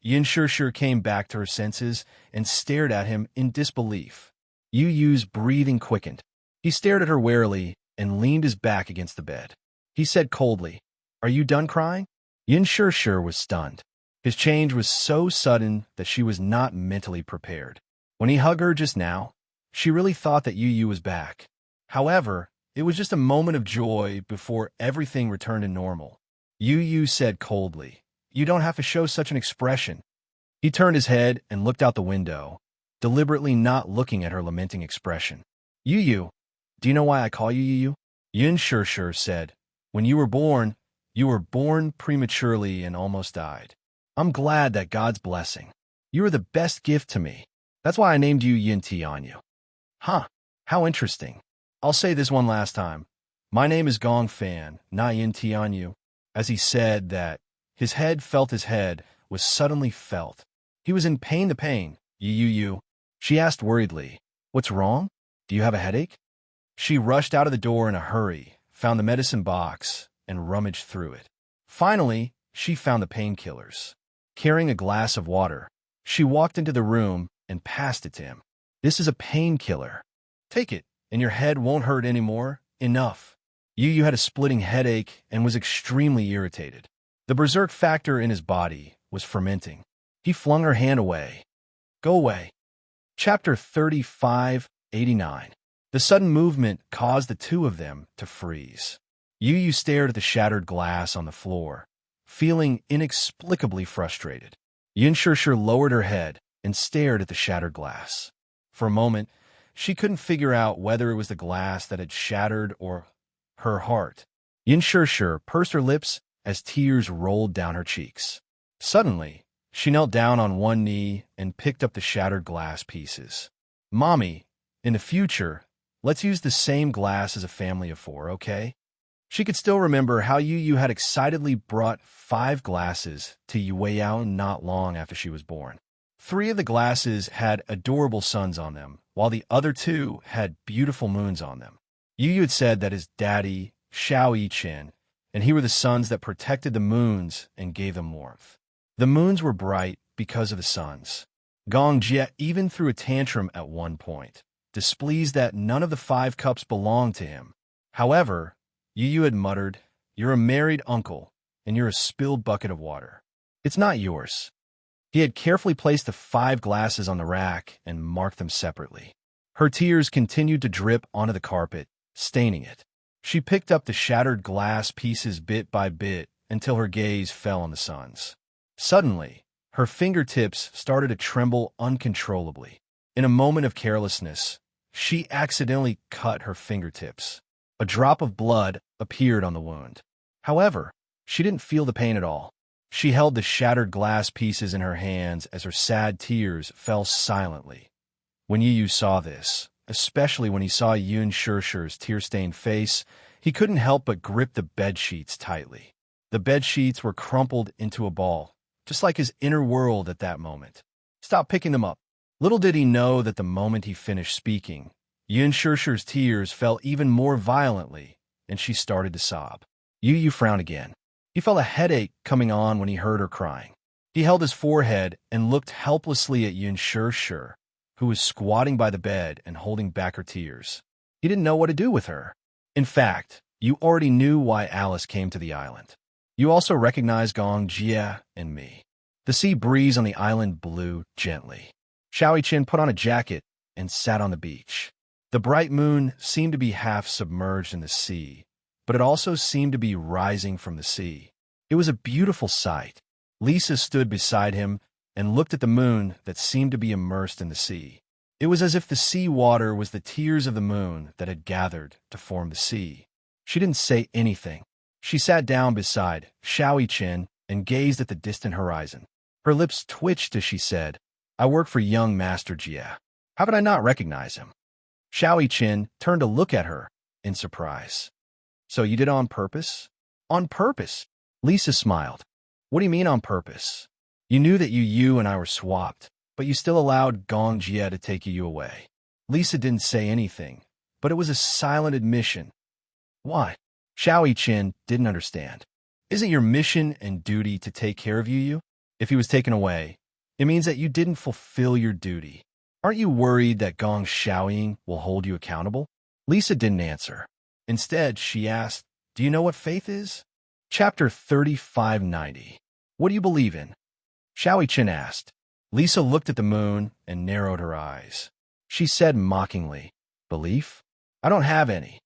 Shirshir came back to her senses and stared at him in disbelief. Yu's breathing quickened. He stared at her warily and leaned his back against the bed. He said coldly, "Are you done crying?" Yin Shirshir was stunned. His change was so sudden that she was not mentally prepared. When he hugged her just now, she really thought that Yu was back. However, it was just a moment of joy before everything returned to normal. Yu said coldly, "You don't have to show such an expression." He turned his head and looked out the window, deliberately not looking at her lamenting expression. Yu, do you know why I call you Yu? Yin Shirshir said, "When you were born prematurely and almost died. I'm glad that God's blessing. You were the best gift to me. That's why I named you Yin Tianyu." Huh, how interesting. I'll say this one last time. My name is Gong Fan, not Yin Tianyu. As he said that, his head was suddenly felt. He was in pain. The pain. Yu. She asked worriedly, "What's wrong? Do you have a headache?" She rushed out of the door in a hurry, found the medicine box, and rummaged through it. Finally, she found the painkillers. Carrying a glass of water, she walked into the room and passed it to him. "This is a painkiller. Take it, and your head won't hurt anymore. Enough." Yu had a splitting headache and was extremely irritated. The berserk factor in his body was fermenting. He flung her hand away. "Go away." Chapter 3589. The sudden movement caused the two of them to freeze. Yu stared at the shattered glass on the floor, feeling inexplicably frustrated. Yin Shirshir lowered her head and stared at the shattered glass. For a moment, she couldn't figure out whether it was the glass that had shattered or her heart. Yin Shirshir pursed her lips as tears rolled down her cheeks. Suddenly, she knelt down on one knee and picked up the shattered glass pieces. "Mommy, in the future, let's use the same glass as a family of 4, okay?" She could still remember how Yu had excitedly brought 5 glasses to Yueyao not long after she was born. 3 of the glasses had adorable suns on them, while the other 2 had beautiful moons on them. Yu had said that his daddy, Xiao Yichen, and he were the suns that protected the moons and gave them warmth. The moons were bright because of the suns. Gong Jie even threw a tantrum at one point, displeased that none of the 5 cups belonged to him. However, Yu had muttered, "You're a married uncle, and you're a spilled bucket of water. It's not yours." He had carefully placed the 5 glasses on the rack and marked them separately. Her tears continued to drip onto the carpet, staining it. She picked up the shattered glass pieces bit by bit until her gaze fell on the suns. Suddenly, her fingertips started to tremble uncontrollably. In a moment of carelessness, she accidentally cut her fingertips. A drop of blood appeared on the wound. However, she didn't feel the pain at all. She held the shattered glass pieces in her hands as her sad tears fell silently. When Yu saw this, especially when he saw Yun Shirshir's tear-stained face, he couldn't help but grip the bedsheets tightly. The bedsheets were crumpled into a ball, just like his inner world at that moment. Stop picking them up. Little did he know that the moment he finished speaking, Yun Shirshi's tears fell even more violently, and she started to sob. Yu frowned again. He felt a headache coming on when he heard her crying. He held his forehead and looked helplessly at Yun Shirshir, who was squatting by the bed and holding back her tears. He didn't know what to do with her. In fact, you already knew why Alice came to the island. You also recognized Gong Jia and me. The sea breeze on the island blew gently. Xiao Qin put on a jacket and sat on the beach. The bright moon seemed to be half submerged in the sea, but it also seemed to be rising from the sea. It was a beautiful sight. Lisa stood beside him and looked at the moon that seemed to be immersed in the sea. It was as if the sea water was the tears of the moon that had gathered to form the sea. She didn't say anything. She sat down beside Xiao Qin and gazed at the distant horizon. Her lips twitched as she said, "I work for young Master Jia. How could I not recognize him?" Xiao Qin turned to look at her in surprise. "So you did it on purpose?" "On purpose?" Lisa smiled. "What do you mean on purpose? You knew that you and I were swapped, but you still allowed Gong Jia to take you away." Lisa didn't say anything, but it was a silent admission. "Why?" Xiao Qin didn't understand. "Isn't your mission and duty to take care of Yu? If he was taken away, it means that you didn't fulfill your duty. Aren't you worried that Gong Xiaoying will hold you accountable?" Lisa didn't answer. Instead, she asked, "Do you know what faith is?" Chapter 3590. What do you believe in? Xiao Qin asked. Lisa looked at the moon and narrowed her eyes. She said mockingly, "Belief? I don't have any."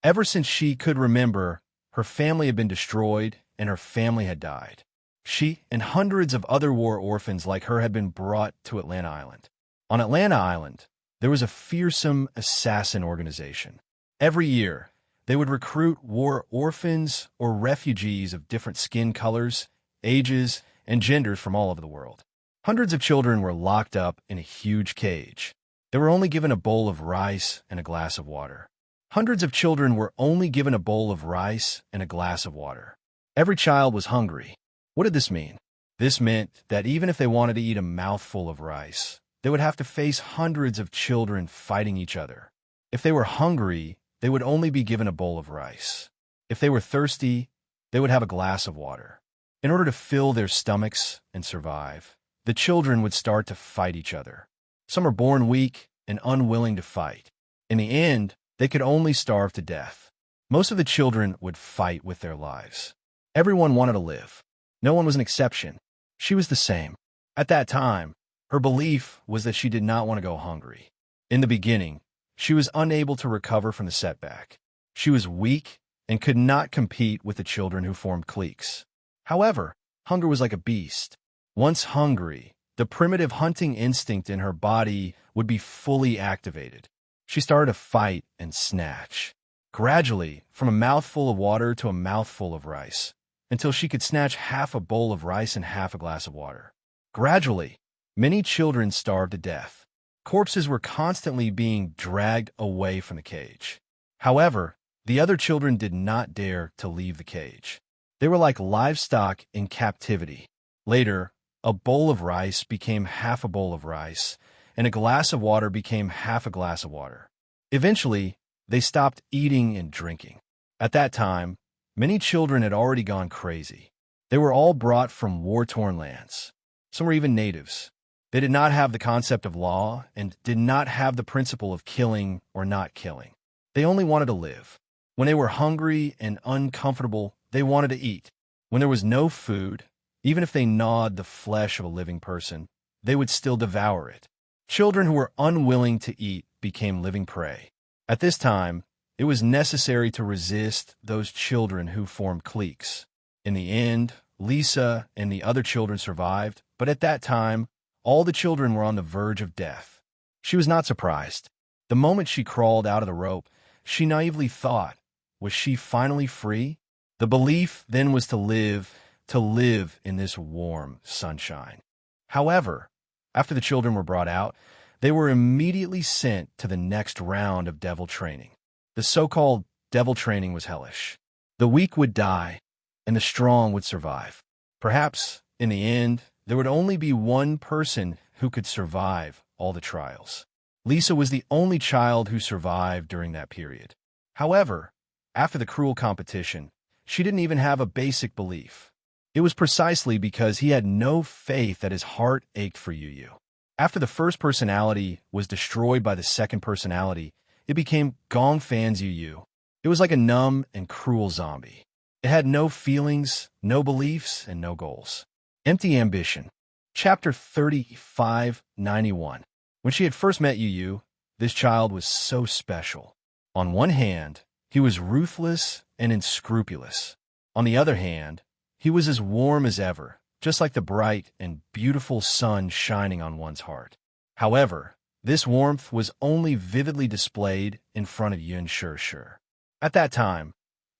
Ever since she could remember, her family had been destroyed and her family had died. She and hundreds of other war orphans like her had been brought to Atlanta Island. On Atlanta Island, there was a fearsome assassin organization. Every year, they would recruit war orphans or refugees of different skin colors, ages, and genders from all over the world. Hundreds of children were locked up in a huge cage. They were only given a bowl of rice and a glass of water. Hundreds of children were only given a bowl of rice and a glass of water. Every child was hungry. What did this mean? This meant that even if they wanted to eat a mouthful of rice, they would have to face hundreds of children fighting each other. If they were hungry, they would only be given a bowl of rice. If they were thirsty, they would have a glass of water. In order to fill their stomachs and survive, the children would start to fight each other. Some are born weak and unwilling to fight. In the end, they could only starve to death. Most of the children would fight with their lives. Everyone wanted to live. No one was an exception. She was the same. At that time, her belief was that she did not want to go hungry. In the beginning, she was unable to recover from the setback. She was weak and could not compete with the children who formed cliques. However, hunger was like a beast. Once hungry, the primitive hunting instinct in her body would be fully activated. She started to fight and snatch, gradually from a mouthful of water to a mouthful of rice, until she could snatch half a bowl of rice and half a glass of water. Gradually, many children starved to death. Corpses were constantly being dragged away from the cage. However, the other children did not dare to leave the cage. They were like livestock in captivity. Later, a bowl of rice became half a bowl of rice, and a glass of water became half a glass of water. Eventually, they stopped eating and drinking. At that time, many children had already gone crazy. They were all brought from war-torn lands. Some were even natives. They did not have the concept of law and did not have the principle of killing or not killing. They only wanted to live. When they were hungry and uncomfortable, they wanted to eat. When there was no food, even if they gnawed the flesh of a living person, they would still devour it. Children who were unwilling to eat became living prey. At this time, it was necessary to resist those children who formed cliques. In the end, Lisa and the other children survived, but at that time, all the children were on the verge of death. She was not surprised. The moment she crawled out of the rope, she naively thought, was she finally free? The belief then was to live in this warm sunshine. However, after the children were brought out, they were immediately sent to the next round of devil training. The so-called devil training was hellish. The weak would die, and the strong would survive. Perhaps, in the end, there would only be one person who could survive all the trials. Lisa was the only child who survived during that period. However, after the cruel competition, she didn't even have a basic belief. It was precisely because he had no faith that his heart ached for Yu. After the first personality was destroyed by the second personality, it became Gong Fan's Yu. It was like a numb and cruel zombie. It had no feelings, no beliefs, and no goals. Empty ambition. Chapter 3591. When she had first met Yu, this child was so special. On one hand, he was ruthless and unscrupulous. On the other hand, he was as warm as ever, just like the bright and beautiful sun shining on one's heart. However, this warmth was only vividly displayed in front of Yun Shir. At that time,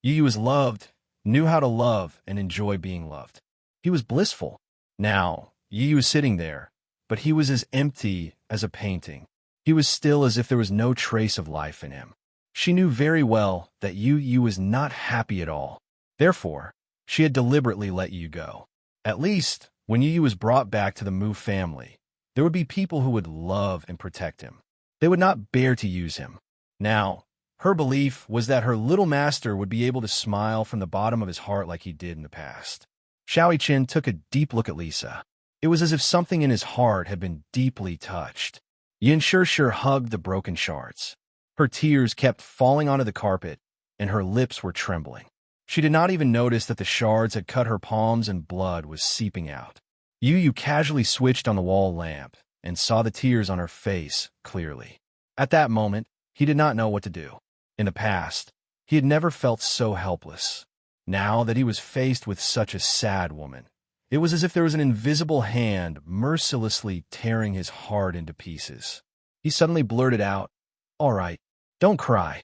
Yu was loved, knew how to love and enjoy being loved. He was blissful. Now, Yu was sitting there, but he was as empty as a painting. He was still as if there was no trace of life in him. She knew very well that Yu was not happy at all. Therefore, she had deliberately let Yu go. At least, when Yu was brought back to the Mu family, there would be people who would love and protect him. They would not bear to use him. Now, her belief was that her little master would be able to smile from the bottom of his heart like he did in the past. Xiao Yiqin took a deep look at Lisa. It was as if something in his heart had been deeply touched. Yun Shir hugged the broken shards. Her tears kept falling onto the carpet, and her lips were trembling. She did not even notice that the shards had cut her palms and blood was seeping out. Yu casually switched on the wall lamp and saw the tears on her face clearly. At that moment, he did not know what to do. In the past, he had never felt so helpless. Now that he was faced with such a sad woman, it was as if there was an invisible hand mercilessly tearing his heart into pieces. He suddenly blurted out, "All right, don't cry."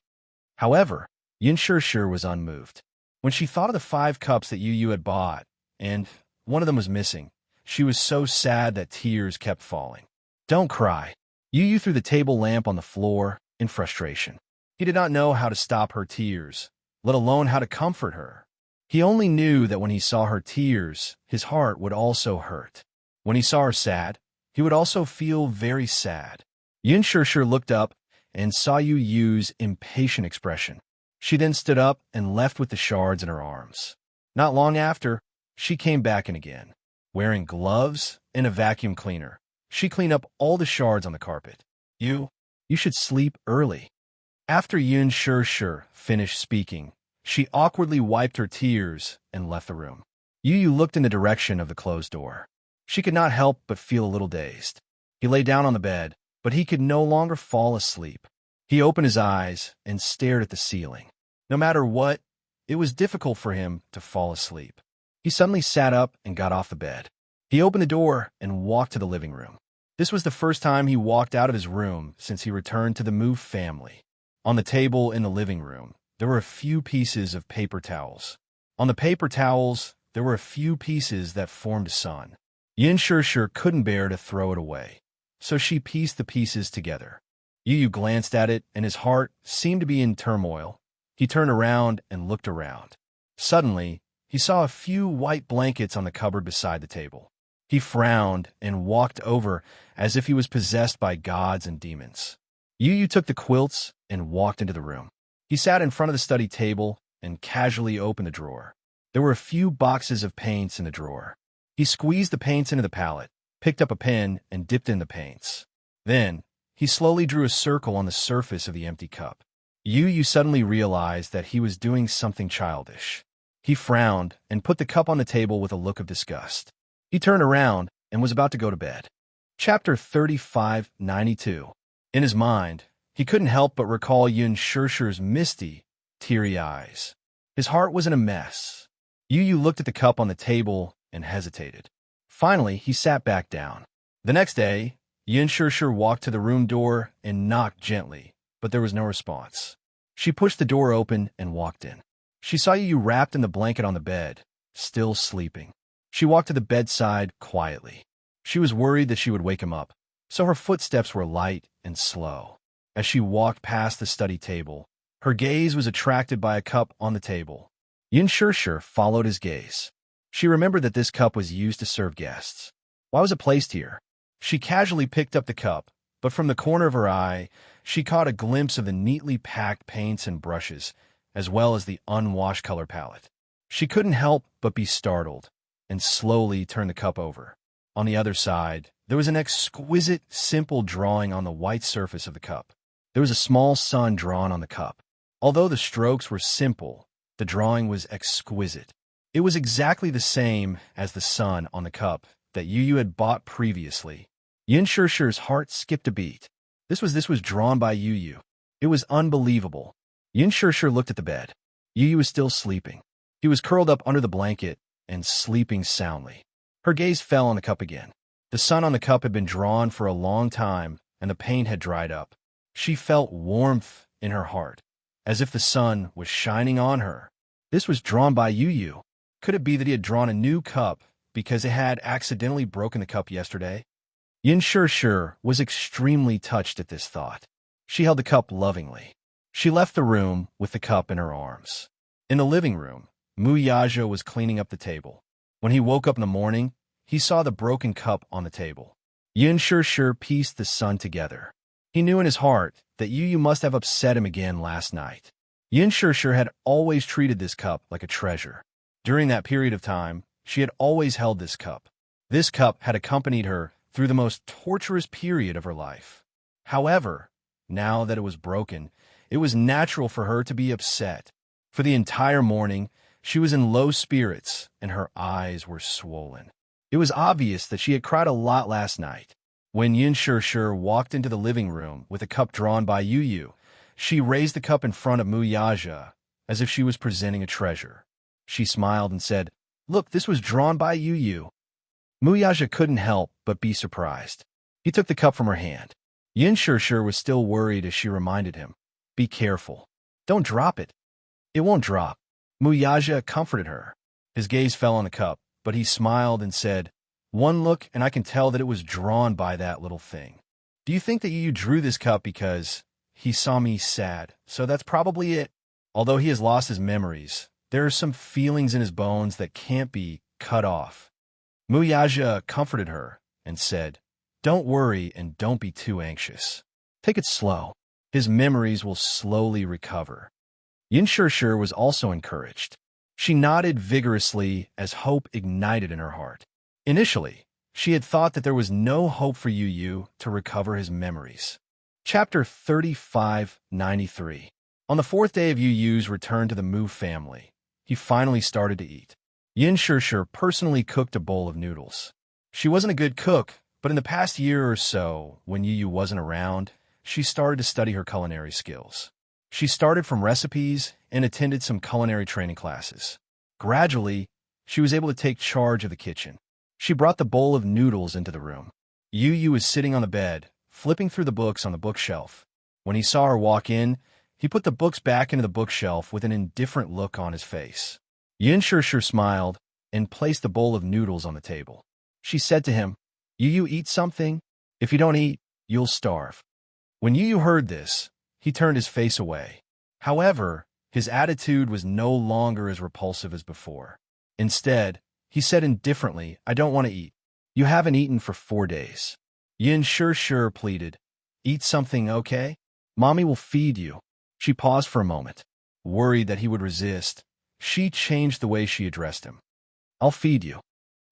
However, Yun Shir was unmoved. When she thought of the 5 cups that Yu had bought, and one of them was missing, she was so sad that tears kept falling. "Don't cry." Yu threw the table lamp on the floor in frustration. He did not know how to stop her tears, let alone how to comfort her. He only knew that when he saw her tears, his heart would also hurt. When he saw her sad, he would also feel very sad. Yun Shir looked up and saw Yu's impatient expression. She then stood up and left with the shards in her arms. Not long after, she came back in again. Wearing gloves and a vacuum cleaner, she cleaned up all the shards on the carpet. You should sleep early." After Yun Shir finished speaking, she awkwardly wiped her tears and left the room. Yu looked in the direction of the closed door. She could not help but feel a little dazed. He lay down on the bed, but he could no longer fall asleep. He opened his eyes and stared at the ceiling. No matter what, it was difficult for him to fall asleep. He suddenly sat up and got off the bed. He opened the door and walked to the living room. This was the first time he walked out of his room since he returned to the Mu family. On the table in the living room, there were a few pieces of paper towels. On the paper towels, there were a few pieces that formed a sun. Yun Shir couldn't bear to throw it away, so she pieced the pieces together. Yu glanced at it, and his heart seemed to be in turmoil. He turned around and looked around. Suddenly, he saw a few white blankets on the cupboard beside the table. He frowned and walked over as if he was possessed by gods and demons. Yu took the quilts and walked into the room. He sat in front of the study table and casually opened the drawer. There were a few boxes of paints in the drawer. He squeezed the paints into the palette, picked up a pen, and dipped in the paints. Then, he slowly drew a circle on the surface of the empty cup. Yu suddenly realized that he was doing something childish. He frowned and put the cup on the table with a look of disgust. He turned around and was about to go to bed. Chapter 3592. In his mind, he couldn't help but recall Yun Shir's misty, teary eyes. His heart was in a mess. Yu looked at the cup on the table and hesitated. Finally, he sat back down. The next day, Yun Shir walked to the room door and knocked gently, but there was no response. She pushed the door open and walked in. She saw Yu wrapped in the blanket on the bed, still sleeping. She walked to the bedside quietly. She was worried that she would wake him up, so her footsteps were light and slow. As she walked past the study table, her gaze was attracted by a cup on the table. Yun Shir followed his gaze. She remembered that this cup was used to serve guests. Why was it placed here? She casually picked up the cup, but from the corner of her eye, she caught a glimpse of the neatly packed paints and brushes, as well as the unwashed color palette. She couldn't help but be startled, and slowly turned the cup over. On the other side, there was an exquisite, simple drawing on the white surface of the cup. There was a small sun drawn on the cup. Although the strokes were simple, the drawing was exquisite. It was exactly the same as the sun on the cup that Yu had bought previously. Yin Shishir's heart skipped a beat. This was drawn by Yu. It was unbelievable. Yin Shishir looked at the bed. Yu was still sleeping. He was curled up under the blanket and sleeping soundly. Her gaze fell on the cup again. The sun on the cup had been drawn for a long time, and the paint had dried up. She felt warmth in her heart, as if the sun was shining on her. This was drawn by Yu. Could it be that he had drawn a new cup because it had accidentally broken the cup yesterday? Yin Shishir was extremely touched at this thought. She held the cup lovingly. She left the room with the cup in her arms. In the living room, Muyaja was cleaning up the table. When he woke up in the morning, he saw the broken cup on the table. Yin Shishir pieced the sun together. He knew in his heart that Yu must have upset him again last night. Yin Shishir had always treated this cup like a treasure. During that period of time, she had always held this cup. This cup had accompanied her through the most torturous period of her life. However, now that it was broken, it was natural for her to be upset. For the entire morning, she was in low spirits and her eyes were swollen. It was obvious that she had cried a lot last night. When Yin Shishir walked into the living room with a cup drawn by Yu, she raised the cup in front of Muyaja as if she was presenting a treasure. She smiled and said, "Look, this was drawn by Yu." Muyaja couldn't help but be surprised. He took the cup from her hand. Yin Shishir was still worried as she reminded him, "Be careful. Don't drop it." "It won't drop." Muyaja comforted her. His gaze fell on the cup, but he smiled and said, "One look and I can tell that it was drawn by that little thing. Do you think that Yu drew this cup because he saw me sad? So that's probably it. Although he has lost his memories, there are some feelings in his bones that can't be cut off." Muyaja comforted her and said, "Don't worry and don't be too anxious. Take it slow. His memories will slowly recover." Yin Shishir was also encouraged. She nodded vigorously as hope ignited in her heart. Initially, she had thought that there was no hope for Yu to recover his memories. Chapter 3593. On the fourth day of Yu's return to the Mu family, he finally started to eat. Yin Shishir personally cooked a bowl of noodles. She wasn't a good cook, but in the past year or so, when Yu wasn't around, she started to study her culinary skills. She started from recipes and attended some culinary training classes. Gradually, she was able to take charge of the kitchen. She brought the bowl of noodles into the room. Yu was sitting on the bed, flipping through the books on the bookshelf. When he saw her walk in, he put the books back into the bookshelf with an indifferent look on his face. Yin Shishir smiled and placed the bowl of noodles on the table. She said to him, "Yu, eat something? If you don't eat, you'll starve." When Yu heard this, he turned his face away. However, his attitude was no longer as repulsive as before. Instead, he said indifferently, "I don't want to eat. You haven't eaten for 4 days." Yin Shishir pleaded, "Eat something, okay? Mommy will feed you." She paused for a moment. Worried that he would resist, she changed the way she addressed him. "I'll feed you."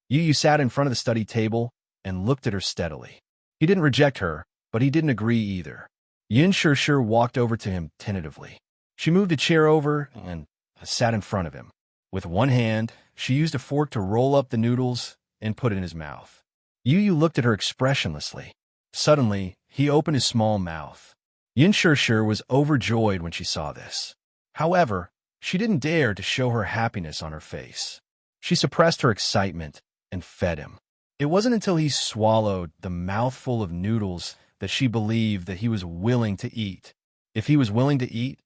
Yu sat in front of the study table and looked at her steadily. He didn't reject her, but he didn't agree either. Yin Shishir walked over to him tentatively. She moved a chair over and sat in front of him. With one hand, she used a fork to roll up the noodles and put it in his mouth. Yu looked at her expressionlessly. Suddenly, he opened his small mouth. Yin Shishir was overjoyed when she saw this. However, she didn't dare to show her happiness on her face. She suppressed her excitement and fed him. It wasn't until he swallowed the mouthful of noodles that she believed that he was willing to eat. If he was willing to eat,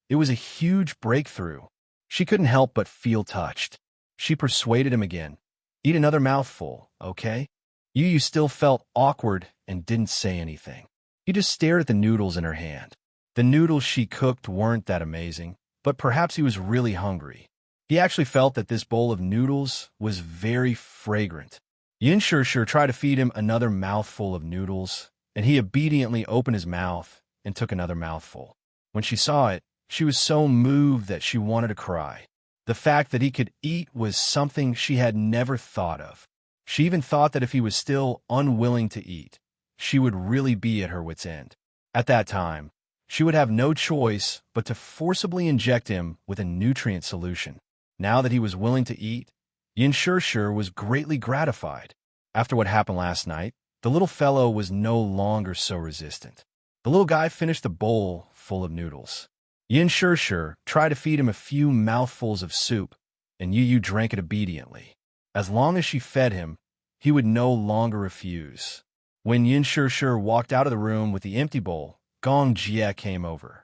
it was a huge breakthrough. She couldn't help but feel touched. She persuaded him again. "Eat another mouthful, okay?" Yu still felt awkward and didn't say anything. He just stared at the noodles in her hand. The noodles she cooked weren't that amazing, but perhaps he was really hungry. He actually felt that this bowl of noodles was very fragrant. Yin Shishir tried to feed him another mouthful of noodles, and he obediently opened his mouth and took another mouthful. When she saw it, she was so moved that she wanted to cry. The fact that he could eat was something she had never thought of. She even thought that if he was still unwilling to eat, she would really be at her wit's end. At that time, she would have no choice but to forcibly inject him with a nutrient solution. Now that he was willing to eat, Yin Shishir was greatly gratified. After what happened last night, the little fellow was no longer so resistant. The little guy finished the bowl full of noodles. Yin Shishir tried to feed him a few mouthfuls of soup, and Yu drank it obediently. As long as she fed him, he would no longer refuse. When Yin Shishir walked out of the room with the empty bowl, Gong Jie came over.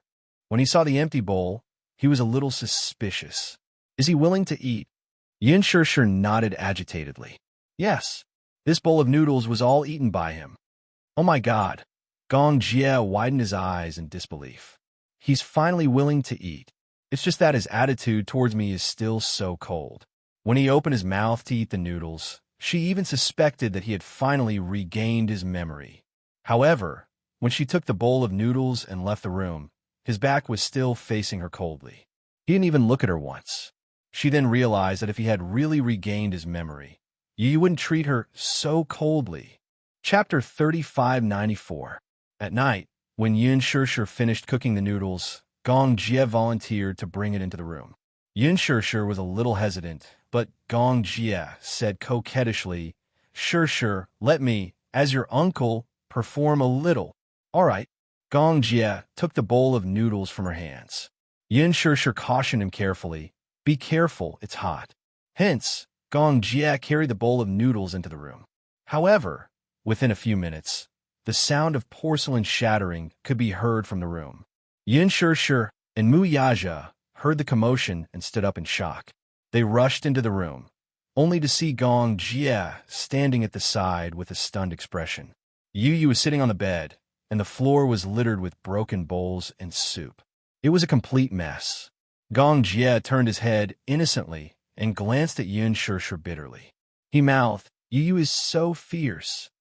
When he saw the empty bowl, he was a little suspicious. Is he willing to eat? Yin Shishir nodded agitatedly. Yes, this bowl of noodles was all eaten by him. Oh my God! Gong Jie widened his eyes in disbelief. He's finally willing to eat. It's just that his attitude towards me is still so cold. When he opened his mouth to eat the noodles, she even suspected that he had finally regained his memory. However, when she took the bowl of noodles and left the room, his back was still facing her coldly. He didn't even look at her once. She then realized that if he had really regained his memory, Yu wouldn't treat her so coldly. Chapter 3594. At night, when Yin Shishir finished cooking the noodles, Gong Jie volunteered to bring it into the room. Yin Shishir was a little hesitant, but Gong Jie said coquettishly, Shishir, let me, as your uncle, perform a little. All right. Gong Jie took the bowl of noodles from her hands. Yin Shishir cautioned him carefully, be careful, it's hot. Hence, Gong Jie carried the bowl of noodles into the room. However, within a few minutes, the sound of porcelain shattering could be heard from the room. Yin Shishir and Mu Yaja heard the commotion and stood up in shock. They rushed into the room, only to see Gong Jie standing at the side with a stunned expression. Yu was sitting on the bed, and the floor was littered with broken bowls and soup. It was a complete mess. Gong Jie turned his head innocently and glanced at Yin Shishir bitterly. He mouthed, Yu is so fierce.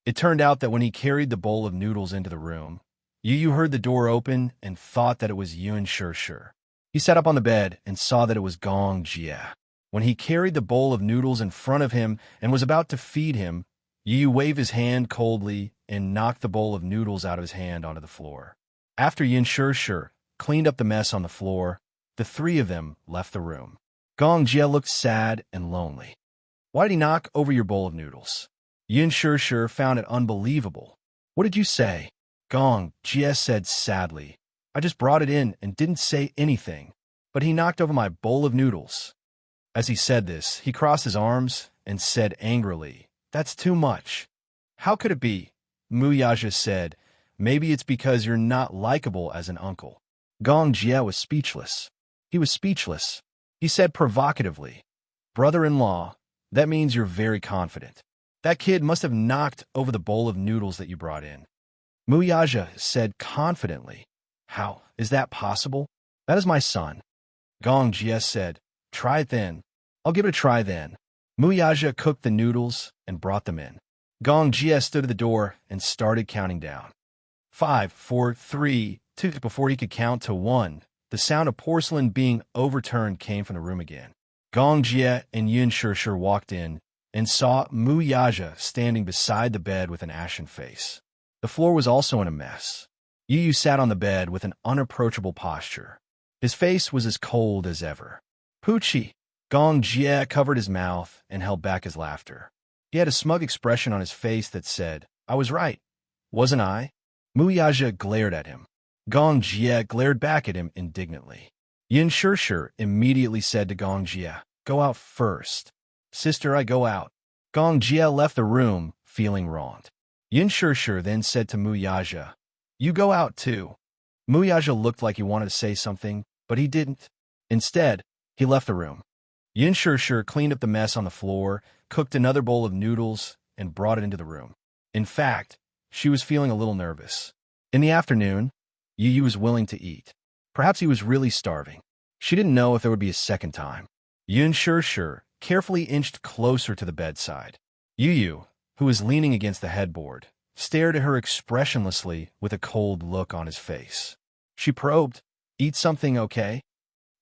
It turned out that when he carried the bowl of noodles into the room, Yu heard the door open and thought that it was Yin Shishir. He sat up on the bed and saw that it was Gong Jie. When he carried the bowl of noodles in front of him and was about to feed him, Yu waved his hand coldly and knocked the bowl of noodles out of his hand onto the floor. After Yin Shishir cleaned up the mess on the floor, the three of them left the room. Gong Jie looked sad and lonely. Why did he knock over your bowl of noodles? Yin Shishir found it unbelievable. What did you say? Gong Jie said sadly, I just brought it in and didn't say anything, but he knocked over my bowl of noodles. As he said this, he crossed his arms and said angrily, That's too much. How could it be? Mu Yaja said, Maybe it's because you're not likable as an uncle. Gong Jie was speechless. He was speechless. He said provocatively, Brother-in-law, that means you're very confident. That kid must have knocked over the bowl of noodles that you brought in. Mu Yaja said confidently, How is that possible? That is my son. Gong Jie said, Try it then. I'll give it a try then. Mu Yaja cooked the noodles and brought them in. Gong Jie stood at the door and started counting down. 5, 4, 3, 2. Before he could count to 1, the sound of porcelain being overturned came from the room again. Gong Jie and Yin Shishir walked in and saw Mu Yaja standing beside the bed with an ashen face. The floor was also in a mess. Yu sat on the bed with an unapproachable posture. His face was as cold as ever. Poochie! Gong Jie covered his mouth and held back his laughter. He had a smug expression on his face that said, I was right. Wasn't I? Mu Yaja glared at him. Gong Jie glared back at him indignantly. Yin Shishir immediately said to Gong Jie, Go out first. Sister, I go out. Gong Jie left the room, feeling wronged. Yin Shishir then said to Mu Yaja, You go out too. Mu Yaja looked like he wanted to say something, but he didn't. Instead, he left the room. Yin Shishir cleaned up the mess on the floor, cooked another bowl of noodles, and brought it into the room. In fact, she was feeling a little nervous. In the afternoon, Yu was willing to eat. Perhaps he was really starving. She didn't know if there would be a second time. Yin Shishir carefully inched closer to the bedside. Yu, who was leaning against the headboard, stared at her expressionlessly with a cold look on his face. She probed, "Eat something, okay?"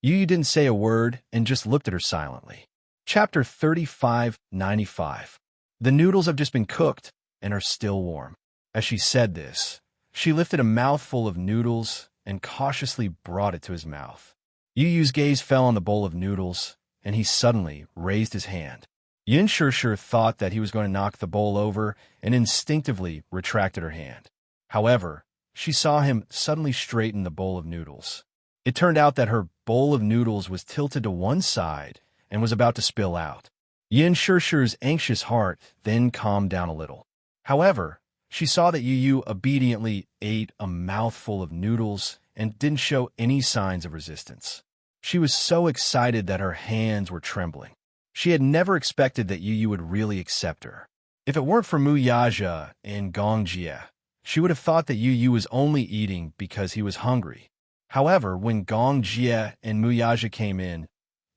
Yu didn't say a word and just looked at her silently. Chapter 35:95. The noodles have just been cooked and are still warm. As she said this, she lifted a mouthful of noodles and cautiously brought it to his mouth. Yu's gaze fell on the bowl of noodles, and he suddenly raised his hand. Yin Shishir thought that he was going to knock the bowl over and instinctively retracted her hand. However, she saw him suddenly straighten the bowl of noodles. It turned out that her bowl of noodles was tilted to one side and was about to spill out. Yin Shishir's anxious heart then calmed down a little. However, she saw that Yu obediently ate a mouthful of noodles and didn't show any signs of resistance. She was so excited that her hands were trembling. She had never expected that Yu would really accept her. If it weren't for Muyaja and Gongjie, she would have thought that Yu was only eating because he was hungry. However, when Gongjie and Muyaja came in,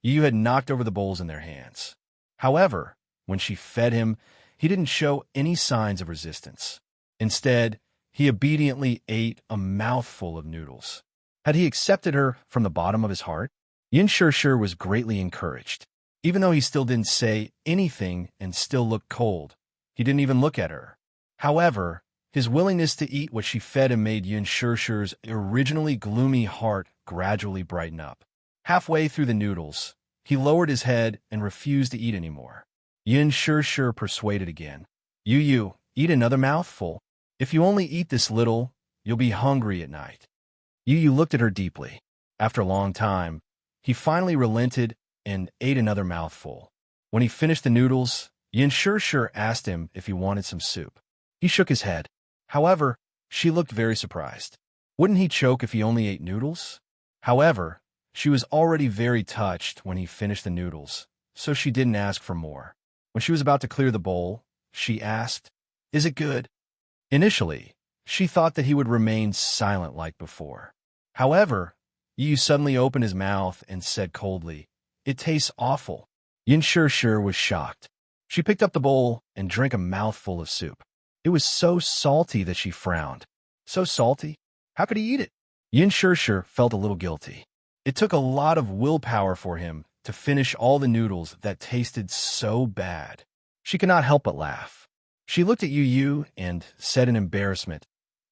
Yu had knocked over the bowls in their hands. However, when she fed him, he didn't show any signs of resistance. Instead, he obediently ate a mouthful of noodles. Had he accepted her from the bottom of his heart? Yin Shishir was greatly encouraged. Even though he still didn't say anything and still looked cold, he didn't even look at her. However, his willingness to eat what she fed him made Yin Shishir's originally gloomy heart gradually brighten up. Halfway through the noodles, he lowered his head and refused to eat anymore. Yin Shishir persuaded again. Yu, eat another mouthful. If you only eat this little, you'll be hungry at night. Yu looked at her deeply. After a long time, he finally relented and ate another mouthful. When he finished the noodles, Yin Shishir asked him if he wanted some soup. He shook his head. However, she looked very surprised. Wouldn't he choke if he only ate noodles? However, she was already very touched when he finished the noodles, so she didn't ask for more. When she was about to clear the bowl, she asked, "Is it good?" Initially, she thought that he would remain silent like before. However, Yu suddenly opened his mouth and said coldly, "It tastes awful." Yin Shishir was shocked. She picked up the bowl and drank a mouthful of soup. It was so salty that she frowned. So salty? How could he eat it? Yin Shishir felt a little guilty. It took a lot of willpower for him to finish all the noodles that tasted so bad. She could not help but laugh. She looked at Yu and said in embarrassment,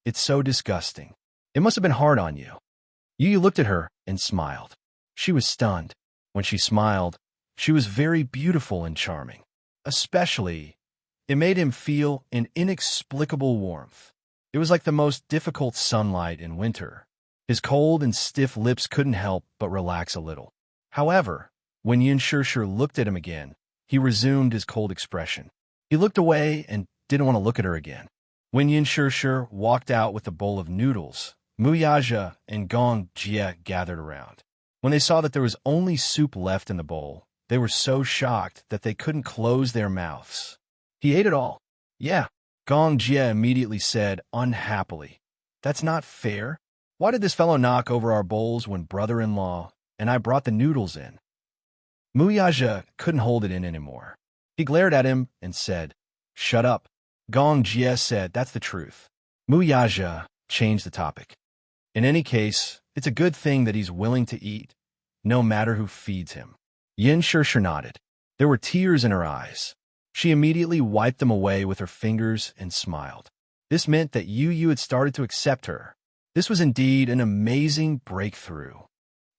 "It's so disgusting. It must have been hard on you." Yu looked at her and smiled. She was stunned. When she smiled, she was very beautiful and charming. Especially, it made him feel an inexplicable warmth. It was like the most difficult sunlight in winter. His cold and stiff lips couldn't help but relax a little. However, when Yin Shishir looked at him again, he resumed his cold expression. He looked away and didn't want to look at her again. When Yin Shishir walked out with a bowl of noodles, Muyaja and Gongjie gathered around. When they saw that there was only soup left in the bowl, they were so shocked that they couldn't close their mouths. "He ate it all." "Yeah," Gongjie immediately said unhappily. "That's not fair. Why did this fellow knock over our bowls when brother-in-law and I brought the noodles in?" Muyaja couldn't hold it in anymore. He glared at him and said, "Shut up." Gongjie said, "That's the truth." Muyaja changed the topic. "In any case, it's a good thing that he's willing to eat, no matter who feeds him." Yin Shishir nodded. There were tears in her eyes. She immediately wiped them away with her fingers and smiled. This meant that Yu had started to accept her. This was indeed an amazing breakthrough.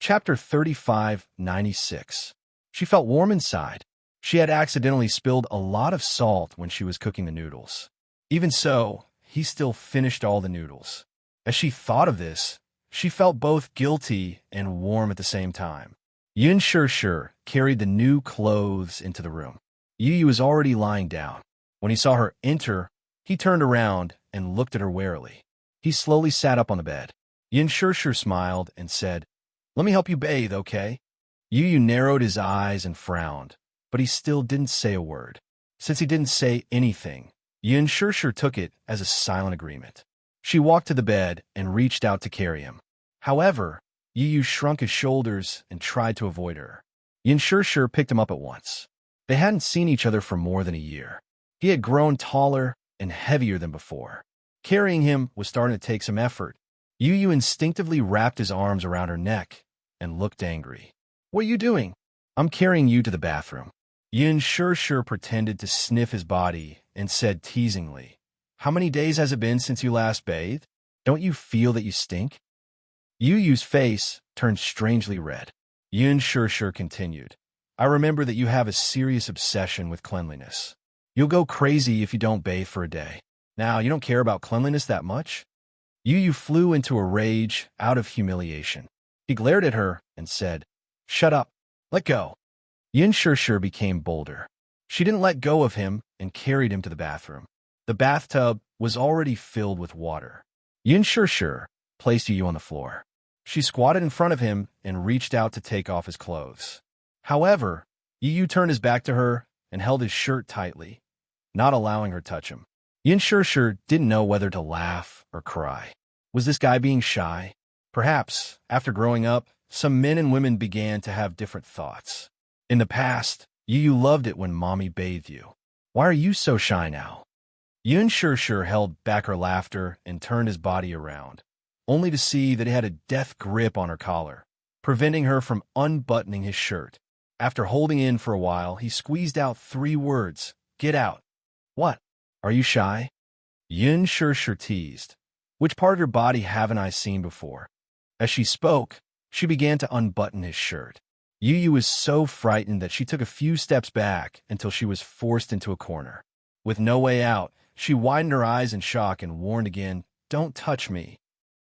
Chapter 35:96. She felt warm inside. She had accidentally spilled a lot of salt when she was cooking the noodles. Even so, he still finished all the noodles. As she thought of this, she felt both guilty and warm at the same time. Yin Shishir carried the new clothes into the room. Yu was already lying down. When he saw her enter, he turned around and looked at her warily. He slowly sat up on the bed. Yin Shishir smiled and said, "Let me help you bathe, okay?" Yu narrowed his eyes and frowned, but he still didn't say a word. Since he didn't say anything, Yin Shishir took it as a silent agreement. She walked to the bed and reached out to carry him. However, Yu shrunk his shoulders and tried to avoid her. Yin Shishir picked him up at once. They hadn't seen each other for more than a year. He had grown taller and heavier than before. Carrying him was starting to take some effort. Yu Yu instinctively wrapped his arms around her neck and looked angry. "What are you doing?" "I'm carrying you to the bathroom." Yin Shur pretended to sniff his body and said teasingly, "How many days has it been since you last bathed? Don't you feel that you stink?" Yu Yu's face turned strangely red. Yin Shur continued, "I remember that you have a serious obsession with cleanliness. You'll go crazy if you don't bathe for a day. Now, you don't care about cleanliness that much?" Yu Yu flew into a rage out of humiliation. He glared at her and said, "Shut up. Let go." Yin Shur became bolder. She didn't let go of him and carried him to the bathroom. The bathtub was already filled with water. Yin Shur placed Yu Yu on the floor. She squatted in front of him and reached out to take off his clothes. However, Yu Yu turned his back to her and held his shirt tightly, not allowing her to touch him. Yin Shur didn't know whether to laugh or cry. Was this guy being shy? Perhaps, after growing up, some men and women began to have different thoughts. In the past, Yu Yu loved it when mommy bathed you. Why are you so shy now? Yin Shur held back her laughter and turned his body around, only to see that he had a death grip on her collar, preventing her from unbuttoning his shirt. After holding in for a while, he squeezed out 3 words, "Get out." "What? Are you shy?" Yin Shur teased. "Which part of your body haven't I seen before?" As she spoke, she began to unbutton his shirt. Yu Yu was so frightened that she took a few steps back until she was forced into a corner. With no way out, she widened her eyes in shock and warned again, "Don't touch me."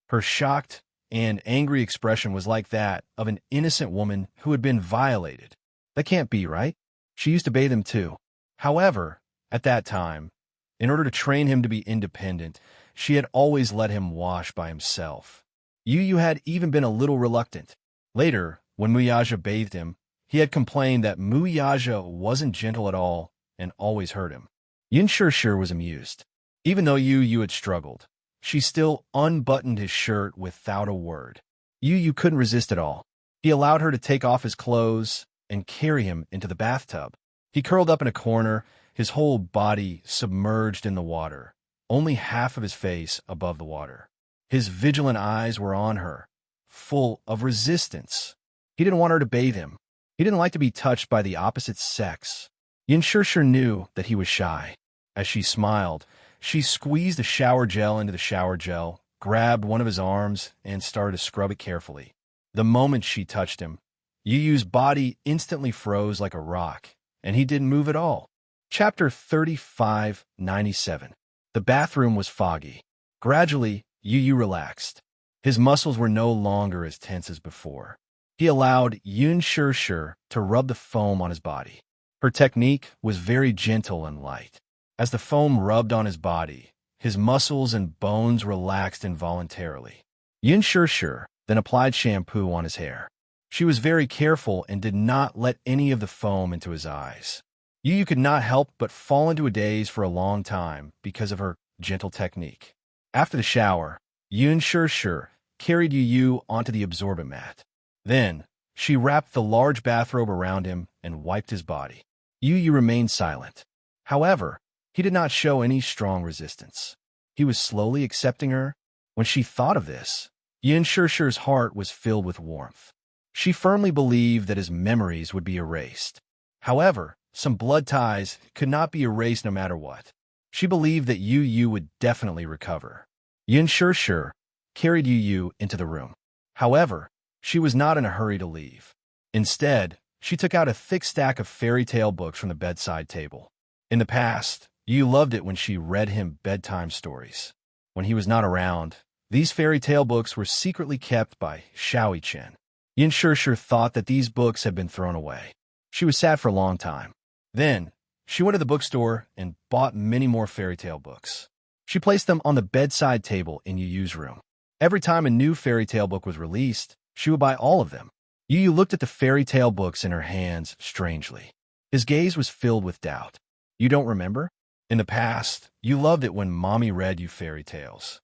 Her shocked and angry expression was like that of an innocent woman who had been violated. That can't be, right? She used to bathe him too. However, at that time, in order to train him to be independent, she had always let him wash by himself. Yu Yu had even been a little reluctant. Later, when Muyaja bathed him, he had complained that Muyaja wasn't gentle at all and always hurt him. Yin Shur was amused. Even though Yu Yu had struggled, she still unbuttoned his shirt without a word. Yu Yu couldn't resist at all. He allowed her to take off his clothes and carry him into the bathtub. He curled up in a corner, his whole body submerged in the water, only half of his face above the water. His vigilant eyes were on her, full of resistance. He didn't want her to bathe him. He didn't like to be touched by the opposite sex. Yin Shur knew that he was shy. As she smiled, she squeezed the shower gel into the shower gel, grabbed one of his arms, and started to scrub it carefully. The moment she touched him, Yu Yu's body instantly froze like a rock, and he didn't move at all. Chapter 3597. The bathroom was foggy. Gradually, Yu Yu relaxed. His muscles were no longer as tense as before. He allowed Yin Shur to rub the foam on his body. Her technique was very gentle and light. As the foam rubbed on his body, his muscles and bones relaxed involuntarily. Yin Shur then applied shampoo on his hair. She was very careful and did not let any of the foam into his eyes. Yu Yu could not help but fall into a daze for a long time because of her gentle technique. After the shower, Yin Shur carried Yu Yu onto the absorbent mat. Then, she wrapped the large bathrobe around him and wiped his body. Yu Yu remained silent. However, he did not show any strong resistance. He was slowly accepting her. When she thought of this, Yin Shur's heart was filled with warmth. She firmly believed that his memories would be erased. However, some blood ties could not be erased no matter what. She believed that Yu Yu would definitely recover. Yin Shur carried Yu Yu into the room. However, she was not in a hurry to leave. Instead, she took out a thick stack of fairy tale books from the bedside table. In the past, Yu loved it when she read him bedtime stories. When he was not around, these fairy tale books were secretly kept by Xiaoyi-chen. Yin Shur thought that these books had been thrown away. She was sad for a long time. Then, she went to the bookstore and bought many more fairy tale books. She placed them on the bedside table in Yu Yu's room. Every time a new fairy tale book was released, she would buy all of them. Yu Yu looked at the fairy tale books in her hands strangely. His gaze was filled with doubt. "You don't remember? In the past, you loved it when mommy read you fairy tales."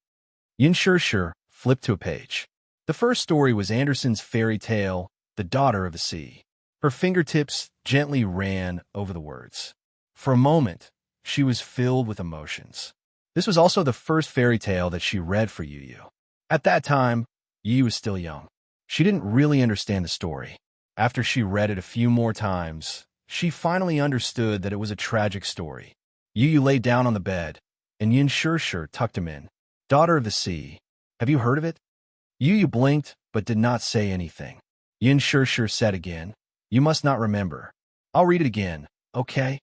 Yin Shur flipped to a page. The first story was Andersen's fairy tale, The Daughter of the Sea. Her fingertips gently ran over the words. For a moment, She was filled with emotions. This was also the first fairy tale that she read for Yu Yu. At that time, Yu Yu was still young. She didn't really understand the story. After she read it a few more times, she finally understood that it was a tragic story. Yu Yu lay down on the bed, and Yin Shirshir tucked him in. Daughter of the Sea, have you heard of it? Yu Yu blinked, but did not say anything. Yin Shirshir said again, you must not remember. I'll read it again, okay?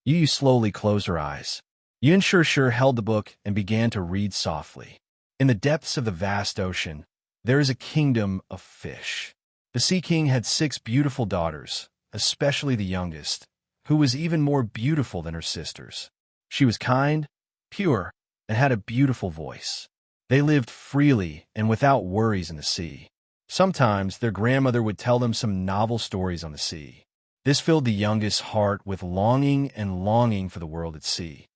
Yu Yu slowly closed her eyes. Yin Shirshir held the book and began to read softly. In the depths of the vast ocean, there is a kingdom of fish. The Sea King had 6 beautiful daughters, especially the youngest, who was even more beautiful than her sisters. She was kind, pure, and had a beautiful voice. They lived freely and without worries in the sea. Sometimes their grandmother would tell them some novel stories on the sea. This filled the youngest heart with longing and longing for the world at sea.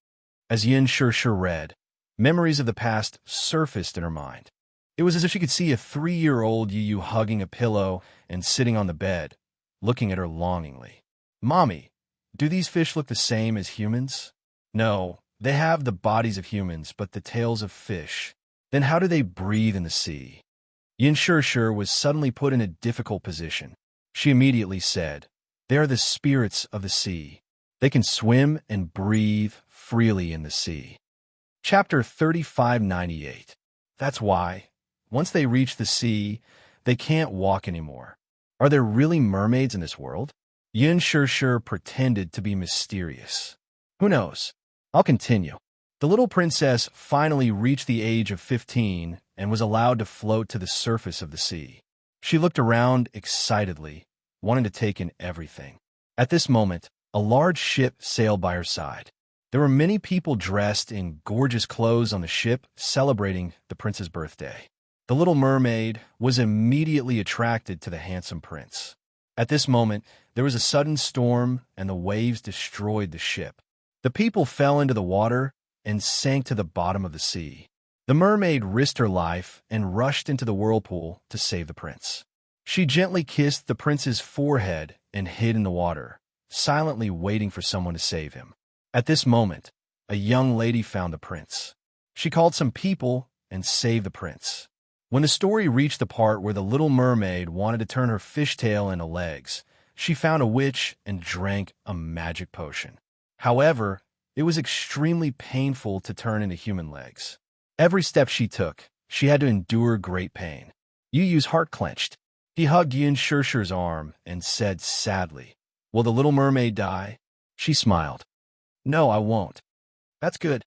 As Yin Shirshir read, memories of the past surfaced in her mind. It was as if she could see a 3-year-old Yu Yu hugging a pillow and sitting on the bed, looking at her longingly. Mommy, do these fish look the same as humans? No, they have the bodies of humans, but the tails of fish. Then how do they breathe in the sea? Yin Shirshir was suddenly put in a difficult position. She immediately said, they are the spirits of the sea. They can swim and breathe freely in the sea. Chapter 3598. That's why, once they reach the sea, they can't walk anymore. Are there really mermaids in this world? Yin Shirshir pretended to be mysterious. Who knows? I'll continue. The little princess finally reached the age of 15 and was allowed to float to the surface of the sea. She looked around excitedly, wanting to take in everything. At this moment, a large ship sailed by her side. There were many people dressed in gorgeous clothes on the ship celebrating the prince's birthday. The little mermaid was immediately attracted to the handsome prince. At this moment, there was a sudden storm and the waves destroyed the ship. The people fell into the water and sank to the bottom of the sea. The mermaid risked her life and rushed into the whirlpool to save the prince. She gently kissed the prince's forehead and hid in the water, silently waiting for someone to save him. At this moment, a young lady found the prince. She called some people and saved the prince. When the story reached the part where the little mermaid wanted to turn her fishtail into legs, she found a witch and drank a magic potion. However, it was extremely painful to turn into human legs. Every step she took, she had to endure great pain. Yu Yu's heart clenched. He hugged Yin Shirshir's arm and said sadly, will the little mermaid die? She smiled. No, I won't. That's good.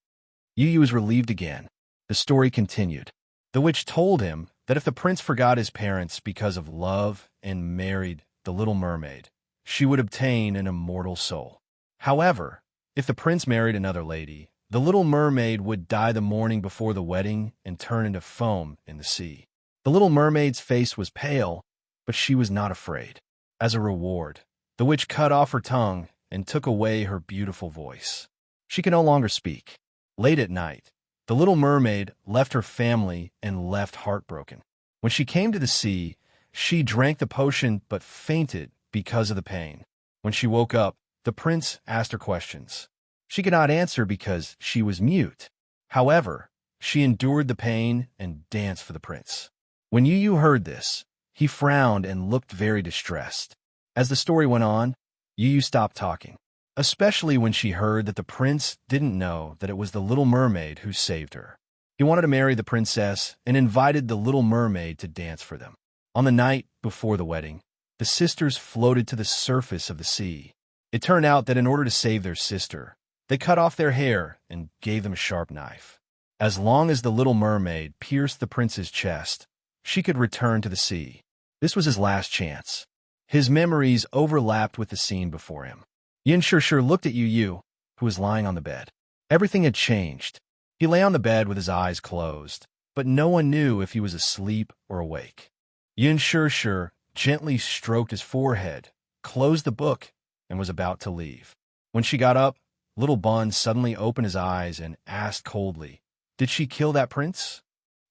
Yu Yu was relieved again. The story continued. The witch told him that if the prince forgot his parents because of love and married the little mermaid, she would obtain an immortal soul. However, if the prince married another lady, the little mermaid would die the morning before the wedding and turn into foam in the sea. The little mermaid's face was pale, but she was not afraid. As a reward, the witch cut off her tongue and took away her beautiful voice. She could no longer speak. Late at night, the little mermaid left her family and left heartbroken. When she came to the sea, she drank the potion but fainted because of the pain. When she woke up, the prince asked her questions. She could not answer because she was mute. However, she endured the pain and danced for the prince. When Yu Yu heard this, he frowned and looked very distressed. As the story went on, Yu Yu stopped talking, especially when she heard that the prince didn't know that it was the little mermaid who saved her. He wanted to marry the princess and invited the little mermaid to dance for them. On the night before the wedding, the sisters floated to the surface of the sea. It turned out that in order to save their sister, they cut off their hair and gave them a sharp knife. As long as the little mermaid pierced the prince's chest, she could return to the sea. This was his last chance. His memories overlapped with the scene before him. Yin Shirshir looked at Yu Yu, who was lying on the bed. Everything had changed. He lay on the bed with his eyes closed, but no one knew if he was asleep or awake. Yin Shirshir gently stroked his forehead, closed the book, and was about to leave. When she got up, Little Bun suddenly opened his eyes and asked coldly, "Did she kill that prince?"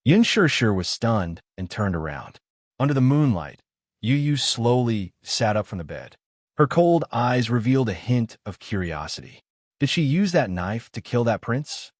Yin Shirshir was stunned and turned around. Under the moonlight, Yu Yu slowly sat up from the bed. Her cold eyes revealed a hint of curiosity. Did she use that knife to kill that prince?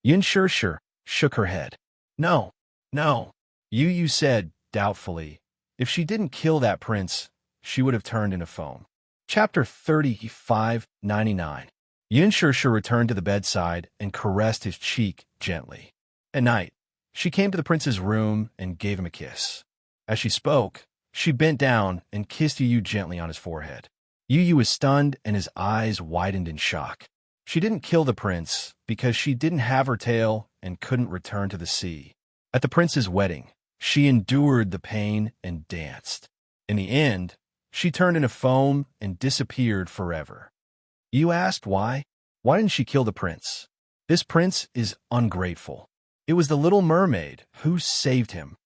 Yin Shirshir shook her head. No, no. Yu said, doubtfully. If she didn't kill that prince, she would have turned into foam. Chapter 35:99. Yin Shirshir returned to the bedside and caressed his cheek gently. At night, she came to the prince's room and gave him a kiss. As she spoke, she bent down and kissed Yu gently on his forehead. Yu was stunned and his eyes widened in shock. She didn't kill the prince because she didn't have her tail and couldn't return to the sea. At the prince's wedding, she endured the pain and danced. In the end, she turned into foam and disappeared forever. You asked why? Why didn't she kill the prince? This prince is ungrateful. It was the little mermaid who saved him.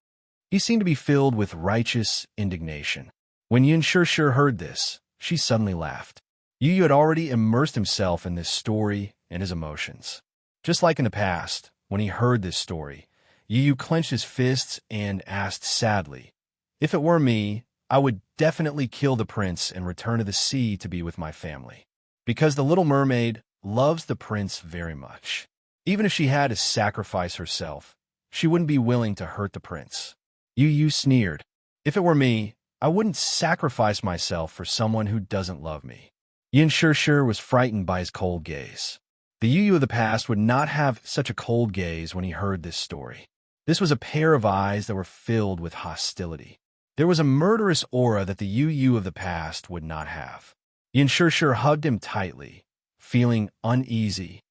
He seemed to be filled with righteous indignation. When Yin Shirshir heard this, she suddenly laughed. Yu had already immersed himself in this story and his emotions. Just like in the past, when he heard this story, Yu clenched his fists and asked sadly, "If it were me, I would definitely kill the prince and return to the sea to be with my family." Because the little mermaid loves the prince very much. Even if she had to sacrifice herself, she wouldn't be willing to hurt the prince. Yu sneered. If it were me, I wouldn't sacrifice myself for someone who doesn't love me. Yin Shirshir was frightened by his cold gaze. The Yu of the past would not have such a cold gaze when he heard this story. This was a pair of eyes that were filled with hostility. There was a murderous aura that the Yu of the past would not have. Yin Shirshir hugged him tightly, feeling uneasy.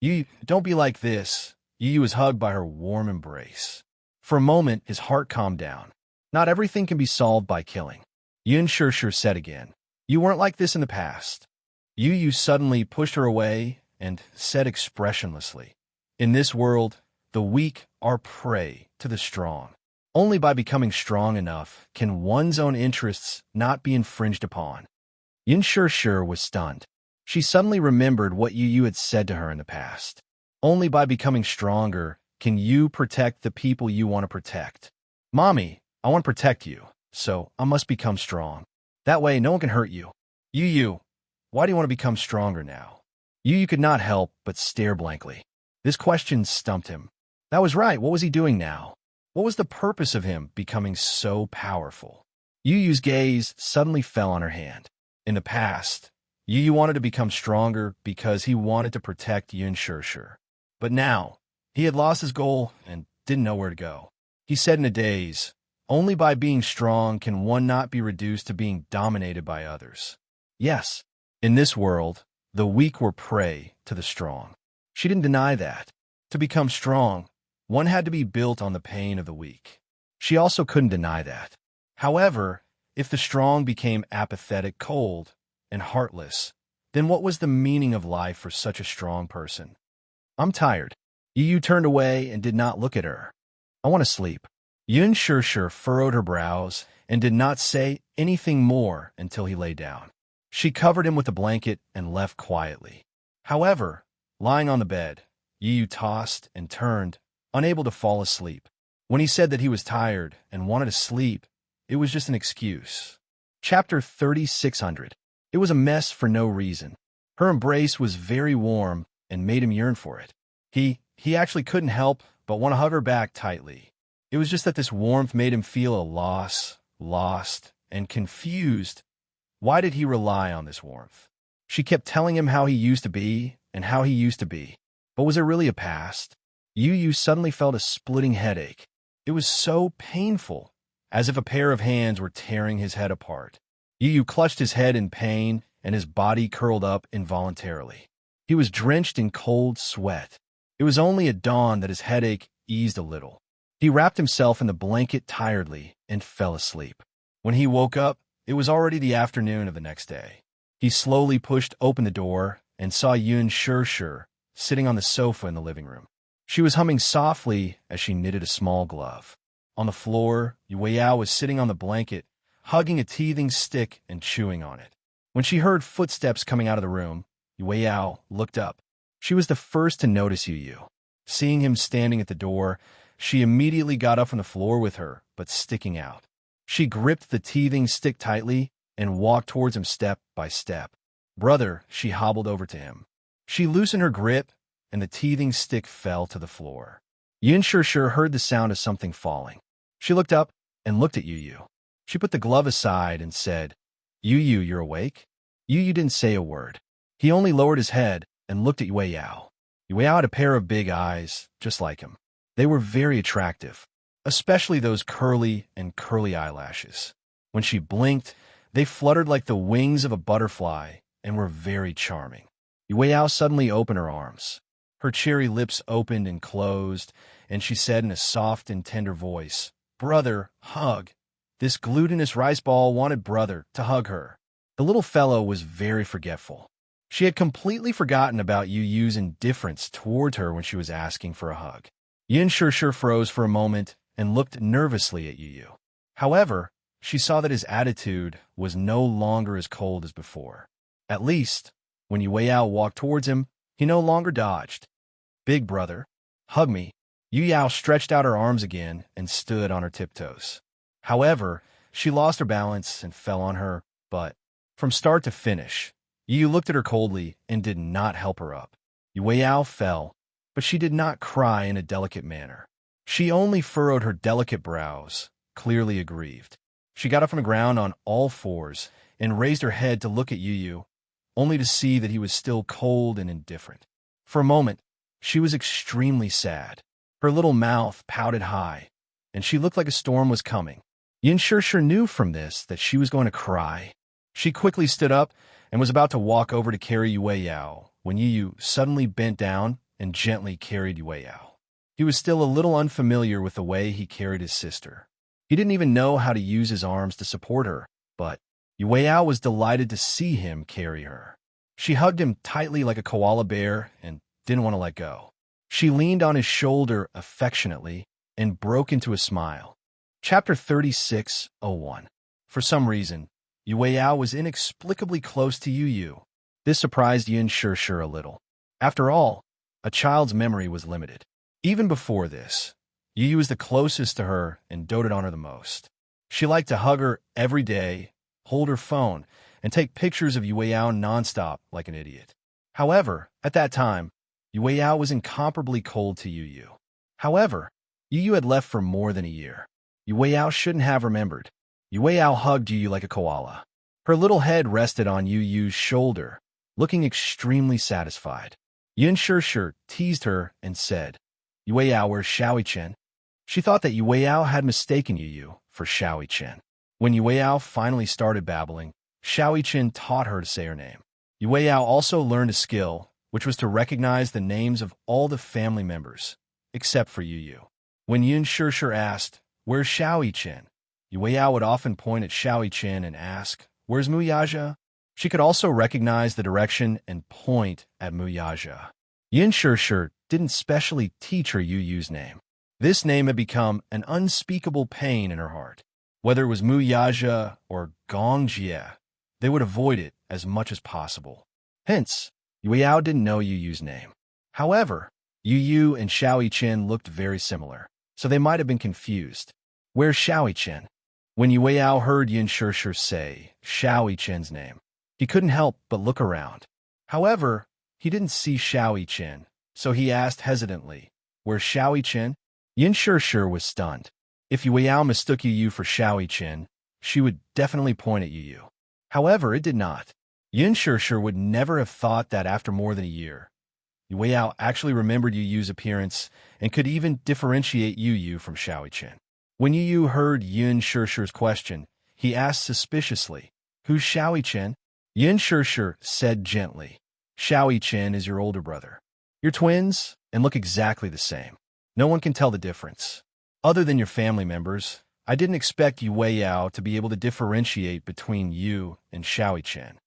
Yu, don't be like this. Yu was hugged by her warm embrace. For a moment, his heart calmed down. Not everything can be solved by killing. Yin Shirshir said again. You weren't like this in the past. Yu suddenly pushed her away and said expressionlessly, in this world, the weak are prey to the strong. Only by becoming strong enough can one's own interests not be infringed upon. Yin Shirshir was stunned. She suddenly remembered what Yu had said to her in the past. Only by becoming stronger can you protect the people you want to protect. Mommy, I want to protect you, so I must become strong. That way no one can hurt you. Yu, why do you want to become stronger now? Yu could not help but stare blankly. This question stumped him. That was right, what was he doing now? What was the purpose of him becoming so powerful? Yu's gaze suddenly fell on her hand. In the past, Yu wanted to become stronger because he wanted to protect Yin Shirshir. But now, he had lost his goal and didn't know where to go. He said in a daze, only by being strong can one not be reduced to being dominated by others. Yes, in this world, the weak were prey to the strong. She didn't deny that. To become strong, one had to be built on the pain of the weak. She also couldn't deny that. However, if the strong became apathetic, cold, and heartless, then what was the meaning of life for such a strong person? I'm tired. Yu turned away and did not look at her. I want to sleep. Yin Shirshir furrowed her brows and did not say anything more until he lay down. She covered him with a blanket and left quietly. However, lying on the bed, Yu tossed and turned, unable to fall asleep. When he said that he was tired and wanted to sleep, it was just an excuse. Chapter 3600. It was a mess for no reason. Her embrace was very warm and made him yearn for it. He actually couldn't help but want to hug her back tightly. It was just that this warmth made him feel lost, and confused. Why did he rely on this warmth? She kept telling him how he used to be and how he used to be. But was it really a past? Yu suddenly felt a splitting headache. It was so painful, as if a pair of hands were tearing his head apart. Yu clutched his head in pain, and his body curled up involuntarily. He was drenched in cold sweat. It was only at dawn that his headache eased a little. He wrapped himself in the blanket tiredly and fell asleep. When he woke up, it was already the afternoon of the next day. He slowly pushed open the door and saw Yin Shirshir sitting on the sofa in the living room. She was humming softly as she knitted a small glove. On the floor, Yao was sitting on the blanket, hugging a teething stick and chewing on it. When she heard footsteps coming out of the room, Yao looked up. She was the first to notice Yu. Seeing him standing at the door, she immediately got up from the floor with her, but sticking out. She gripped the teething stick tightly and walked towards him step by step. Brother, she hobbled over to him. She loosened her grip, and the teething stick fell to the floor. Yin Shishir heard the sound of something falling. She looked up and looked at Yu Yu. She put the glove aside and said, Yu Yu, you're awake? Yu Yu didn't say a word. He only lowered his head and looked at Yue Yao. Yue Yao had a pair of big eyes, just like him. They were very attractive, especially those curly eyelashes. When she blinked, they fluttered like the wings of a butterfly and were very charming. Yue Yao suddenly opened her arms. Her cherry lips opened and closed, and she said in a soft and tender voice, Brother, hug. This glutinous rice ball wanted Brother to hug her. The little fellow was very forgetful. She had completely forgotten about Yu Yu's indifference toward her when she was asking for a hug. Yin Shishir froze for a moment and looked nervously at Yu Yu. However, she saw that his attitude was no longer as cold as before. At least, when Yue Yao walked towards him, he no longer dodged. Big brother, hug me. Yu Yao stretched out her arms again and stood on her tiptoes. However, she lost her balance and fell on her butt. From start to finish, Yu Yu looked at her coldly and did not help her up. Yue Yao fell, but she did not cry in a delicate manner. She only furrowed her delicate brows, clearly aggrieved. She got up from the ground on all fours and raised her head to look at Yu Yu, only to see that he was still cold and indifferent. For a moment, she was extremely sad. Her little mouth pouted high, and she looked like a storm was coming. Yin Shishir knew from this that she was going to cry. She quickly stood up and was about to walk over to carry Yue Yao when Yu Yu suddenly bent down and gently carried Yue Yao. He was still a little unfamiliar with the way he carried his sister. He didn't even know how to use his arms to support her, but Yue Yao was delighted to see him carry her. She hugged him tightly like a koala bear and didn't want to let go. She leaned on his shoulder affectionately and broke into a smile. Chapter 36:01. For some reason, Yue Yao was inexplicably close to Yu Yu. This surprised Yin Shishir a little. After all, a child's memory was limited. Even before this, Yu Yu was the closest to her and doted on her the most. She liked to hug her every day, hold her phone, and take pictures of Yue Yao nonstop like an idiot. However, at that time, Yue Yao was incomparably cold to Yu Yu. However, Yu Yu had left for more than a year. Yue Yao shouldn't have remembered. Yue Yao hugged Yu Yu like a koala. Her little head rested on Yu Yu's shoulder, looking extremely satisfied. Yin Shishir teased her and said, Yue Yao, where's Xiaoi Chen? She thought that Yue Yao had mistaken Yu Yu for Xiaoi Chen. When Yue Yao finally started babbling, Xiaoi Chen taught her to say her name. Yue Yao also learned a skill, which was to recognize the names of all the family members, except for Yu Yu. When Yin Shishir asked, where's Xiaoi Chen? Yue Yao would often point at Xiaoi Chen and ask, where's Muyaja? She could also recognize the direction and point at Muyaja. Yin Shishir didn't specially teach her Yu Yu's name. This name had become an unspeakable pain in her heart. Whether it was Muyaja or Gongjie, they would avoid it as much as possible. Hence, Yue Yao didn't know Yu Yu's name. However, Yu Yu and Xiaoi Chen looked very similar, so they might have been confused. Where's Xiaoi Chen? When Yue Yao heard Yin Shishir say Xiaoi Chen's name, he couldn't help but look around. However, he didn't see Xiaoi Chen, so he asked hesitantly, where's Xiaoi Chen? Yin Shishir was stunned. If Yue Yao mistook Yu Yu for Xiaoi Chen, she would definitely point at Yu Yu. However, it did not. Yin Shishir would never have thought that after more than a year, Yue Yao actually remembered Yu Yu's appearance and could even differentiate Yu Yu from Xiaoi Chen. When Yu Yu heard Yin Shishir's question, he asked suspiciously, who's Xiaoi Chen? Yin Shishir said gently, Xiaoi Chen is your older brother. You're twins and look exactly the same. No one can tell the difference. Other than your family members, I didn't expect Yue Yao to be able to differentiate between you and Xiaoi Chen.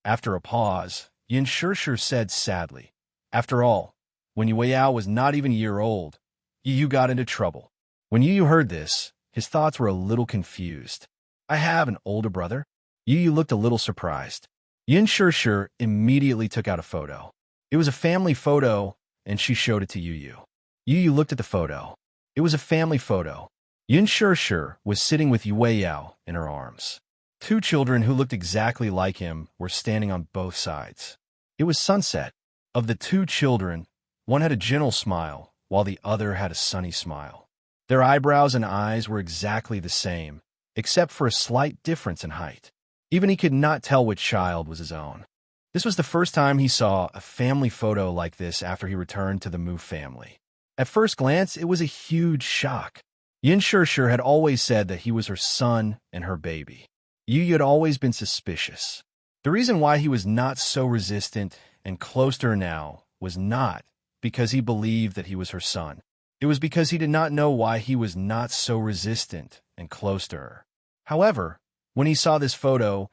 After a pause, Yin Shishir said sadly, after all, when Yue Yao was not even a year old, Yu Yu got into trouble. When Yu Yu heard this, his thoughts were a little confused. I have an older brother? Yu Yu looked a little surprised. Yin Shishir immediately took out a photo. It was a family photo, and she showed it to Yu Yu. Yu Yu looked at the photo. It was a family photo. Yin Shishir was sitting with Yue Yao in her arms. Two children who looked exactly like him were standing on both sides. It was sunset. Of the two children, one had a gentle smile, while the other had a sunny smile. Their eyebrows and eyes were exactly the same, except for a slight difference in height. Even he could not tell which child was his own. This was the first time he saw a family photo like this after he returned to the Mu family. At first glance, it was a huge shock. Yin Shishir had always said that he was her son and her baby. Yu had always been suspicious. The reason why he was not so resistant and close to her now was not because he believed that he was her son. It was because he did not know why he was not so resistant and close to her. However, when he saw this photo,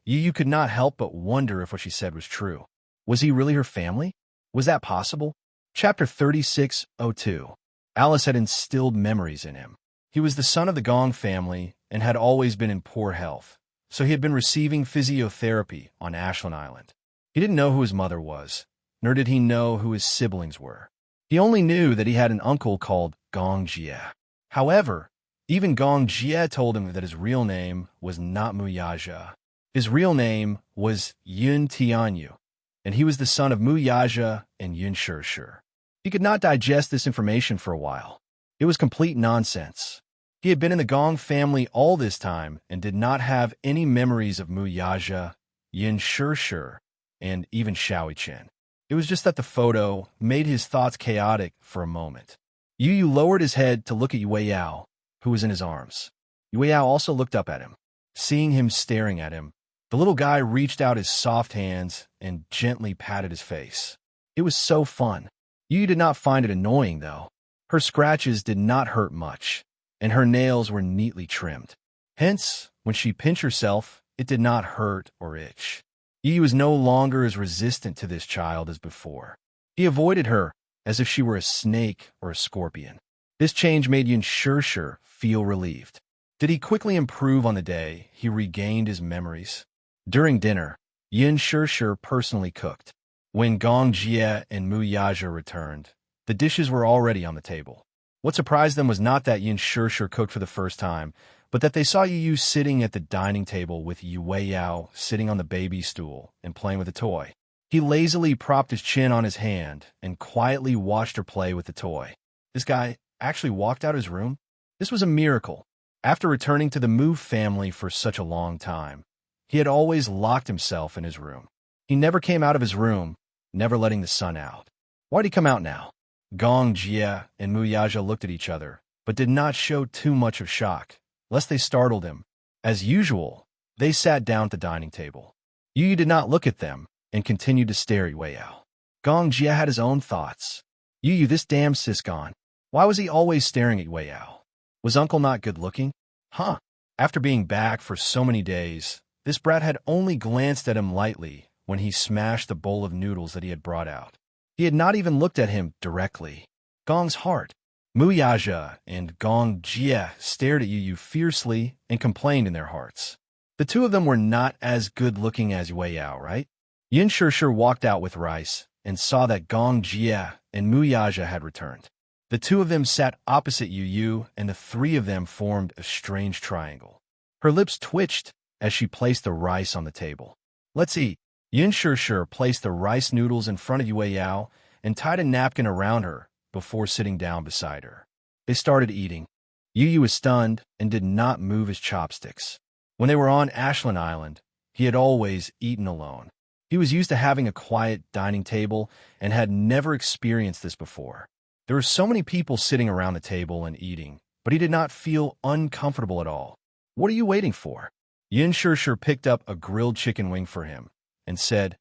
Yu could not help but wonder if what she said was true. Was he really her family? Was that possible? Chapter 36:02. Alice had instilled memories in him. He was the son of the Gong family and had always been in poor health, so he had been receiving physiotherapy on Ashland Island. He didn't know who his mother was, nor did he know who his siblings were. He only knew that he had an uncle called Gong Jie. However, even Gong Jie told him that his real name was not Muyaja. His real name was Yun Tianyu, and he was the son of Muyaja and Yin Shishir. He could not digest this information for a while. It was complete nonsense. He had been in the Gong family all this time and did not have any memories of Muyaja, Yin Shishir, and even Shaoi Chen. It was just that the photo made his thoughts chaotic for a moment. Yu lowered his head to look at Yue Yao, who was in his arms. Yue Yao also looked up at him. Seeing him staring at him, the little guy reached out his soft hands and gently patted his face. It was so fun. Yu did not find it annoying, though. Her scratches did not hurt much, and her nails were neatly trimmed. Hence, when she pinched herself, it did not hurt or itch. Yu was no longer as resistant to this child as before. He avoided her as if she were a snake or a scorpion. This change made Yin Shishir feel relieved. Did he quickly improve on the day he regained his memories? During dinner, Yin Shishir personally cooked. When Gong Jie and Muyaja returned, the dishes were already on the table. What surprised them was not that Yin Shishir cooked for the first time, but that they saw Yu sitting at the dining table with Yue Yao sitting on the baby stool and playing with a toy. He lazily propped his chin on his hand and quietly watched her play with the toy. This guy actually walked out of his room? This was a miracle. After returning to the Mu family for such a long time, he had always locked himself in his room. He never came out of his room, never letting the sun out. Why'd he come out now? Gong Jie and Muyaja looked at each other, but did not show too much of shock, lest they startled him. As usual, they sat down at the dining table. Yu did not look at them and continued to stare at Yue Yao. Gong Jie had his own thoughts. Yu, this damn sisgon. Why was he always staring at Yue Yao? Was Uncle not good-looking? Huh. After being back for so many days, this brat had only glanced at him lightly when he smashed the bowl of noodles that he had brought out. He had not even looked at him directly. Gong's heart. Muyaja and Gong Jie stared at Yu fiercely and complained in their hearts. The two of them were not as good-looking as Yue Yao, right? Yin Shishir walked out with rice and saw that Gong Jie and Muyaja had returned. The two of them sat opposite Yu, and the three of them formed a strange triangle. Her lips twitched as she placed the rice on the table. Let's eat. Yin Shishir placed the rice noodles in front of Yue Yao and tied a napkin around her before sitting down beside her. They started eating. Yu was stunned and did not move his chopsticks. When they were on Ashland Island, he had always eaten alone. He was used to having a quiet dining table and had never experienced this before. There were so many people sitting around the table and eating, but he did not feel uncomfortable at all. What are you waiting for? Yin Shishir picked up a grilled chicken wing for him and said,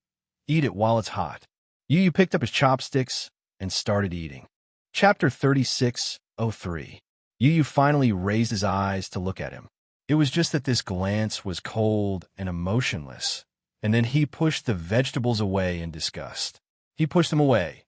"Eat it while it's hot." Yu picked up his chopsticks and started eating. Chapter 36:03. Yu finally raised his eyes to look at him. It was just that this glance was cold and emotionless, and then he pushed the vegetables away in disgust. He pushed them away.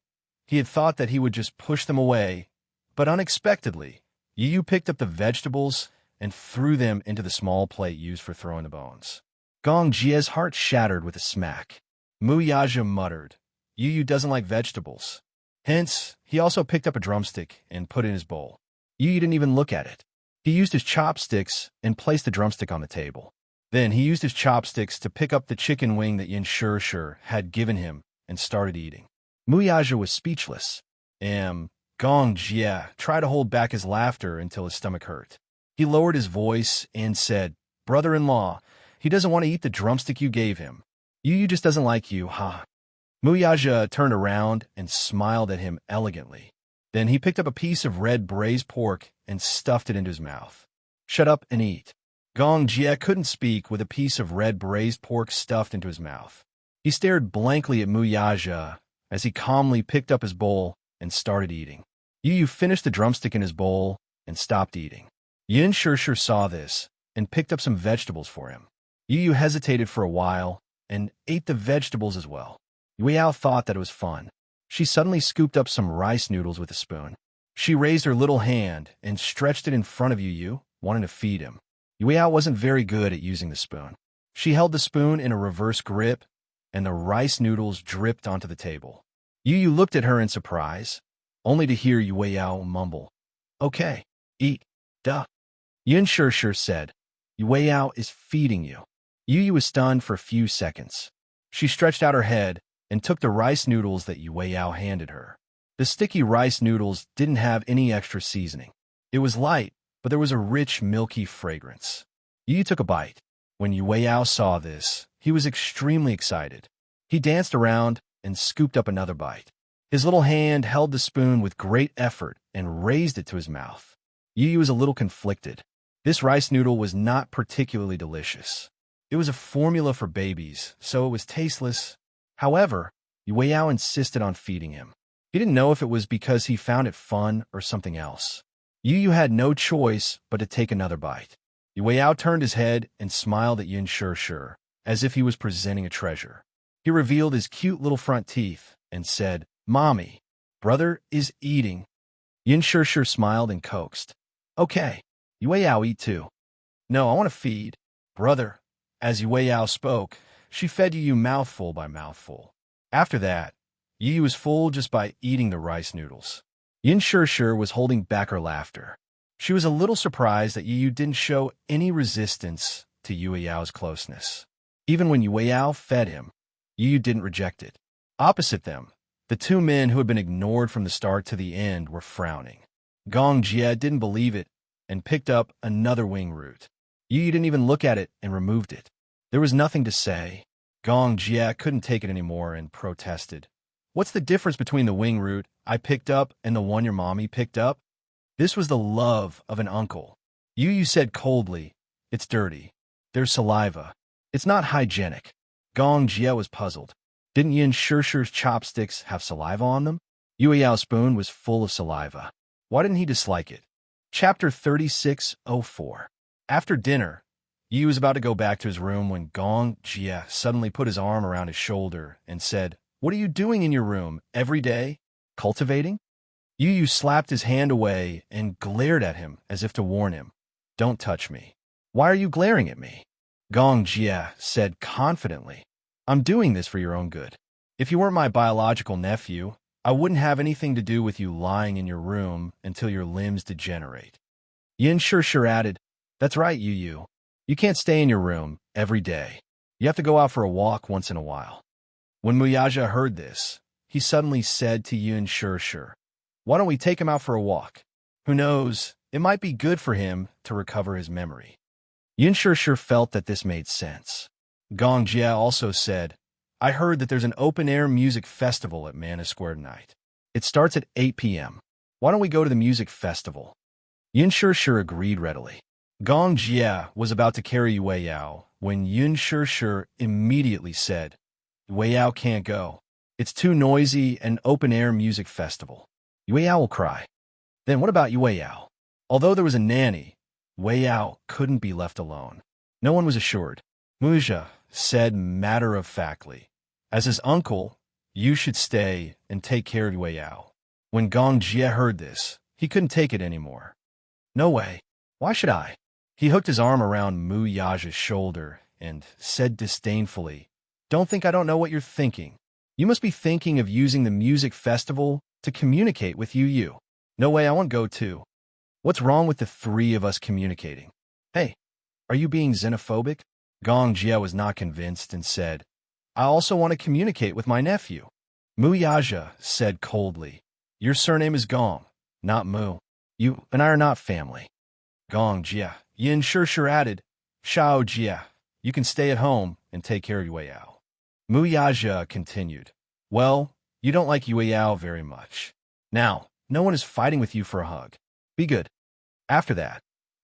He had thought that he would just push them away, but unexpectedly, Yu picked up the vegetables and threw them into the small plate used for throwing the bones. Gong Jie's heart shattered with a smack. Muyaja muttered, "Yu doesn't like vegetables." Hence, he also picked up a drumstick and put it in his bowl. Yu didn't even look at it. He used his chopsticks and placed the drumstick on the table. Then he used his chopsticks to pick up the chicken wing that Yin Shishir had given him and started eating. Muyaja was speechless. Gong Jie tried to hold back his laughter until his stomach hurt. He lowered his voice and said, "Brother-in-law, he doesn't want to eat the drumstick you gave him. Yu just doesn't like you, ha." Muyaja turned around and smiled at him elegantly. Then he picked up a piece of red braised pork and stuffed it into his mouth. "Shut up and eat." Gong Jie couldn't speak with a piece of red braised pork stuffed into his mouth. He stared blankly at Muyaja as he calmly picked up his bowl and started eating. Yu finished the drumstick in his bowl and stopped eating. Yin Shirshir saw this and picked up some vegetables for him. Yu hesitated for a while and ate the vegetables as well. Yueyao thought that it was fun. She suddenly scooped up some rice noodles with a spoon. She raised her little hand and stretched it in front of Yu, wanting to feed him. Yueyao wasn't very good at using the spoon. She held the spoon in a reverse grip, and the rice noodles dripped onto the table. Yu looked at her in surprise, only to hear Yueyao mumble, "Okay, eat, duh." Yin Shirshir said, "Yueyao is feeding you." Yu was stunned for a few seconds. She stretched out her head and took the rice noodles that Yueyao handed her. The sticky rice noodles didn't have any extra seasoning. It was light, but there was a rich, milky fragrance. Yu took a bite. When Yueyao saw this, he was extremely excited. He danced around and scooped up another bite. His little hand held the spoon with great effort and raised it to his mouth. Yu was a little conflicted. This rice noodle was not particularly delicious. It was a formula for babies, so it was tasteless. However, Yueyao insisted on feeding him. He didn't know if it was because he found it fun or something else. Yu had no choice but to take another bite. Yueyao turned his head and smiled at Yin Shirshir, as if he was presenting a treasure. He revealed his cute little front teeth and said, "Mommy, brother is eating." Yin Shirshir smiled and coaxed, "Okay, Yueyao eat too." "No, I want to feed, brother." As Yueyao spoke, she fed Yu mouthful by mouthful. After that, Yu was full just by eating the rice noodles. Yin Shirshir was holding back her laughter. She was a little surprised that Yu didn't show any resistance to Yueyao's closeness. Even when Yueyao fed him, Yu didn't reject it. Opposite them, the two men who had been ignored from the start to the end were frowning. Gong Jie didn't believe it and picked up another wing root. Yu didn't even look at it and removed it. There was nothing to say. Gong Jie couldn't take it anymore and protested. "What's the difference between the wing root I picked up and the one your mommy picked up?" This was the love of an uncle. Yu said coldly, "It's dirty. There's saliva. It's not hygienic." Gong Jie was puzzled. Didn't Yin Shirshir's chopsticks have saliva on them? Yueyao's spoon was full of saliva. Why didn't he dislike it? Chapter 3604. After dinner, Yu was about to go back to his room when Gong Jie suddenly put his arm around his shoulder and said, "What are you doing in your room every day? Cultivating?" Yu slapped his hand away and glared at him as if to warn him, "Don't touch me." "Why are you glaring at me?" Gong Jie said confidently, "I'm doing this for your own good. If you weren't my biological nephew, I wouldn't have anything to do with you lying in your room until your limbs degenerate." Yin Shirshir added, "That's right, Yu. You can't stay in your room every day. You have to go out for a walk once in a while." When Muyaja heard this, he suddenly said to Yin Shirshir, "Why don't we take him out for a walk? Who knows, it might be good for him to recover his memory." Yin Shirshir felt that this made sense. Gong Jie also said, "I heard that there's an open-air music festival at Mana Square tonight. It starts at 8 p.m. Why don't we go to the music festival?" Yin Shirshir agreed readily. Gong Jie was about to carry Yueyao when Yin Shirshir immediately said, "Yueyao can't go. It's too noisy an open-air music festival. Yueyao will cry." Then what about Yueyao? Although there was a nanny, Yueyao couldn't be left alone. No one was assured. Muja said matter-of-factly, "As his uncle, you should stay and take care of Yueyao." When Gong Jie heard this, he couldn't take it anymore. "No way. Why should I?" He hooked his arm around Mu Yaja's shoulder and said disdainfully, "Don't think I don't know what you're thinking. You must be thinking of using the music festival to communicate with Yu. No way, I won't go too. What's wrong with the three of us communicating? Hey, are you being xenophobic?" Gong Jie was not convinced and said, "I also want to communicate with my nephew." Muyaja said coldly. Your surname is Gong, not Mu. You and I are not family. Gong Jia. Yin Shishir added, Shao Jia, you can stay at home and take care of Yue Yao. Muyaja continued, well, you don't like Yue Yao very much. Now, no one is fighting with you for a hug. Be good. After that,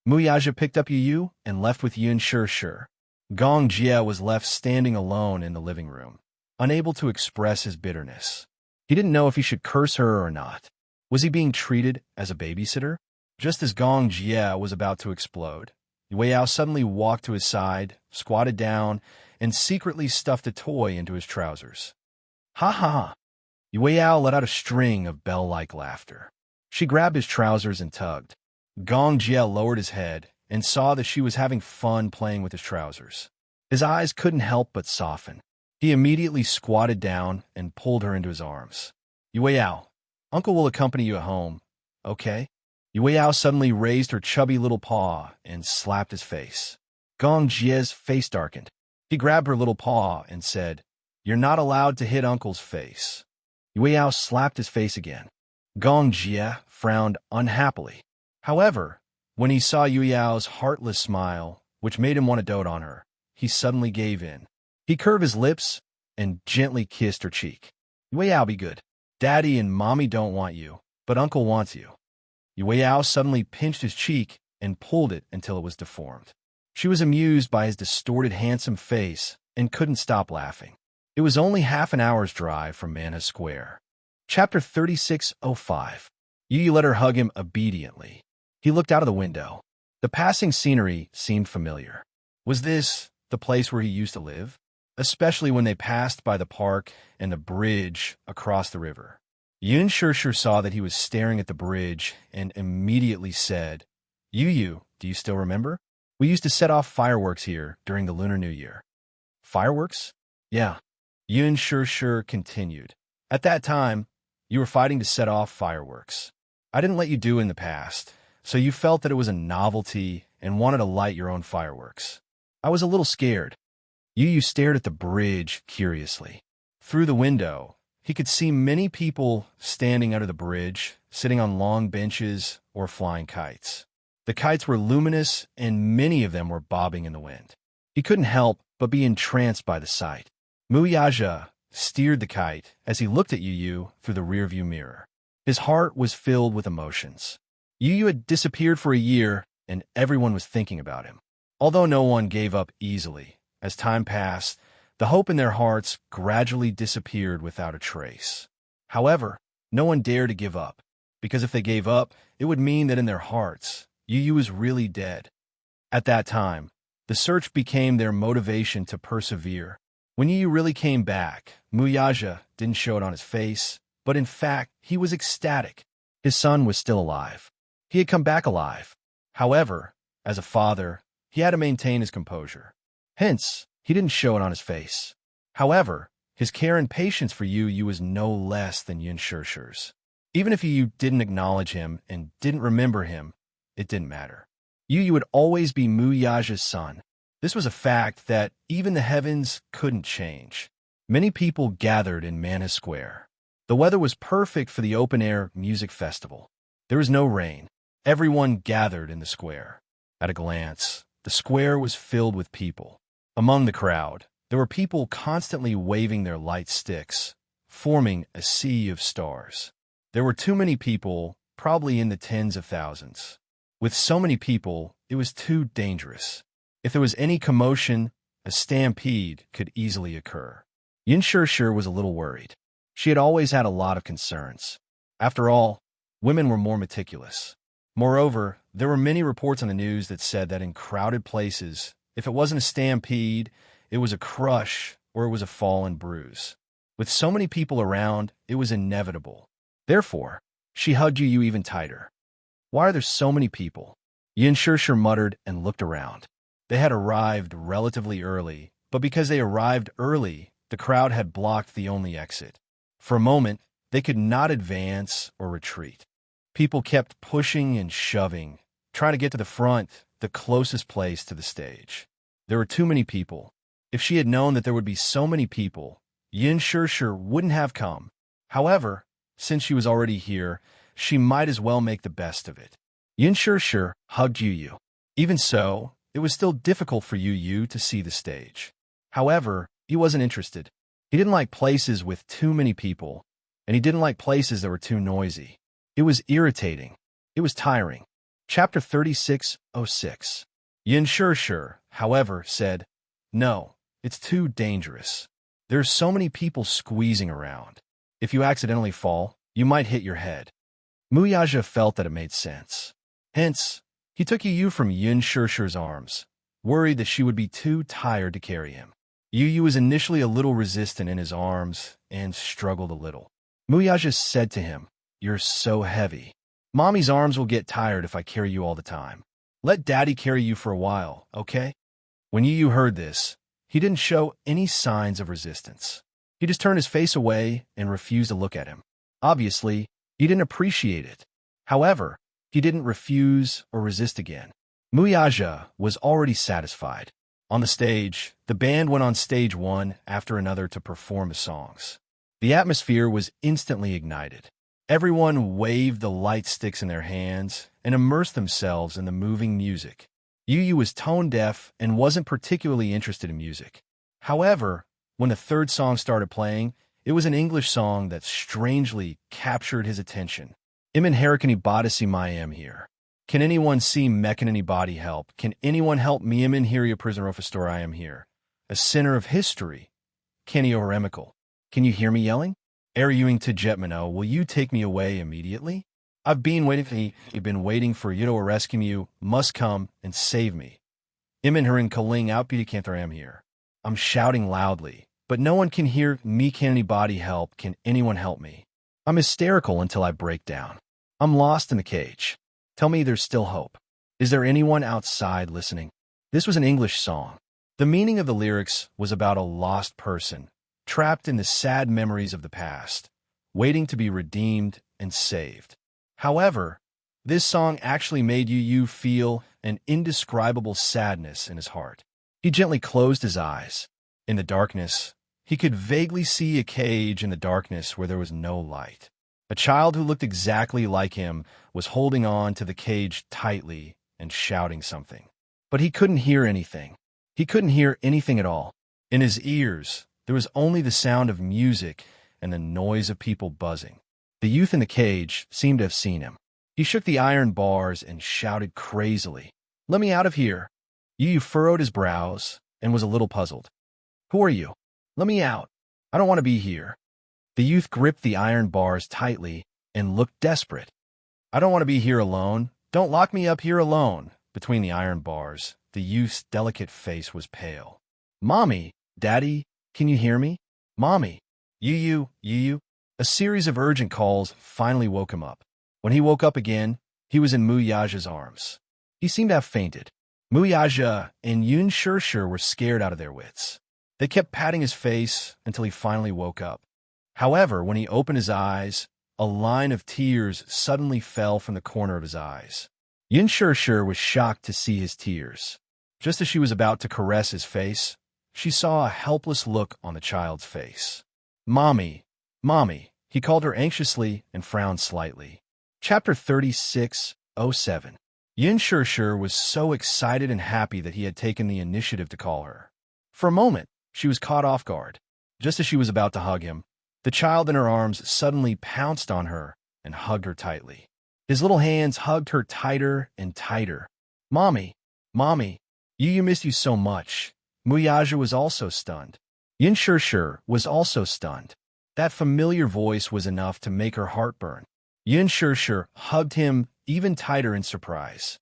Muyaja picked up Yu and left with Yin Shishir. Gong Jia was left standing alone in the living room, unable to express his bitterness. He didn't know if he should curse her or not. Was he being treated as a babysitter? Just as Gong Jia was about to explode, Yue Yao suddenly walked to his side, squatted down, and secretly stuffed a toy into his trousers. Ha ha ha! Yue Yao let out a string of bell-like laughter. She grabbed his trousers and tugged. Gong Jia lowered his head and saw that she was having fun playing with his trousers. His eyes couldn't help but soften. He immediately squatted down and pulled her into his arms. Yue Yao, Uncle will accompany you at home, okay? Yue Yao suddenly raised her chubby little paw and slapped his face. Gong Jia's face darkened. He grabbed her little paw and said, You're not allowed to hit Uncle's face. Yue Yao slapped his face again. Gong Jia frowned unhappily. However, when he saw Yue Yao's heartless smile, which made him want to dote on her, he suddenly gave in. He curved his lips and gently kissed her cheek. Yue Yao, be good. Daddy and Mommy don't want you, but Uncle wants you. Yue Yao suddenly pinched his cheek and pulled it until it was deformed. She was amused by his distorted, handsome face and couldn't stop laughing. It was only half an hour's drive from Manha Square. Chapter 36:05. Yu let her hug him obediently. He looked out of the window. The passing scenery seemed familiar. Was this the place where he used to live? Especially when they passed by the park and the bridge across the river. Yin Shishir saw that he was staring at the bridge and immediately said, Yu, do you still remember? We used to set off fireworks here during the Lunar New Year. Fireworks? Yeah. Yin Shishir continued. At that time, you were fighting to set off fireworks. I didn't let you do in the past, so you felt that it was a novelty and wanted to light your own fireworks. I was a little scared. Yu stared at the bridge curiously. Through the window, he could see many people standing under the bridge, sitting on long benches or flying kites. The kites were luminous, and many of them were bobbing in the wind. He couldn't help but be entranced by the sight. Muyaja steered the kite as he looked at Yu through the rearview mirror. His heart was filled with emotions. Yu had disappeared for a year, and everyone was thinking about him. Although no one gave up easily, as time passed, the hope in their hearts gradually disappeared without a trace. However, no one dared to give up, because if they gave up, it would mean that in their hearts, Yu was really dead. At that time, the search became their motivation to persevere. When Yu really came back, Muyaja didn't show it on his face, but in fact, he was ecstatic. His son was still alive. He had come back alive. However, as a father, he had to maintain his composure. Hence, he didn't show it on his face. However, his care and patience for Yu was no less than Yin Shishir's. Even if Yu didn't acknowledge him and didn't remember him, it didn't matter. Yu would always be Muyaja's son. This was a fact that even the heavens couldn't change. Many people gathered in Manha Square. The weather was perfect for the open-air music festival. There was no rain. Everyone gathered in the square. At a glance, the square was filled with people. Among the crowd, there were people constantly waving their light sticks, forming a sea of stars. There were too many people, probably in the tens of thousands. With so many people, it was too dangerous. If there was any commotion, a stampede could easily occur. Yin Shishir was a little worried. She had always had a lot of concerns. After all, women were more meticulous. Moreover, there were many reports on the news that said that in crowded places, if it wasn't a stampede, it was a crush or it was a fall and bruise. With so many people around, it was inevitable. Therefore, she hugged Yu even tighter. Why are there so many people? Yin Shishir muttered and looked around. They had arrived relatively early, but because they arrived early, the crowd had blocked the only exit. For a moment, they could not advance or retreat. People kept pushing and shoving, trying to get to the front, the closest place to the stage. There were too many people. If she had known that there would be so many people, Yin Shishir wouldn't have come. However, since she was already here, she might as well make the best of it. Yin Shir hugged Yu Yu. Even so, it was still difficult for Yu Yu to see the stage. However, he wasn't interested. He didn't like places with too many people, and he didn't like places that were too noisy. It was irritating. It was tiring. Chapter 36:06. Yin Shir, however, said, "No, it's too dangerous. There's so many people squeezing around. If you accidentally fall, you might hit your head." Muyaja felt that it made sense. Hence, he took Yu Yu from Yin Shir's arms, worried that she would be too tired to carry him. Yu Yu was initially a little resistant in his arms and struggled a little. Muyaja said to him, "You're so heavy. Mommy's arms will get tired if I carry you all the time. Let Daddy carry you for a while, okay?" When Yu Yu heard this, he didn't show any signs of resistance. He just turned his face away and refused to look at him. Obviously, he didn't appreciate it. However, he didn't refuse or resist again. Muyaja was already satisfied. On the stage, the band went on stage one after another to perform the songs. The atmosphere was instantly ignited. Everyone waved the light sticks in their hands and immersed themselves in the moving music. Yu Yu was tone-deaf and wasn't particularly interested in music. However, when the third song started playing, it was an English song that strangely captured his attention. Imin Harakani Bodisi Mayam here. Can anyone see Mekanani body help? Can anyone help me? Imin Hiria prisoner of Astor I am here. A sinner of history. Kenny Oremical. Can you hear me yelling? Ariuing to Jetmano, will you take me away immediately? I've been waiting for you've been waiting for you to rescue you, must come and save me. Imin Harin Kaling outbeat I am here. I'm shouting loudly, but no one can hear me. Can anybody help? Can anyone help me? I'm hysterical until I break down. I'm lost in the cage. Tell me there's still hope. Is there anyone outside listening? This was an English song. The meaning of the lyrics was about a lost person, trapped in the sad memories of the past, waiting to be redeemed and saved. However, this song actually made Yu Yu feel an indescribable sadness in his heart. He gently closed his eyes. In the darkness, he could vaguely see a cage in the darkness where there was no light. A child who looked exactly like him was holding on to the cage tightly and shouting something. But he couldn't hear anything. He couldn't hear anything at all. In his ears, there was only the sound of music and the noise of people buzzing. The youth in the cage seemed to have seen him. He shook the iron bars and shouted crazily, "Let me out of here!" Yu Yu furrowed his brows and was a little puzzled. "Who are you? Let me out. I don't want to be here." The youth gripped the iron bars tightly and looked desperate. "I don't want to be here alone. Don't lock me up here alone." Between the iron bars, the youth's delicate face was pale. "Mommy, Daddy, can you hear me? Mommy, Yu Yu." A series of urgent calls finally woke him up. When he woke up again, he was in Muyaja's arms. He seemed to have fainted. Muyaja and Yin Shir were scared out of their wits. They kept patting his face until he finally woke up. However, when he opened his eyes, a line of tears suddenly fell from the corner of his eyes. Yin Shir was shocked to see his tears. Just as she was about to caress his face, she saw a helpless look on the child's face. "Mommy, Mommy," he called her anxiously and frowned slightly. Chapter 36:07. Yin Shir was so excited and happy that he had taken the initiative to call her. For a moment, she was caught off guard. Just as she was about to hug him, the child in her arms suddenly pounced on her and hugged her tightly. His little hands hugged her tighter and tighter. "Mommy, Mommy, Yu Yu missed you so much." Muyaja was also stunned. Yin Shir was also stunned. That familiar voice was enough to make her heart burn. Yin Shir hugged him even tighter in surprise.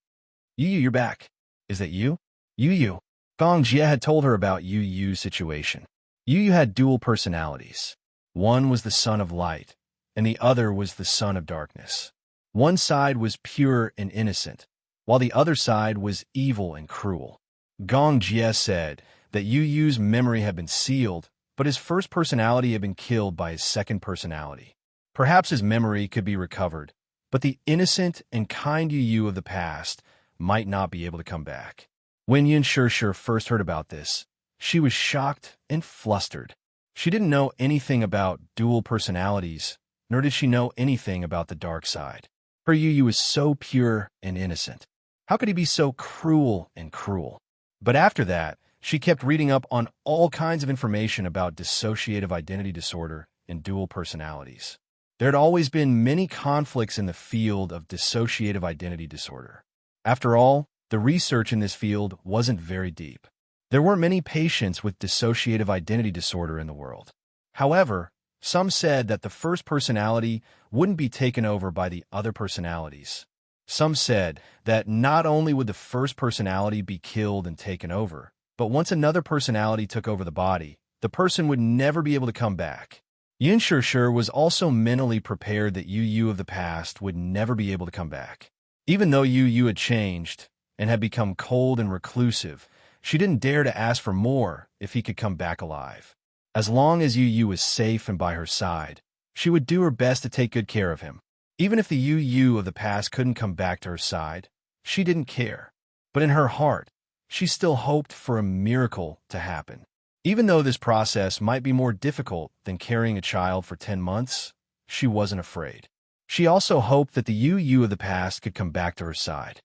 "Yu Yu, you're back. Is that you?" "Yu Yu." Gong Jie had told her about Yu Yu's situation. Yu Yu had dual personalities. One was the son of light, and the other was the son of darkness. One side was pure and innocent, while the other side was evil and cruel. Gong Jie said that Yu Yu's memory had been sealed, but his first personality had been killed by his second personality. Perhaps his memory could be recovered, but the innocent and kind Yu Yu of the past might not be able to come back. When Yin Shir first heard about this, she was shocked and flustered. She didn't know anything about dual personalities, nor did she know anything about the dark side. Her Yu Yu was so pure and innocent. How could he be so cruel and cruel? But after that, she kept reading up on all kinds of information about dissociative identity disorder and dual personalities. There had always been many conflicts in the field of dissociative identity disorder. After all, the research in this field wasn't very deep. There weren't many patients with dissociative identity disorder in the world. However, some said that the first personality wouldn't be taken over by the other personalities. Some said that not only would the first personality be killed and taken over, but once another personality took over the body, the person would never be able to come back. Yin Shishir was also mentally prepared that Yu Yu of the past would never be able to come back. Even though Yu Yu had changed and had become cold and reclusive, she didn't dare to ask for more if he could come back alive. As long as Yu Yu was safe and by her side, she would do her best to take good care of him. Even if the Yu Yu of the past couldn't come back to her side, she didn't care. But in her heart, she still hoped for a miracle to happen. Even though this process might be more difficult than carrying a child for 10 months, she wasn't afraid. She also hoped that the Yu Yu of the past could come back to her side.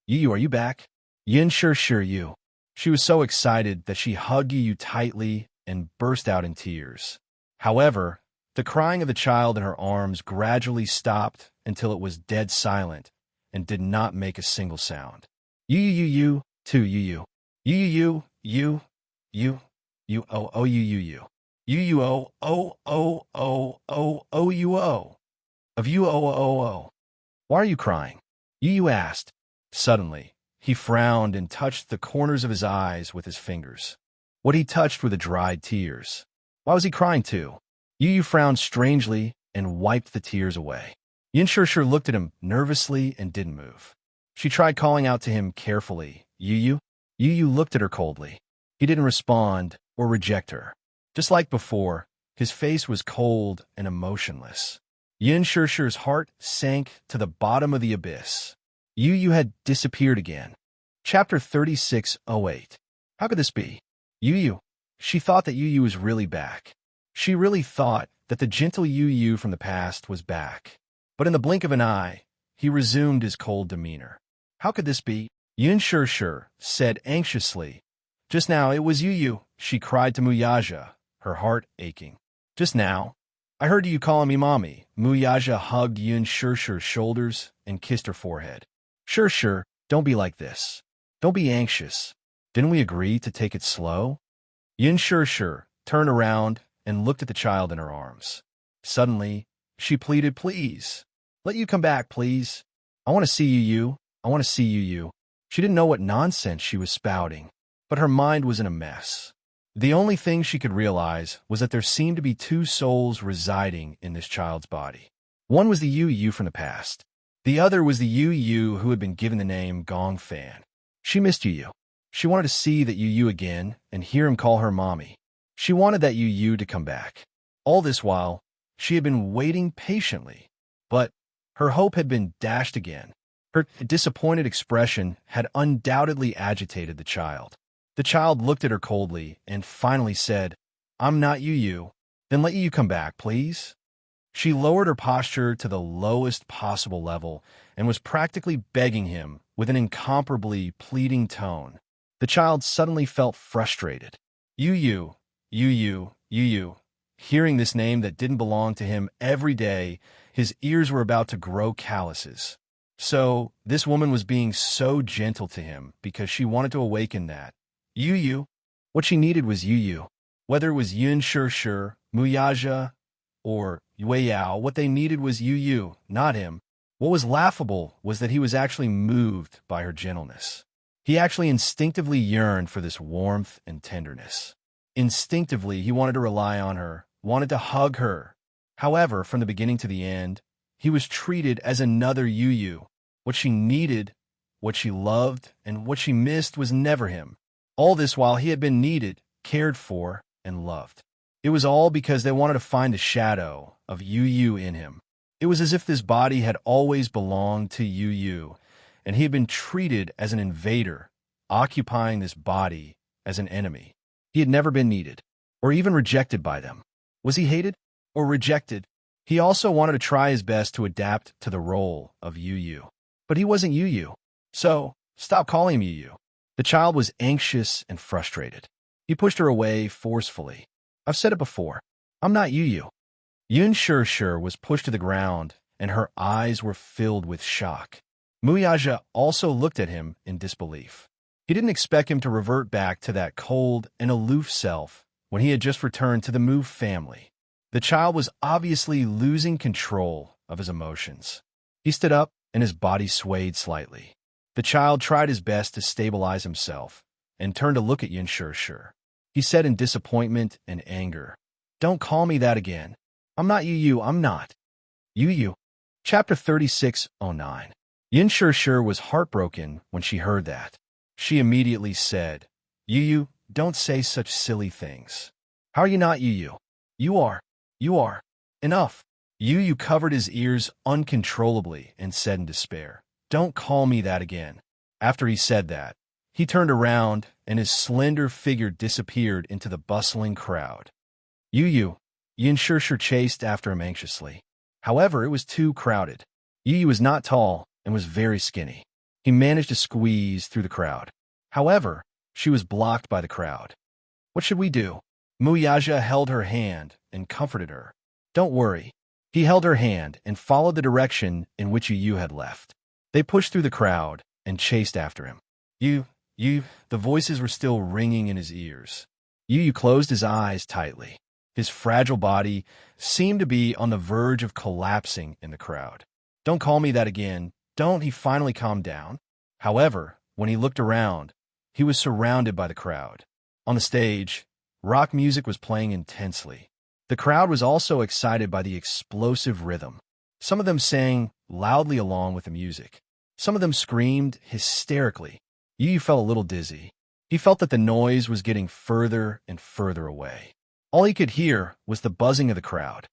Yu Yu, are you back? Yin Sure Yu. She was so excited that she hugged Yu Yu tightly and burst out in tears. However, the crying of the child in her arms gradually stopped until it was dead silent and did not make a single sound. Yu Yu Yu Yu, to Yu Yu. Yu Yu Yu, Yu, Yu O O Yu Yu Yu. Yu Yu O O O O O O Yu O. Of you O O O. Why are you crying? Yu Yu asked. Suddenly, he frowned and touched the corners of his eyes with his fingers. What he touched were the dried tears. Why was he crying too? Yu Yu frowned strangely and wiped the tears away. Yin Shishir looked at him nervously and didn't move. She tried calling out to him carefully, Yu Yu? Yu Yu looked at her coldly. He didn't respond or reject her. Just like before, his face was cold and emotionless. Yin Shishir's heart sank to the bottom of the abyss. Yu Yu had disappeared again. Chapter 3608. How could this be? Yu Yu. She thought that Yu Yu was really back. She really thought that the gentle Yu Yu from the past was back. But in the blink of an eye, he resumed his cold demeanor. How could this be? Yin Shishir said anxiously. Just now it was Yu Yu, she cried to Muyaja, her heart aching. Just now? I heard you calling me mommy. Muyaja hugged Yin Shishir's shoulders and kissed her forehead. Shishir, don't be like this. Don't be anxious. Didn't we agree to take it slow? Yin Shishir turned around and looked at the child in her arms. Suddenly, she pleaded, please. Let you come back, please. I want to see Yu Yu. I want to see Yu Yu. She didn't know what nonsense she was spouting, but her mind was in a mess. The only thing she could realize was that there seemed to be two souls residing in this child's body. One was the Yu Yu from the past. The other was the Yu Yu who had been given the name Gong Fan. She missed Yu Yu. She wanted to see that Yu Yu again and hear him call her mommy. She wanted that Yu Yu to come back. All this while, she had been waiting patiently, but her hope had been dashed again. Her disappointed expression had undoubtedly agitated the child. The child looked at her coldly and finally said, I'm not Yu Yu. Then let Yu Yu come back, please. She lowered her posture to the lowest possible level and was practically begging him with an incomparably pleading tone. The child suddenly felt frustrated. Yu Yu, Yu Yu, Yu Yu. Hearing this name that didn't belong to him every day, his ears were about to grow calluses. So, this woman was being so gentle to him because she wanted to awaken that. Yu Yu. What she needed was Yu Yu. Whether it was Yin Shishir, Muyaja, or Yue Yao, what they needed was Yu Yu, not him. What was laughable was that he was actually moved by her gentleness. He actually instinctively yearned for this warmth and tenderness. Instinctively, he wanted to rely on her, wanted to hug her. However, from the beginning to the end, he was treated as another Yu Yu. What she needed, what she loved, and what she missed was never him. All this while he had been needed, cared for, and loved. It was all because they wanted to find the shadow of Yu Yu in him. It was as if this body had always belonged to Yu Yu, and he had been treated as an invader, occupying this body as an enemy. He had never been needed, or even rejected by them. Was he hated or rejected? He also wanted to try his best to adapt to the role of Yu Yu. But he wasn't Yu Yu. So, stop calling him Yu Yu. The child was anxious and frustrated. He pushed her away forcefully. I've said it before. I'm not Yu Yu. Yun Shir was pushed to the ground, and her eyes were filled with shock. Muyaja also looked at him in disbelief. He didn't expect him to revert back to that cold and aloof self when he had just returned to the Mu family. The child was obviously losing control of his emotions. He stood up, and his body swayed slightly. The child tried his best to stabilize himself and turned to look at Yun Shir. He said in disappointment and anger, "Don't call me that again. I'm not Yu Yu, I'm not. Yu Yu." Chapter 36:09. Yun Shir was heartbroken when she heard that. She immediately said, "Yu Yu, don't say such silly things. How are you not Yu Yu? You are. You are. Enough." Yu Yu covered his ears uncontrollably and said in despair, "Don't call me that again." After he said that, he turned around and his slender figure disappeared into the bustling crowd. Yu Yu. Yun Shir chased after him anxiously. However, it was too crowded. Yu Yu was not tall and was very skinny. He managed to squeeze through the crowd. However, she was blocked by the crowd. "What should we do?" Muyaja held her hand and comforted her. "Don't worry." He held her hand and followed the direction in which Yu Yu had left. They pushed through the crowd and chased after him. You, the voices were still ringing in his ears. Yu Yu closed his eyes tightly. His fragile body seemed to be on the verge of collapsing in the crowd. "Don't call me that again. Don't." He finally calmed down. However, when he looked around, he was surrounded by the crowd. On the stage, rock music was playing intensely. The crowd was also excited by the explosive rhythm. Some of them sang loudly along with the music. Some of them screamed hysterically. Yu Yu felt a little dizzy. He felt that the noise was getting further and further away. All he could hear was the buzzing of the crowd.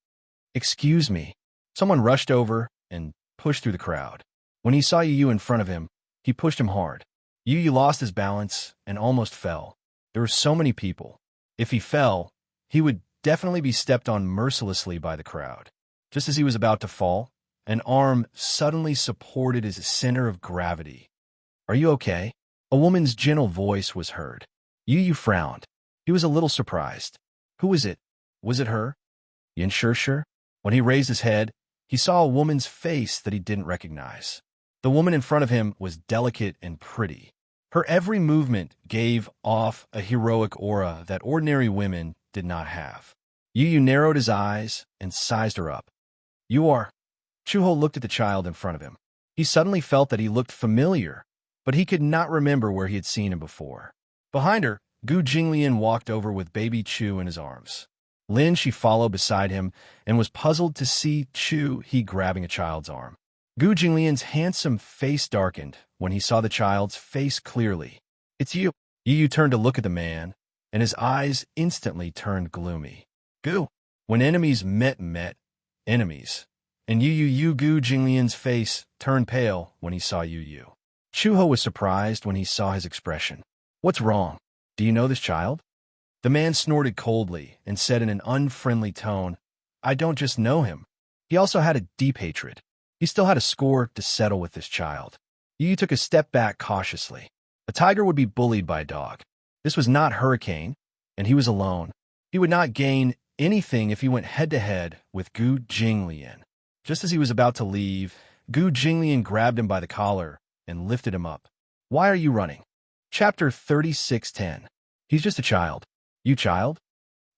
"Excuse me." Someone rushed over and pushed through the crowd. When he saw Yu Yu in front of him, he pushed him hard. Yu Yu lost his balance and almost fell. There were so many people. If he fell, he would definitely be stepped on mercilessly by the crowd. Just as he was about to fall, an arm suddenly supported his center of gravity. "Are you okay?" A woman's gentle voice was heard. Yu Yu frowned. He was a little surprised. Who was it? Was it her? Yun Shir? When he raised his head, he saw a woman's face that he didn't recognize. The woman in front of him was delicate and pretty. Her every movement gave off a heroic aura that ordinary women did not have. Yu Yu narrowed his eyes and sized her up. "You are." Chuho looked at the child in front of him. He suddenly felt that he looked familiar, but he could not remember where he had seen him before. Behind her, Gu Jinglian walked over with baby Chu in his arms. Lin she followed beside him and was puzzled to see Chu he grabbing a child's arm. Gu Jinglian's handsome face darkened when he saw the child's face clearly. "It's you." Yu Yu turned to look at the man, and his eyes instantly turned gloomy. "Gu." When enemies met enemies. And Yu Gu Jinglian's face turned pale when he saw Yu Yu. Chuho was surprised when he saw his expression. "What's wrong? Do you know this child?" The man snorted coldly and said in an unfriendly tone, "I don't just know him." He also had a deep hatred. He still had a score to settle with this child. Yu Yu took a step back cautiously. A tiger would be bullied by a dog. This was not Hurricane, and he was alone. He would not gain anything if he went head-to-head with Gu Jinglian. Just as he was about to leave, Gu Jinglian grabbed him by the collar and lifted him up. "Why are you running?" Chapter 36:10. "He's just a child." "You child?"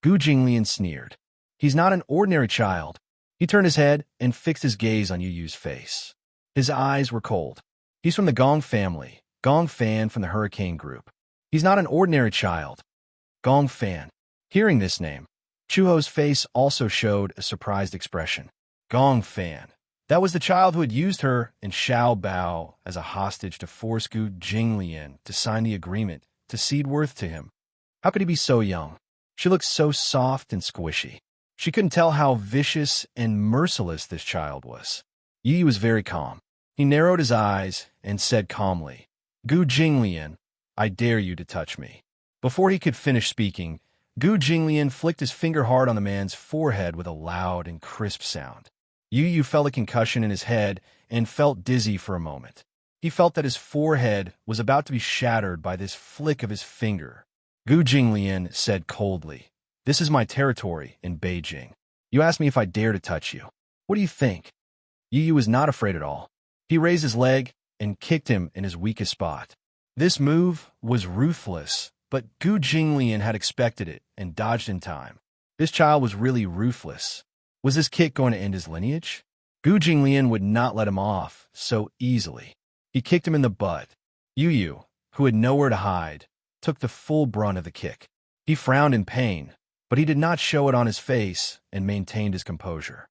Gu Jinglian sneered. "He's not an ordinary child." He turned his head and fixed his gaze on Yu Yu's face. His eyes were cold. "He's from the Gong family, Gong Fan from the Hurricane group. He's not an ordinary child." Gong Fan. Hearing this name, Chuho's face also showed a surprised expression. Gong Fan. That was the child who had used her and Xiao Bao as a hostage to force Gu Jinglian to sign the agreement to cede Worth to him. How could he be so young? She looked so soft and squishy. She couldn't tell how vicious and merciless this child was. Yi was very calm. He narrowed his eyes and said calmly, "Gu Jinglian, I dare you to touch me." Before he could finish speaking, Gu Jinglian flicked his finger hard on the man's forehead with a loud and crisp sound. Yu Yu felt a concussion in his head and felt dizzy for a moment. He felt that his forehead was about to be shattered by this flick of his finger. Gu Jinglian said coldly, "This is my territory in Beijing. You asked me if I dare to touch you. What do you think?" Yu Yu was not afraid at all. He raised his leg and kicked him in his weakest spot. This move was ruthless, but Gu Jinglian had expected it and dodged in time. This child was really ruthless. Was this kick going to end his lineage? Gu Jinglian would not let him off so easily. He kicked him in the butt. Yu Yu, who had nowhere to hide, took the full brunt of the kick. He frowned in pain, but he did not show it on his face and maintained his composure.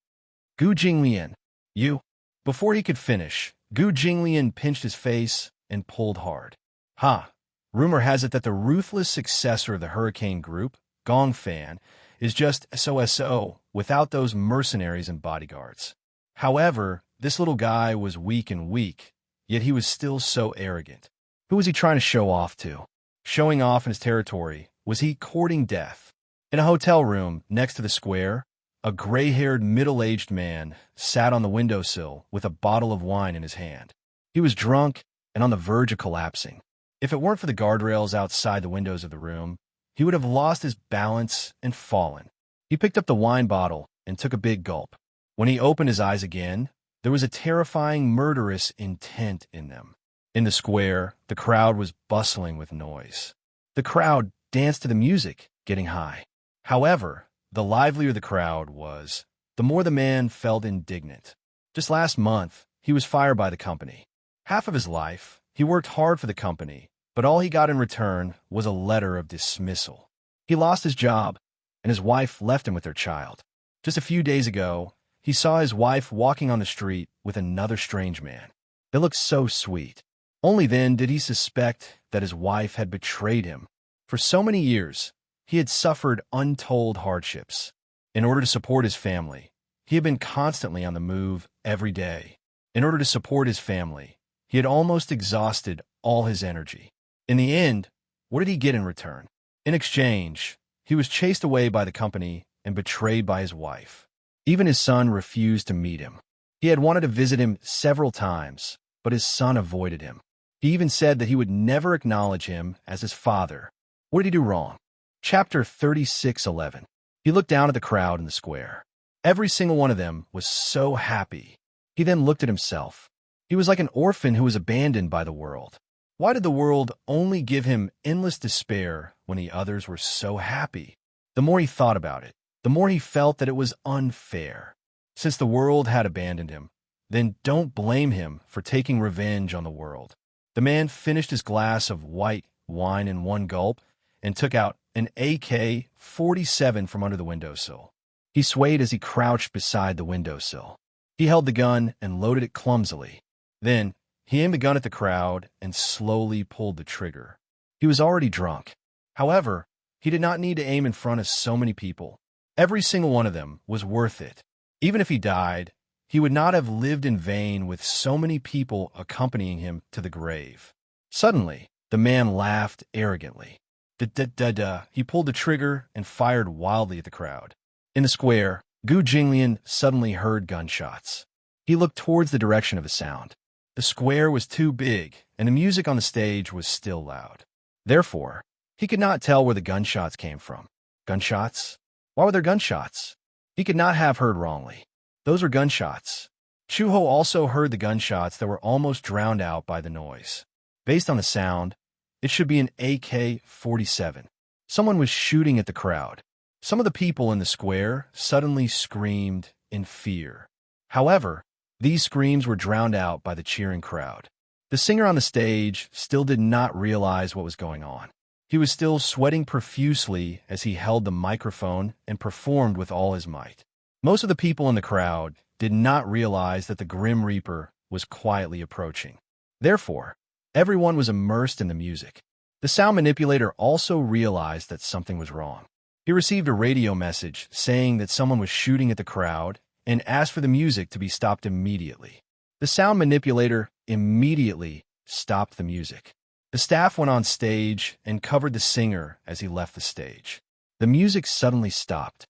Gu Jinglian, you. Before he could finish, Gu Jinglian pinched his face and pulled hard. Ha! Rumor has it that the ruthless successor of the Hurricane Group, Gong Fan, is just SOSO without those mercenaries and bodyguards. However, this little guy was weak, yet he was still so arrogant. Who was he trying to show off to? Showing off in his territory, was he courting death? In a hotel room next to the square, a gray-haired, middle-aged man sat on the windowsill with a bottle of wine in his hand. He was drunk and on the verge of collapsing. If it weren't for the guardrails outside the windows of the room, he would have lost his balance and fallen. He picked up the wine bottle and took a big gulp. When he opened his eyes again, there was a terrifying, murderous intent in them. In the square, the crowd was bustling with noise. The crowd danced to the music, getting high. However, the livelier the crowd was, the more the man felt indignant. Just last month, he was fired by the company. Half of his life, he worked hard for the company, but all he got in return was a letter of dismissal. He lost his job, and his wife left him with their child. Just a few days ago, he saw his wife walking on the street with another strange man. They looked so sweet. Only then did he suspect that his wife had betrayed him. For so many years, he had suffered untold hardships. In order to support his family, he had been constantly on the move every day. In order to support his family, he had almost exhausted all his energy. In the end, what did he get in return? In exchange, he was chased away by the company and betrayed by his wife. Even his son refused to meet him. He had wanted to visit him several times, but his son avoided him. He even said that he would never acknowledge him as his father. What did he do wrong? Chapter 36:11. He looked down at the crowd in the square. Every single one of them was so happy. He then looked at himself. He was like an orphan who was abandoned by the world. Why did the world only give him endless despair when the others were so happy? The more he thought about it, the more he felt that it was unfair. Since the world had abandoned him, then don't blame him for taking revenge on the world. The man finished his glass of white wine in one gulp and took out an AK-47 from under the windowsill. He swayed as he crouched beside the windowsill. He held the gun and loaded it clumsily. Then, he aimed the gun at the crowd and slowly pulled the trigger. He was already drunk. However, he did not need to aim in front of so many people. Every single one of them was worth it. Even if he died, he would not have lived in vain with so many people accompanying him to the grave. Suddenly, the man laughed arrogantly. Da-da-da-da. He pulled the trigger and fired wildly at the crowd. In the square, Gu Jinglian suddenly heard gunshots. He looked towards the direction of the sound. The square was too big, and the music on the stage was still loud. Therefore, he could not tell where the gunshots came from. Gunshots? Why were there gunshots? He could not have heard wrongly. Those were gunshots. Chuho also heard the gunshots that were almost drowned out by the noise. Based on the sound, it should be an AK-47. Someone was shooting at the crowd. Some of the people in the square suddenly screamed in fear. However, these screams were drowned out by the cheering crowd. The singer on the stage still did not realize what was going on. He was still sweating profusely as he held the microphone and performed with all his might. Most of the people in the crowd did not realize that the Grim Reaper was quietly approaching. Therefore, everyone was immersed in the music. The sound manipulator also realized that something was wrong. He received a radio message saying that someone was shooting at the crowd and asked for the music to be stopped immediately. The sound manipulator immediately stopped the music. The staff went on stage and covered the singer as he left the stage. The music suddenly stopped.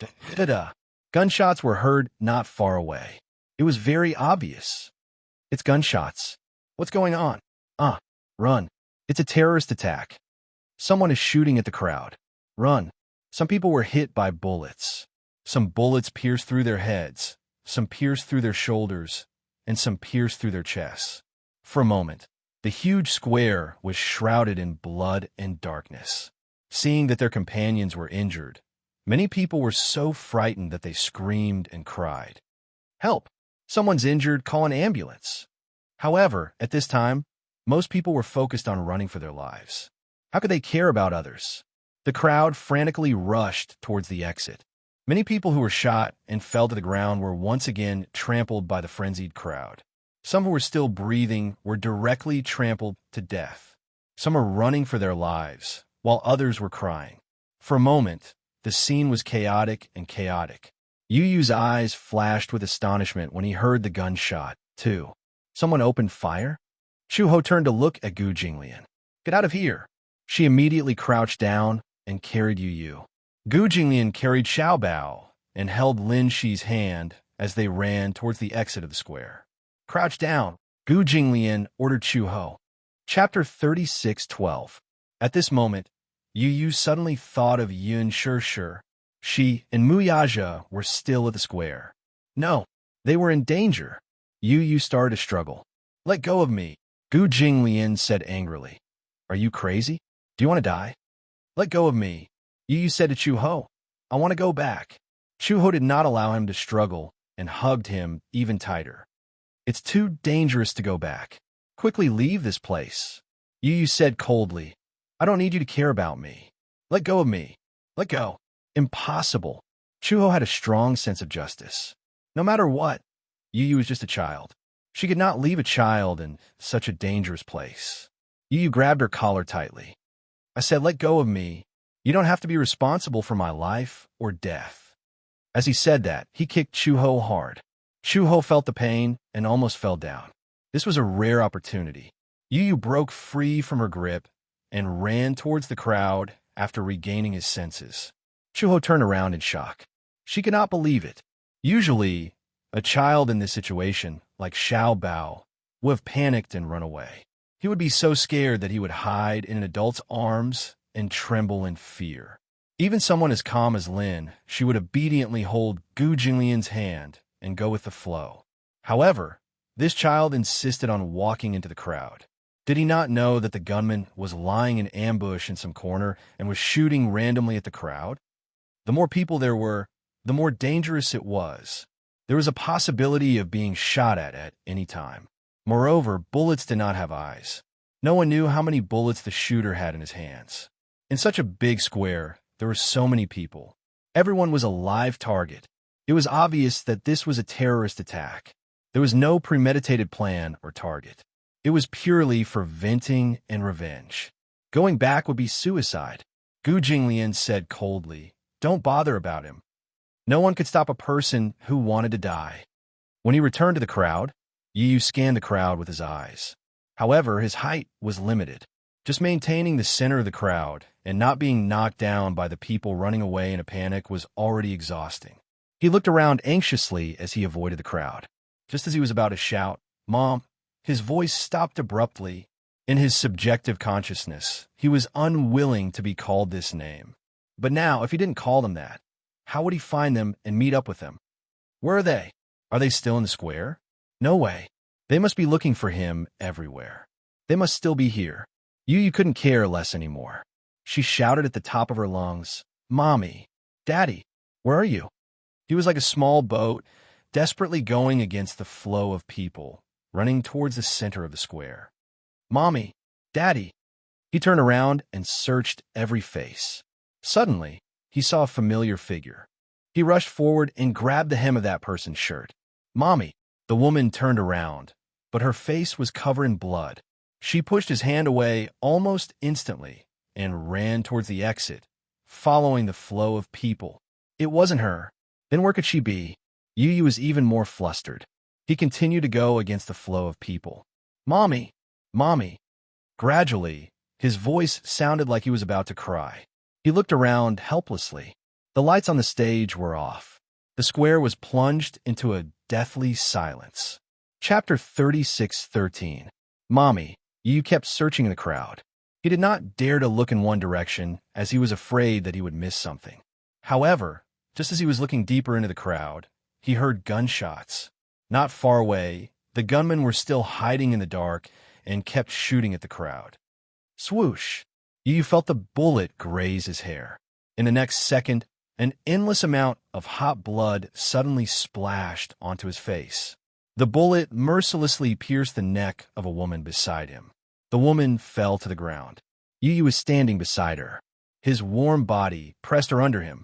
Da-da-da. Gunshots were heard not far away. It was very obvious. It's gunshots. What's going on? Run. It's a terrorist attack. Someone is shooting at the crowd. Run. Some people were hit by bullets. Some bullets pierced through their heads, some pierced through their shoulders, and some pierced through their chests. For a moment, the huge square was shrouded in blood and darkness. Seeing that their companions were injured, many people were so frightened that they screamed and cried. Help! Someone's injured, call an ambulance. However, at this time, most people were focused on running for their lives. How could they care about others? The crowd frantically rushed towards the exit. Many people who were shot and fell to the ground were once again trampled by the frenzied crowd. Some who were still breathing were directly trampled to death. Some were running for their lives, while others were crying. For a moment, the scene was chaotic. Yu Yu's eyes flashed with astonishment when he heard the gunshot, too. Someone opened fire? Chu-ho turned to look at Gu Jinglian. Get out of here! She immediately crouched down and carried Yu Yu. Gu Jinglian carried Xiao Bao and held Lin Shi's hand as they ran towards the exit of the square. Crouch down, Gu Jinglian ordered Chu-ho. Chapter 36:12. At this moment, Yu Yu suddenly thought of Yun Shishir. She and Muyaja were still at the square. No, they were in danger. Yu Yu started to struggle. Let go of me, Gu Jinglian said angrily. Are you crazy? Do you want to die? Let go of me, Yu Yu said to Chu-ho. I want to go back. Chu-ho did not allow him to struggle and hugged him even tighter. It's too dangerous to go back. Quickly leave this place, Yu Yu said coldly. I don't need you to care about me. Let go of me. Let go. Impossible. Chu-ho had a strong sense of justice. No matter what, Yu Yu was just a child. She could not leave a child in such a dangerous place. Yu Yu grabbed her collar tightly. I said, let go of me. You don't have to be responsible for my life or death. As he said that, he kicked Chu-ho hard. Chu-ho felt the pain and almost fell down. This was a rare opportunity. Yu Yu broke free from her grip and ran towards the crowd after regaining his senses. Chu-ho turned around in shock. She could not believe it. Usually, a child in this situation, like Xiao Bao, would have panicked and run away. He would be so scared that he would hide in an adult's arms and tremble in fear. Even someone as calm as Lin, she would obediently hold Gu Jinglian's hand and go with the flow. However, this child insisted on walking into the crowd. Did he not know that the gunman was lying in ambush in some corner and was shooting randomly at the crowd? The more people there were, the more dangerous it was. There was a possibility of being shot at any time. Moreover, bullets did not have eyes. No one knew how many bullets the shooter had in his hands. In such a big square, there were so many people. Everyone was a live target. It was obvious that this was a terrorist attack. There was no premeditated plan or target. It was purely for venting and revenge. Going back would be suicide. Gu Jinglian said coldly, Don't bother about him. No one could stop a person who wanted to die. When he returned to the crowd, Yu Yu scanned the crowd with his eyes. However, his height was limited. Just maintaining the center of the crowd and not being knocked down by the people running away in a panic was already exhausting. He looked around anxiously as he avoided the crowd. Just as he was about to shout, Mom, his voice stopped abruptly. In his subjective consciousness, he was unwilling to be called this name. But now, if he didn't call them that, how would he find them and meet up with them? Where are they? Are they still in the square? No way. They must be looking for him everywhere. They must still be here. Yu Yu couldn't care less anymore. She shouted at the top of her lungs, Mommy, Daddy, where are you? He was like a small boat, desperately going against the flow of people, running towards the center of the square. Mommy, Daddy. He turned around and searched every face. Suddenly, he saw a familiar figure. He rushed forward and grabbed the hem of that person's shirt. Mommy. The woman turned around, but her face was covered in blood. She pushed his hand away almost instantly and ran towards the exit, following the flow of people. It wasn't her. Then where could she be? Yu Yu was even more flustered. He continued to go against the flow of people. Mommy! Mommy! Gradually, his voice sounded like he was about to cry. He looked around helplessly. The lights on the stage were off. The square was plunged into a deathly silence. Chapter 36:13. Mommy, Yu kept searching in the crowd. He did not dare to look in one direction, as he was afraid that he would miss something. However, just as he was looking deeper into the crowd, he heard gunshots. Not far away, the gunmen were still hiding in the dark and kept shooting at the crowd. Swoosh! Yu felt the bullet graze his hair. In the next second, an endless amount of hot blood suddenly splashed onto his face. The bullet mercilessly pierced the neck of a woman beside him. The woman fell to the ground. Yu was standing beside her. His warm body pressed her under him.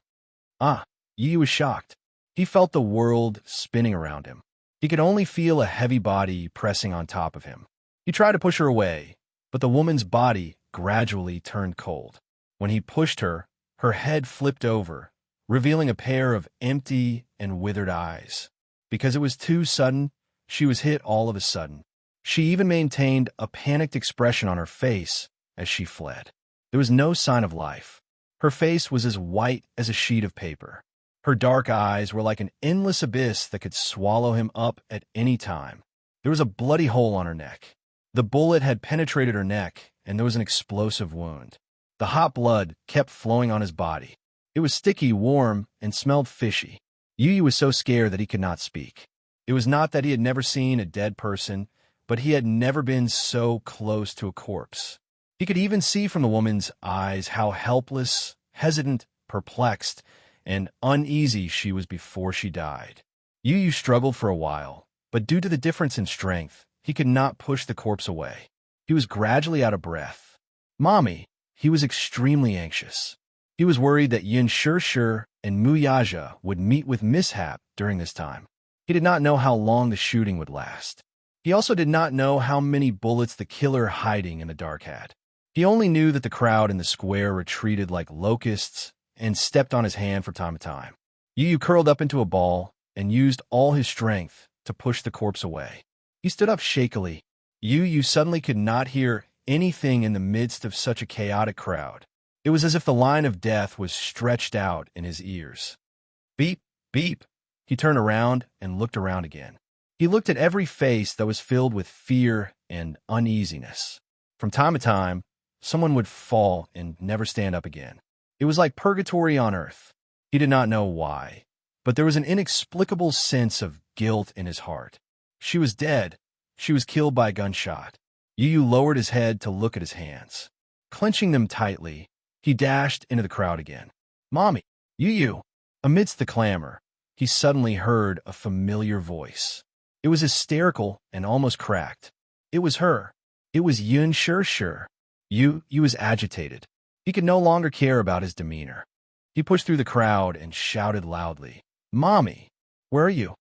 Yu was shocked. He felt the world spinning around him. He could only feel a heavy body pressing on top of him. He tried to push her away, but the woman's body gradually turned cold. When he pushed her, her head flipped over, revealing a pair of empty and withered eyes. Because it was too sudden, she was hit all of a sudden. She even maintained a panicked expression on her face as she fled. There was no sign of life. Her face was as white as a sheet of paper. Her dark eyes were like an endless abyss that could swallow him up at any time. There was a bloody hole on her neck. The bullet had penetrated her neck, and there was an explosive wound. The hot blood kept flowing on his body. It was sticky, warm, and smelled fishy. Yu was so scared that he could not speak. It was not that he had never seen a dead person, but he had never been so close to a corpse. He could even see from the woman's eyes how helpless, hesitant, perplexed, and uneasy she was before she died. Yu struggled for a while, but due to the difference in strength, he could not push the corpse away. He was gradually out of breath. Mommy, he was extremely anxious. He was worried that Yin Shishir and Muyaja would meet with mishap during this time. He did not know how long the shooting would last. He also did not know how many bullets the killer hiding in the dark had. He only knew that the crowd in the square retreated like locusts and stepped on his hand from time to time. Yu curled up into a ball and used all his strength to push the corpse away. He stood up shakily. Yu suddenly could not hear anything in the midst of such a chaotic crowd. It was as if the line of death was stretched out in his ears. Beep, beep. He turned around and looked around again. He looked at every face that was filled with fear and uneasiness. From time to time, someone would fall and never stand up again. It was like purgatory on earth. He did not know why, but there was an inexplicable sense of guilt in his heart. She was dead. She was killed by a gunshot. Yu lowered his head to look at his hands. Clenching them tightly, he dashed into the crowd again. Mommy, Yu. Amidst the clamor, he suddenly heard a familiar voice. It was hysterical and almost cracked. It was her. It was Yin Shishir. Yu was agitated. He could no longer care about his demeanor. He pushed through the crowd and shouted loudly, Mommy, where are you?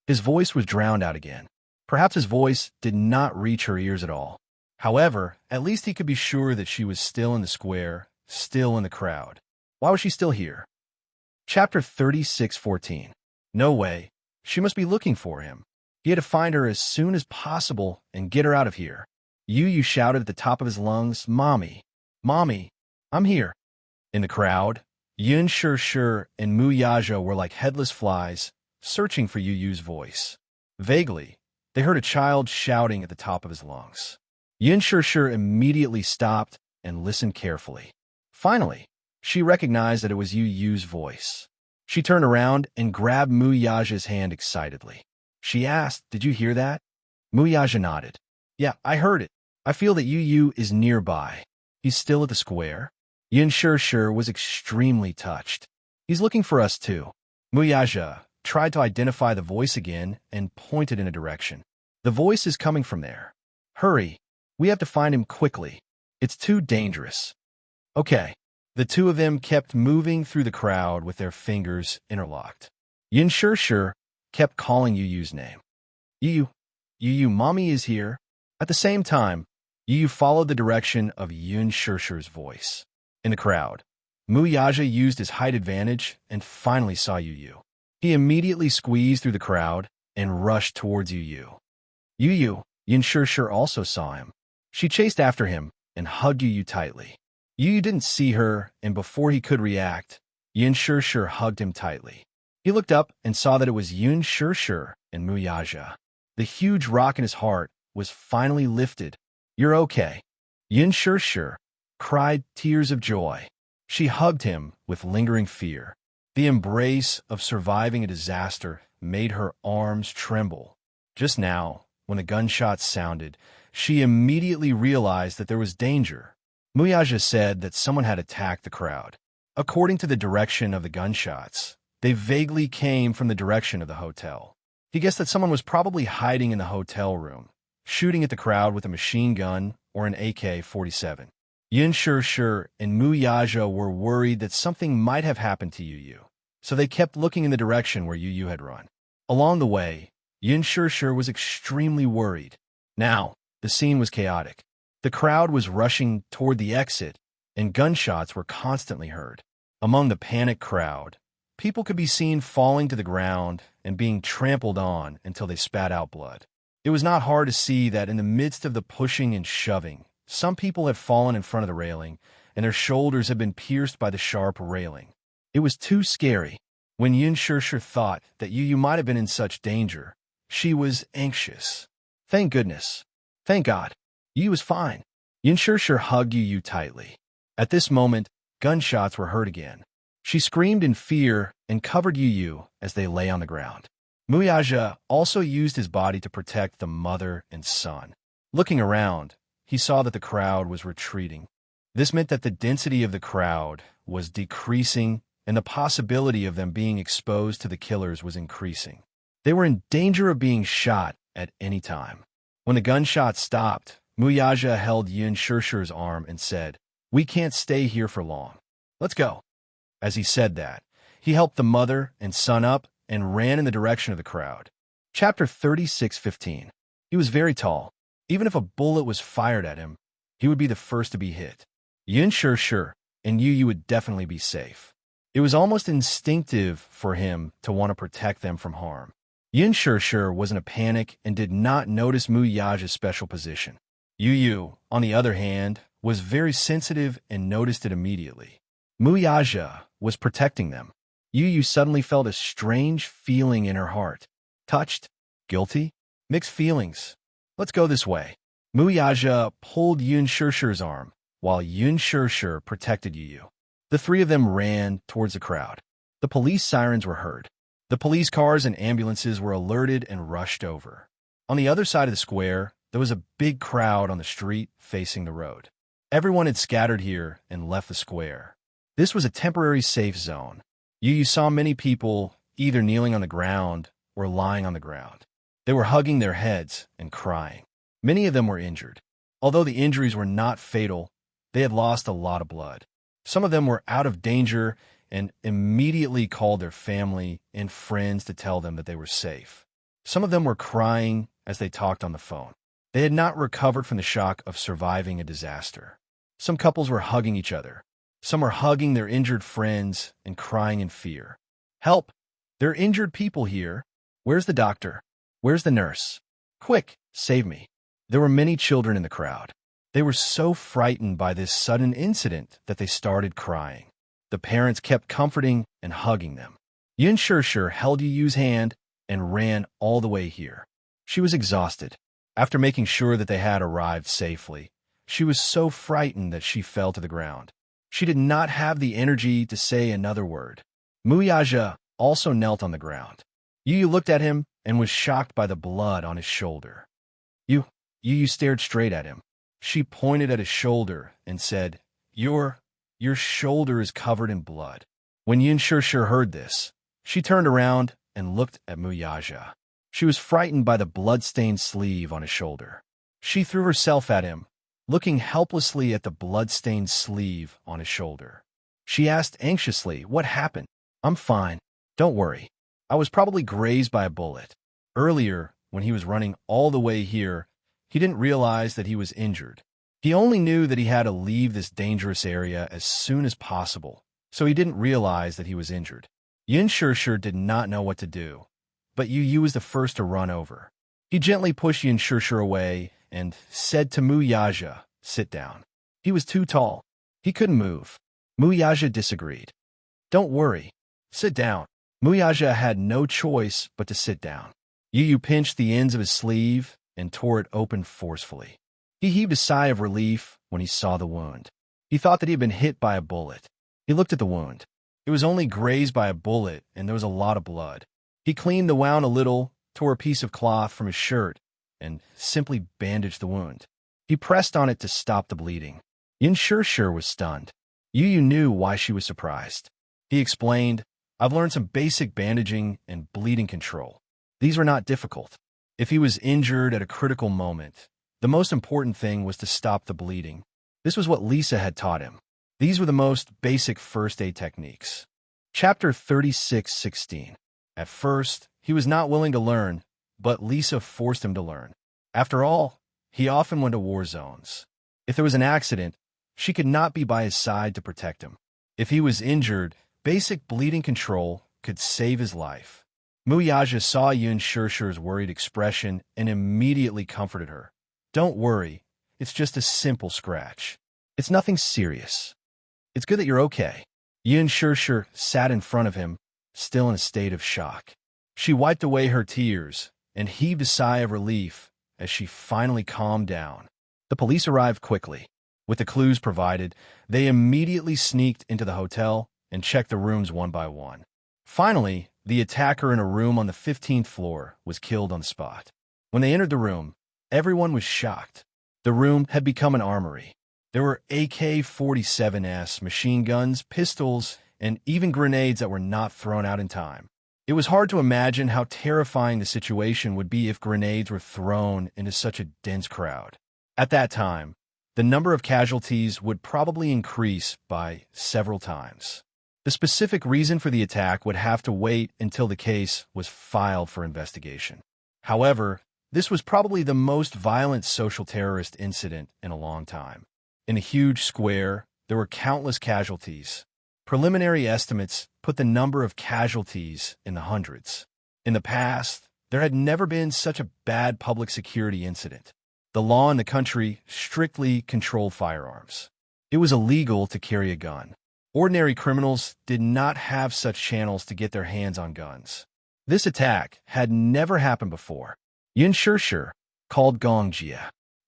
His voice was drowned out again. Perhaps his voice did not reach her ears at all. However, at least he could be sure that she was still in the square, still in the crowd. Why was she still here? Chapter 36:14. No way. She must be looking for him. He had to find her as soon as possible and get her out of here. Yu shouted at the top of his lungs, Mommy, Mommy, I'm here. In the crowd, Yin Shishir and Muyaja were like headless flies, searching for Yu's voice. Vaguely, they heard a child shouting at the top of his lungs. Yin Shishir immediately stopped and listened carefully. Finally, she recognized that it was Yu's voice. She turned around and grabbed Muyaja's hand excitedly. She asked, Did you hear that? Muyaja nodded. Yeah, I heard it. I feel that Yu is nearby. He's still at the square. Yin Shishir was extremely touched. He's looking for us too. Muyaja tried to identify the voice again and pointed in a direction. The voice is coming from there. Hurry. We have to find him quickly. It's too dangerous. Okay. The two of them kept moving through the crowd with their fingers interlocked. Yin Shishir kept calling Yu's name. Yu, Mommy is here. At the same time, Yu followed the direction of Yin Shishir's voice. In the crowd, Muyaja used his height advantage and finally saw Yu. He immediately squeezed through the crowd and rushed towards Yu. Yin Shishir also saw him. She chased after him and hugged Yu tightly. Yu didn't see her, and before he could react, Yin Shirshir hugged him tightly. He looked up and saw that it was Yun Shirshir and Muyaja. The huge rock in his heart was finally lifted. "You're okay." Yun Shirshir cried tears of joy. She hugged him with lingering fear. The embrace of surviving a disaster made her arms tremble. Just now, when the gunshots sounded, she immediately realized that there was danger. Muyaja said that someone had attacked the crowd. According to the direction of the gunshots, they vaguely came from the direction of the hotel. He guessed that someone was probably hiding in the hotel room, shooting at the crowd with a machine gun or an AK-47. Yin Shirshir and Muyaja were worried that something might have happened to Yu, so they kept looking in the direction where Yu had run. Along the way, Yin Shirshir was extremely worried. Now, the scene was chaotic. The crowd was rushing toward the exit, and gunshots were constantly heard. Among the panicked crowd, people could be seen falling to the ground and being trampled on until they spat out blood. It was not hard to see that in the midst of the pushing and shoving, some people had fallen in front of the railing, and their shoulders had been pierced by the sharp railing. It was too scary. When Yin Shirshir thought that Yu might have been in such danger, she was anxious. Thank goodness. Thank God. Yu was fine. Yin Shirshir hugged Yu tightly. At this moment, gunshots were heard again. She screamed in fear and covered Yu as they lay on the ground. Muyaja also used his body to protect the mother and son. Looking around, he saw that the crowd was retreating. This meant that the density of the crowd was decreasing and the possibility of them being exposed to the killers was increasing. They were in danger of being shot at any time. When the gunshots stopped, Muyaja held Yin Shirshir's arm and said, "We can't stay here for long. Let's go." As he said that, he helped the mother and son up and ran in the direction of the crowd. Chapter 36:15. He was very tall. Even if a bullet was fired at him, he would be the first to be hit. Yin Shirshir and Yu would definitely be safe. It was almost instinctive for him to want to protect them from harm. Yin Shirshir was in a panic and did not notice Muyaja's special position. Yu, on the other hand, was very sensitive and noticed it immediately. Muyaja was protecting them. Yu suddenly felt a strange feeling in her heart. Touched? Guilty? Mixed feelings. "Let's go this way." Muyaja pulled Yin Shirshir's arm, while Yin Shirshir protected Yu. The three of them ran towards the crowd. The police sirens were heard. The police cars and ambulances were alerted and rushed over. On the other side of the square, there was a big crowd on the street facing the road. Everyone had scattered here and left the square. This was a temporary safe zone. Yu saw many people either kneeling on the ground or lying on the ground. They were hugging their heads and crying. Many of them were injured. Although the injuries were not fatal, they had lost a lot of blood. Some of them were out of danger and immediately called their family and friends to tell them that they were safe. Some of them were crying as they talked on the phone. They had not recovered from the shock of surviving a disaster. Some couples were hugging each other. Some were hugging their injured friends and crying in fear. "Help! There are injured people here. Where's the doctor? Where's the nurse? Quick, save me." There were many children in the crowd. They were so frightened by this sudden incident that they started crying. The parents kept comforting and hugging them. Yin Shirshir held Yu's hand and ran all the way here. She was exhausted. After making sure that they had arrived safely, she was so frightened that she fell to the ground. She did not have the energy to say another word. Muyaja also knelt on the ground. Yu looked at him and was shocked by the blood on his shoulder. Yu stared straight at him. She pointed at his shoulder and said, Your shoulder is covered in blood." When Yin Shirshir heard this, she turned around and looked at Muyaja. She was frightened by the blood-stained sleeve on his shoulder. She threw herself at him, looking helplessly at the blood-stained sleeve on his shoulder. She asked anxiously, "What happened?" "I'm fine. Don't worry. I was probably grazed by a bullet. Earlier, when he was running all the way here, he didn't realize that he was injured. He only knew that he had to leave this dangerous area as soon as possible, so he didn't realize that he was injured." Yin Shirshir did not know what to do, but Yu was the first to run over. He gently pushed Yin Shirshir away and said to Muyaja, "Sit down." He was too tall. He couldn't move. Muyaja disagreed. Don't worry. Sit down. Muyaja had no choice but to sit down. Yu pinched the ends of his sleeve and tore it open forcefully. He heaved a sigh of relief when he saw the wound. He thought that he had been hit by a bullet. He looked at the wound. It was only grazed by a bullet, and there was a lot of blood. He cleaned the wound a little, tore a piece of cloth from his shirt, and simply bandaged the wound. He pressed on it to stop the bleeding. Yin Shirshir was stunned. Yu knew why she was surprised. He explained, I've learned some basic bandaging and bleeding control. These were not difficult. If he was injured at a critical moment, the most important thing was to stop the bleeding. This was what Lisa had taught him. These were the most basic first aid techniques. Chapter 36:16. At first, he was not willing to learn, but Lisa forced him to learn. After all, he often went to war zones. If there was an accident, she could not be by his side to protect him. If he was injured, basic bleeding control could save his life. Muyaja saw Yin Shirshir's worried expression and immediately comforted her. Don't worry, it's just a simple scratch. It's nothing serious. It's good that you're okay. Yin Shirshir sat in front of him, still in a state of shock. She wiped away her tears and heaved a sigh of relief as she finally calmed down. The police arrived quickly. With the clues provided, they immediately sneaked into the hotel and checked the rooms one by one. Finally, the attacker in a room on the 15th floor was killed on the spot. When they entered the room, everyone was shocked. The room had become an armory. There were AK-47s, machine guns, pistols, and even grenades that were not thrown out in time. It was hard to imagine how terrifying the situation would be if grenades were thrown into such a dense crowd. At that time, the number of casualties would probably increase by several times. The specific reason for the attack would have to wait until the case was filed for investigation. However, this was probably the most violent social terrorist incident in a long time. In a huge square, there were countless casualties. Preliminary estimates put the number of casualties in the hundreds. In the past, there had never been such a bad public security incident. The law in the country strictly controlled firearms. It was illegal to carry a gun. Ordinary criminals did not have such channels to get their hands on guns. This attack had never happened before. Yin Shirshir called Gong Jie.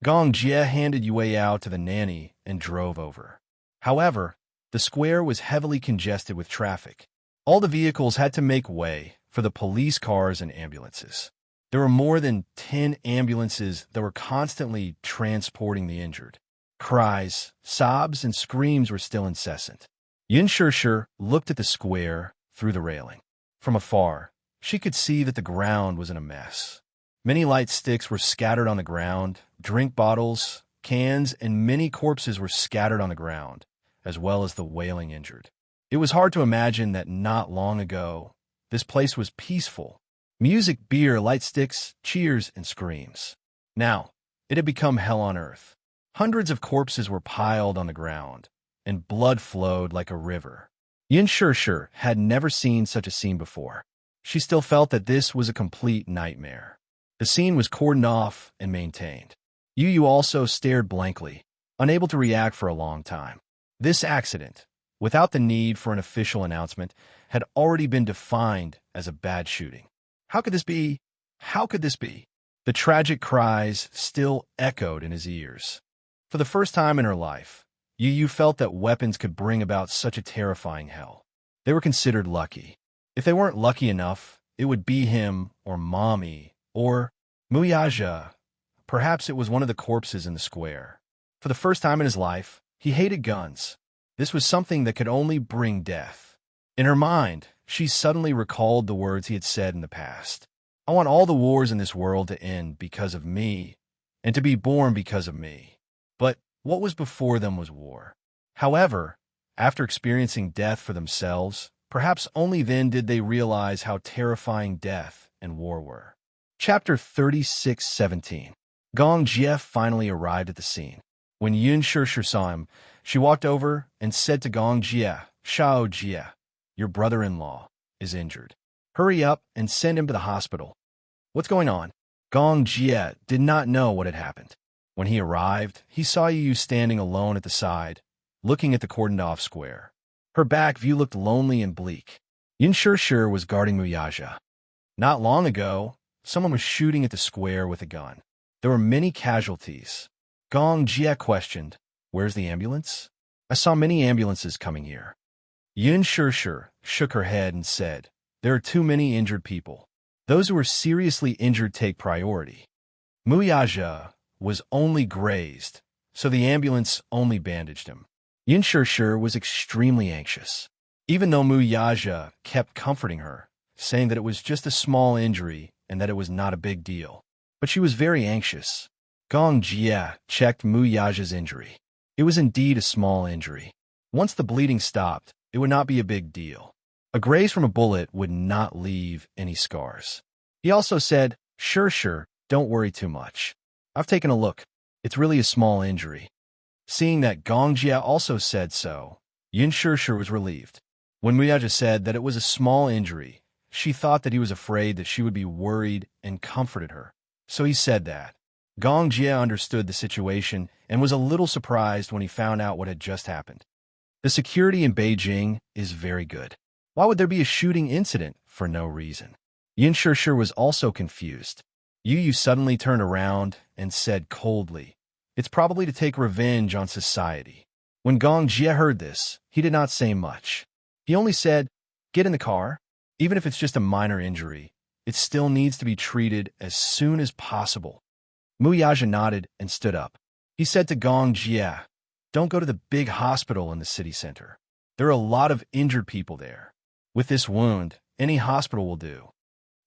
Gong Jie handed Yue out to the nanny and drove over. However, the square was heavily congested with traffic. All the vehicles had to make way for the police cars and ambulances. There were more than 10 ambulances that were constantly transporting the injured. Cries, sobs, and screams were still incessant. Yin Shirshir looked at the square through the railing. From afar, she could see that the ground was in a mess. Many light sticks were scattered on the ground, drink bottles, cans, and many corpses were scattered on the ground, as well as the wailing injured. It was hard to imagine that not long ago, this place was peaceful. Music, beer, light sticks, cheers, and screams. Now, it had become hell on earth. Hundreds of corpses were piled on the ground, and blood flowed like a river. Yin Shirshir had never seen such a scene before. She still felt that this was a complete nightmare. The scene was cordoned off and maintained. Yu also stared blankly, unable to react for a long time. This accident, without the need for an official announcement, had already been defined as a bad shooting. How could this be? How could this be? The tragic cries still echoed in his ears. For the first time in her life, Yu felt that weapons could bring about such a terrifying hell. They were considered lucky. If they weren't lucky enough, it would be him or Mommy or Muyaja. Perhaps it was one of the corpses in the square. For the first time in his life, he hated guns. This was something that could only bring death. In her mind, she suddenly recalled the words he had said in the past. I want all the wars in this world to end because of me, and to be born because of me. But what was before them was war. However, after experiencing death for themselves, perhaps only then did they realize how terrifying death and war were. Chapter 36:17. Gong Jie finally arrived at the scene. When Yin Shirshir saw him, she walked over and said to Gong Jie, Shao Jie, your brother-in-law is injured. Hurry up and send him to the hospital. What's going on? Gong Jie did not know what had happened. When he arrived, he saw Yu standing alone at the side, looking at the cordoned-off square. Her back view looked lonely and bleak. Yin Shishir was guarding Muyaja. Not long ago, someone was shooting at the square with a gun. There were many casualties. Gong Jie questioned, "Where's the ambulance? I saw many ambulances coming here." Yin Shishir shook her head and said, "There are too many injured people. Those who are seriously injured take priority." Muyaja was only grazed, so the ambulance only bandaged him. Yin Shishir was extremely anxious. Even though Muyaja kept comforting her, saying that it was just a small injury and that it was not a big deal. But she was very anxious. Gong Jie checked Muyaja's injury. It was indeed a small injury. Once the bleeding stopped, it would not be a big deal. A graze from a bullet would not leave any scars. He also said, Sure, don't worry too much. I've taken a look. It's really a small injury." Seeing that Gong Jie also said so, Yin Shishir was relieved. When Muyaja said that it was a small injury, she thought that he was afraid that she would be worried and comforted her. So he said that. Gong Jie understood the situation and was a little surprised when he found out what had just happened. The security in Beijing is very good. Why would there be a shooting incident for no reason? Yin Shishir was also confused. Yu suddenly turned around and said coldly, "It's probably to take revenge on society." When Gong Jie heard this, he did not say much. He only said, "Get in the car. Even if it's just a minor injury, it still needs to be treated as soon as possible." Muyaja nodded and stood up. He said to Gong Jie, "Don't go to the big hospital in the city center. There are a lot of injured people there. With this wound, any hospital will do."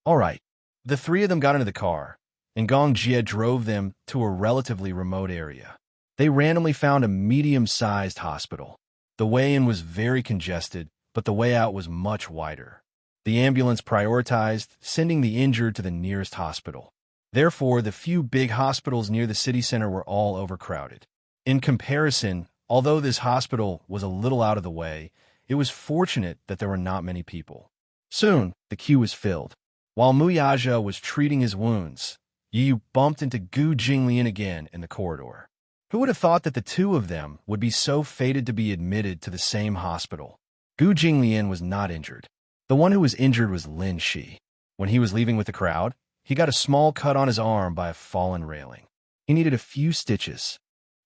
All right. The three of them got into the car, and Gong Jie drove them to a relatively remote area. They randomly found a medium-sized hospital. The way in was very congested, but the way out was much wider. The ambulance prioritized sending the injured to the nearest hospital. Therefore, the few big hospitals near the city center were all overcrowded. In comparison, although this hospital was a little out of the way, it was fortunate that there were not many people. Soon, the queue was filled. While Muyaja was treating his wounds, Yu bumped into Gu Jinglian again in the corridor. Who would have thought that the two of them would be so fated to be admitted to the same hospital? Gu Jinglian was not injured. The one who was injured was Lin Shi. When he was leaving with the crowd, he got a small cut on his arm by a fallen railing. He needed a few stitches.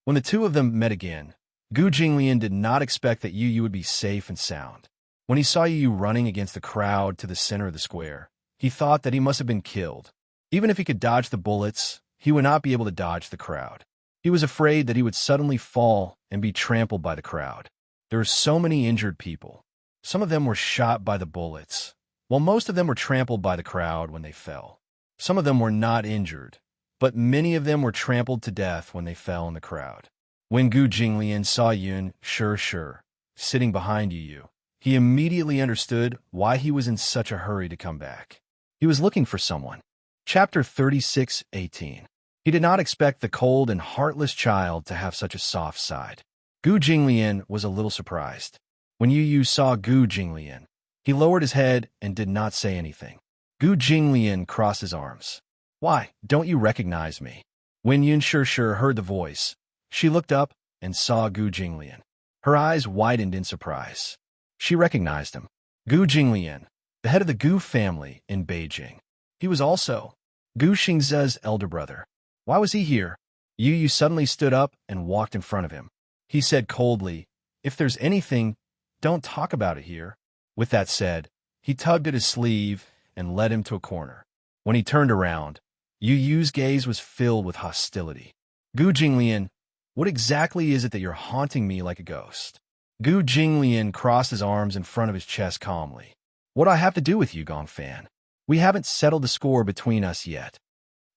When the two of them met again, Gu Jinglian did not expect that Yu would be safe and sound. When he saw Yu running against the crowd to the center of the square, he thought that he must have been killed. Even if he could dodge the bullets, he would not be able to dodge the crowd. He was afraid that he would suddenly fall and be trampled by the crowd. There were so many injured people. Some of them were shot by the bullets, while most of them were trampled by the crowd when they fell. Some of them were not injured, but many of them were trampled to death when they fell in the crowd. When Gu Jinglian saw Yin Shishir sitting behind Yu, he immediately understood why he was in such a hurry to come back. He was looking for someone. Chapter 36:18. He did not expect the cold and heartless child to have such a soft side. Gu Jinglian was a little surprised. When Yu saw Gu Jinglian, he lowered his head and did not say anything. Gu Jinglian crossed his arms. "Why, don't you recognize me?" When Yin Shishir heard the voice, she looked up and saw Gu Jinglian. Her eyes widened in surprise. She recognized him. Gu Jinglian, the head of the Gu family in Beijing. He was also Gu Xingze's elder brother. Why was he here? Yu suddenly stood up and walked in front of him. He said coldly, "If there's anything, don't talk about it here." With that said, he tugged at his sleeve and led him to a corner. When he turned around, Yu's gaze was filled with hostility. "Gu Jinglian, what exactly is it that you're haunting me like a ghost?" Gu Jinglian crossed his arms in front of his chest calmly. "What do I have to do with you, Gong Fan? We haven't settled the score between us yet."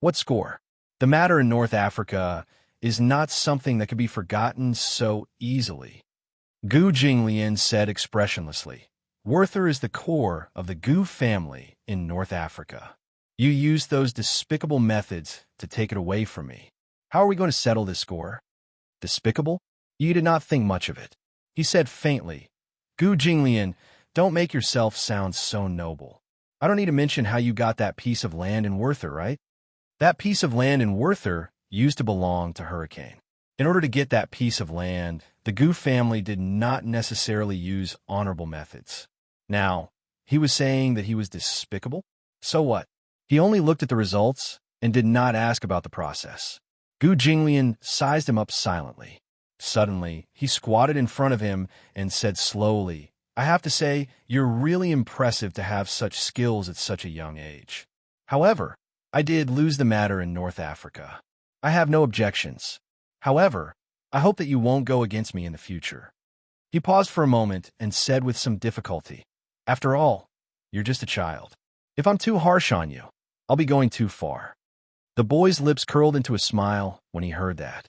"What score?" "The matter in North Africa is not something that can be forgotten so easily," Gu Jinglian said expressionlessly. "Werther is the core of the Gu family in North Africa. You used those despicable methods to take it away from me. How are we going to settle this score?" "Despicable?" You did not think much of it. He said faintly, "Gu Jinglian, don't make yourself sound so noble. I don't need to mention how you got that piece of land in Werther, right? That piece of land in Werther used to belong to Hurricane. In order to get that piece of land, the Gu family did not necessarily use honorable methods. Now, he was saying that he was despicable? So what? He only looked at the results and did not ask about the process. Gu Jinglian sized him up silently. Suddenly, he squatted in front of him and said slowly, "I have to say, you're really impressive to have such skills at such a young age. However, I did lose the matter in North Africa. I have no objections. However, I hope that you won't go against me in the future." He paused for a moment and said with some difficulty, "After all, you're just a child. If I'm too harsh on you, I'll be going too far." The boy's lips curled into a smile when he heard that.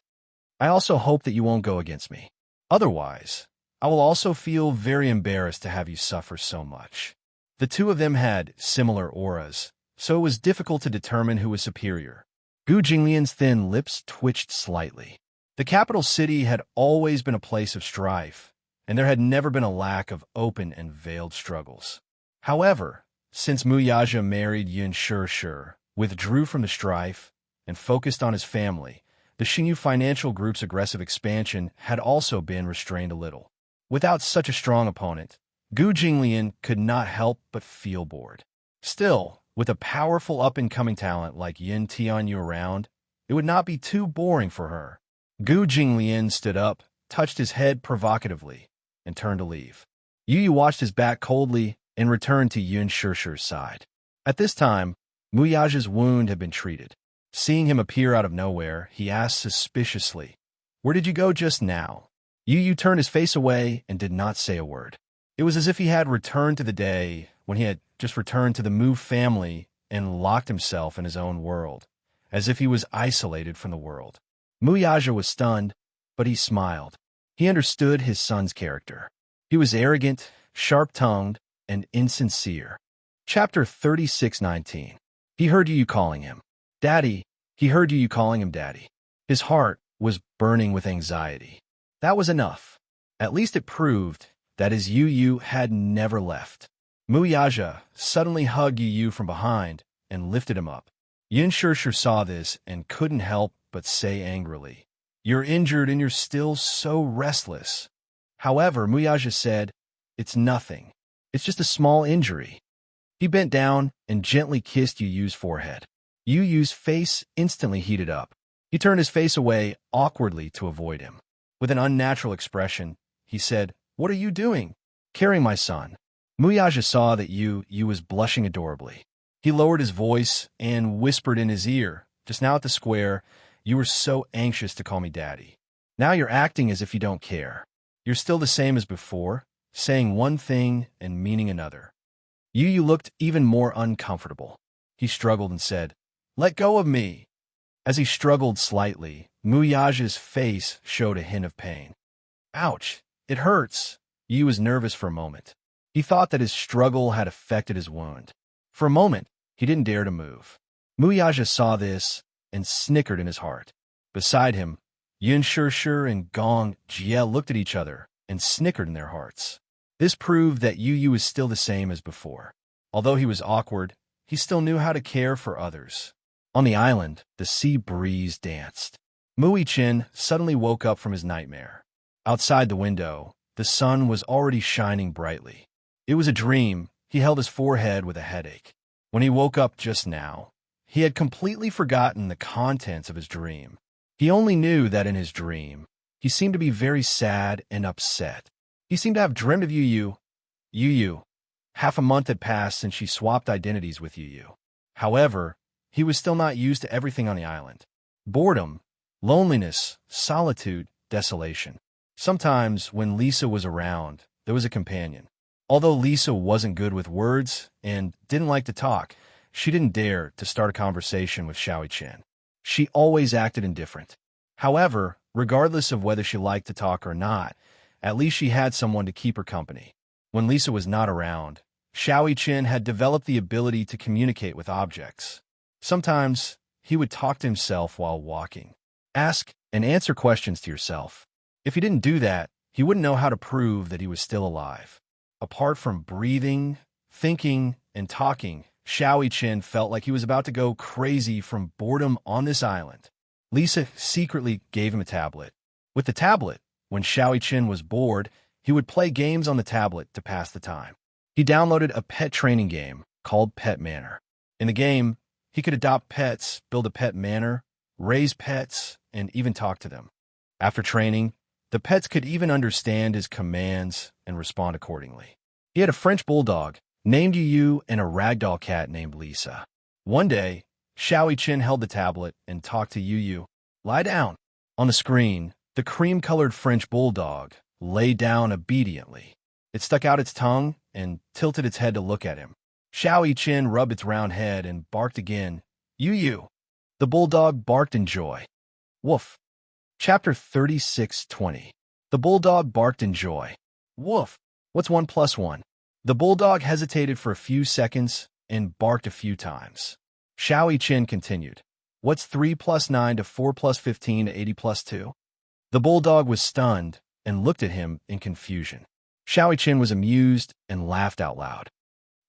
"I also hope that you won't go against me. Otherwise, I will also feel very embarrassed to have you suffer so much." The two of them had similar auras, so it was difficult to determine who was superior. Gu Jinglian's thin lips twitched slightly. The capital city had always been a place of strife, and there had never been a lack of open and veiled struggles. However, since Muyaja married Yin Shishir, withdrew from the strife, and focused on his family, the Xingyu Financial Group's aggressive expansion had also been restrained a little. Without such a strong opponent, Gu Jinglian could not help but feel bored. Still, with a powerful up-and-coming talent like Yin Tianyu around, it would not be too boring for her. Gu Jinglian stood up, touched his head provocatively, and turned to leave. Yu Yu watched his back coldly and returned to Yin Shishir's side. At this time, Muyaja's wound had been treated. Seeing him appear out of nowhere, he asked suspiciously, "Where did you go just now?" Yu Yu turned his face away and did not say a word. It was as if he had returned to the day when he had just returned to the Mu family and locked himself in his own world, as if he was isolated from the world. Muyaja was stunned, but he smiled. He understood his son's character. He was arrogant, sharp-tongued, and insincere. Chapter 36:19. He heard Yu Yu calling him Daddy. He heard Yu Yu calling him Daddy. His heart was burning with anxiety. That was enough. At least it proved that his Yu Yu had never left. Muyaja suddenly hugged Yu Yu from behind and lifted him up. Yin Shishir saw this and couldn't help but say angrily, "You're injured and you're still so restless." However, Muyaja said, "It's nothing. It's just a small injury." He bent down and gently kissed Yu Yu's forehead. Yu Yu's face instantly heated up. He turned his face away awkwardly to avoid him. With an unnatural expression, he said, "What are you doing?" "Carrying my son." Muyaja saw that Yu Yu was blushing adorably. He lowered his voice and whispered in his ear, "Just now at the square, you were so anxious to call me Daddy. Now you're acting as if you don't care. You're still the same as before, saying one thing and meaning another." Yu Yu looked even more uncomfortable. He struggled and said, "Let go of me." As he struggled slightly, Muyaja's face showed a hint of pain. "Ouch, it hurts." Yu was nervous for a moment. He thought that his struggle had affected his wound. For a moment, he didn't dare to move. Muyaja saw this and snickered in his heart. Beside him, Yin Shishir and Gong Jie looked at each other and snickered in their hearts. This proved that Yu Yu was still the same as before. Although he was awkward, he still knew how to care for others. On the island, the sea breeze danced. Muichin suddenly woke up from his nightmare. Outside the window, the sun was already shining brightly. It was a dream. He held his forehead with a headache. When he woke up just now, he had completely forgotten the contents of his dream. He only knew that in his dream, he seemed to be very sad and upset. He seemed to have dreamed of Yu Yu. Yu Yu. Half a month had passed since she swapped identities with Yu Yu. However, he was still not used to everything on the island. Boredom, loneliness, solitude, desolation. Sometimes, when Lisa was around, there was a companion. Although Lisa wasn't good with words and didn't like to talk, she didn't dare to start a conversation with Xiaoi Chen. She always acted indifferent. However, regardless of whether she liked to talk or not, at least she had someone to keep her company. When Lisa was not around, Xiaoi Chen had developed the ability to communicate with objects. Sometimes, he would talk to himself while walking. Ask and answer questions to yourself. If he didn't do that, he wouldn't know how to prove that he was still alive. Apart from breathing, thinking, and talking, Xiaoi Chen felt like he was about to go crazy from boredom on this island. Lisa secretly gave him a tablet, With the tablet, when Xiao Qian was bored, he would play games on the tablet to pass the time. He downloaded a pet training game called Pet Manor. In the game, he could adopt pets, build a pet manor, raise pets, and even talk to them. After training, the pets could even understand his commands and respond accordingly. He had a French bulldog named Yu and a ragdoll cat named Lisa. One day, Xiao Qian held the tablet and talked to Yu. Lie down. On the screen, the cream-colored French bulldog lay down obediently. It stuck out its tongue and tilted its head to look at him. Xiao Qian rubbed its round head and barked again. Yu. The bulldog barked in joy. Woof. Chapter 36:20. The bulldog barked in joy. Woof. What's 1 plus 1? The bulldog hesitated for a few seconds and barked a few times. Xiao Qian continued. What's 3 plus 9 to 4 plus 15 to 80 plus 2? The bulldog was stunned and looked at him in confusion. Xiao Qian was amused and laughed out loud.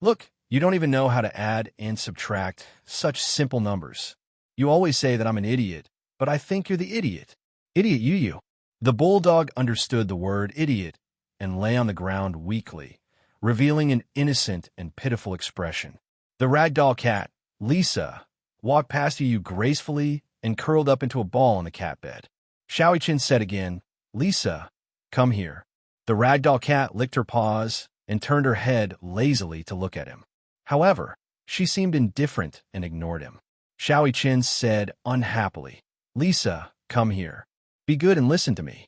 Look, you don't even know how to add and subtract such simple numbers. You always say that I'm an idiot, but I think you're the idiot. Idiot Yu. The bulldog understood the word idiot and lay on the ground weakly, revealing an innocent and pitiful expression. The ragdoll cat, Lisa, walked past Yu gracefully and curled up into a ball on the cat bed. Xiao Qian said again, Lisa, come here. The ragdoll cat licked her paws and turned her head lazily to look at him. However, she seemed indifferent and ignored him. Xiao Qian said unhappily, Lisa, come here. Be good and listen to me.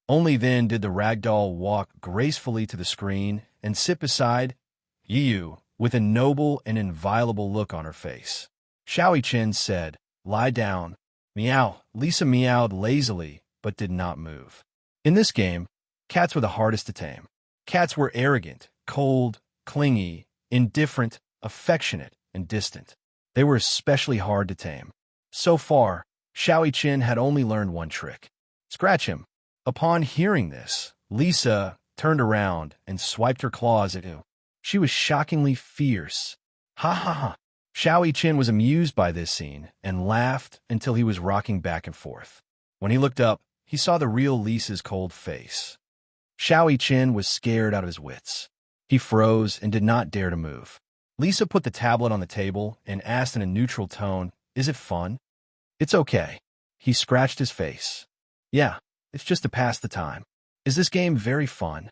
Only then did the ragdoll walk gracefully to the screen and sit beside Yu with a noble and inviolable look on her face. Xiao Qian said, lie down. Meow. Lisa meowed lazily but did not move. In this game, cats were the hardest to tame. Cats were arrogant, cold, clingy, indifferent, affectionate, and distant. They were especially hard to tame. So far, Xiao Qian had only learned one trick. Scratch him. Upon hearing this, Lisa turned around and swiped her claws at him. She was shockingly fierce. Ha ha ha. Xiao Qian was amused by this scene and laughed until he was rocking back and forth. When he looked up, he saw the real Lisa's cold face. Xiao Qian was scared out of his wits. He froze and did not dare to move. Lisa put the tablet on the table and asked in a neutral tone, Is it fun? It's okay. He scratched his face. Yeah, it's just to pass the time. Is this game very fun?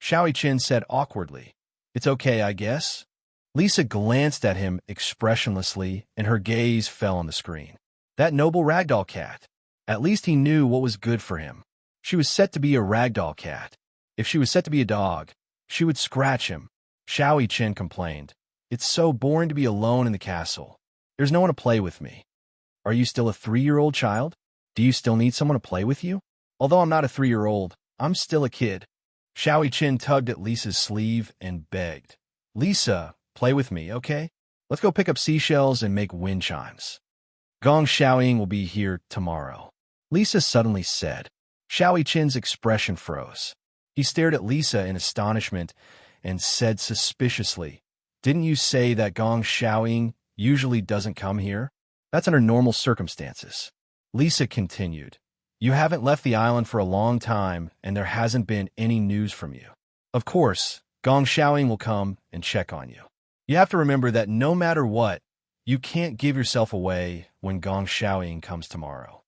Xiao Qian said awkwardly. It's okay, I guess. Lisa glanced at him expressionlessly, and her gaze fell on the screen. That noble ragdoll cat. At least he knew what was good for him. She was set to be a ragdoll cat. If she was set to be a dog, she would scratch him. Xiao Qian complained. It's so boring to be alone in the castle. There's no one to play with me. Are you still a 3-year-old child? Do you still need someone to play with you? Although I'm not a 3-year-old, I'm still a kid. Xiao Qian tugged at Lisa's sleeve and begged. Lisa, play with me, okay? Let's go pick up seashells and make wind chimes. Gong Xiaoying will be here tomorrow. Lisa suddenly said. Xiao Qian's expression froze. He stared at Lisa in astonishment and said suspiciously, Didn't you say that Gong Xiaoying usually doesn't come here? That's under normal circumstances. Lisa continued, You haven't left the island for a long time, and there hasn't been any news from you. Of course, Gong Xiaoying will come and check on you. You have to remember that no matter what, you can't give yourself away when Gong Xiaoying comes tomorrow.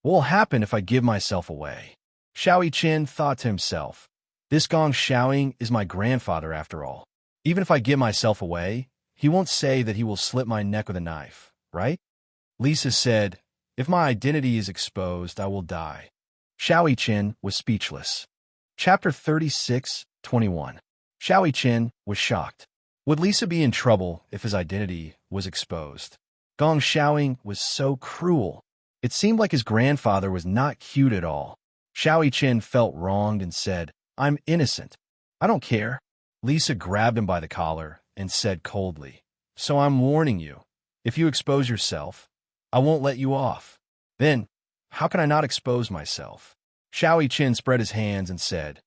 What will happen if I give myself away? Xiao Qian thought to himself, This Gong Xiaoying is my grandfather after all. Even if I give myself away, he won't say that he will slit my neck with a knife, right? Lisa said, If my identity is exposed, I will die. Xiao Qian was speechless. Chapter 36:21. Xiao Qian was shocked. Would Lisa be in trouble if his identity was exposed? Gong Xiaoying was so cruel. It seemed like his grandfather was not cute at all. Xiao Qian felt wronged and said, I'm innocent. I don't care. Lisa grabbed him by the collar and said coldly, So I'm warning you. If you expose yourself, I won't let you off. Then, how can I not expose myself? Xiao Qian spread his hands and said,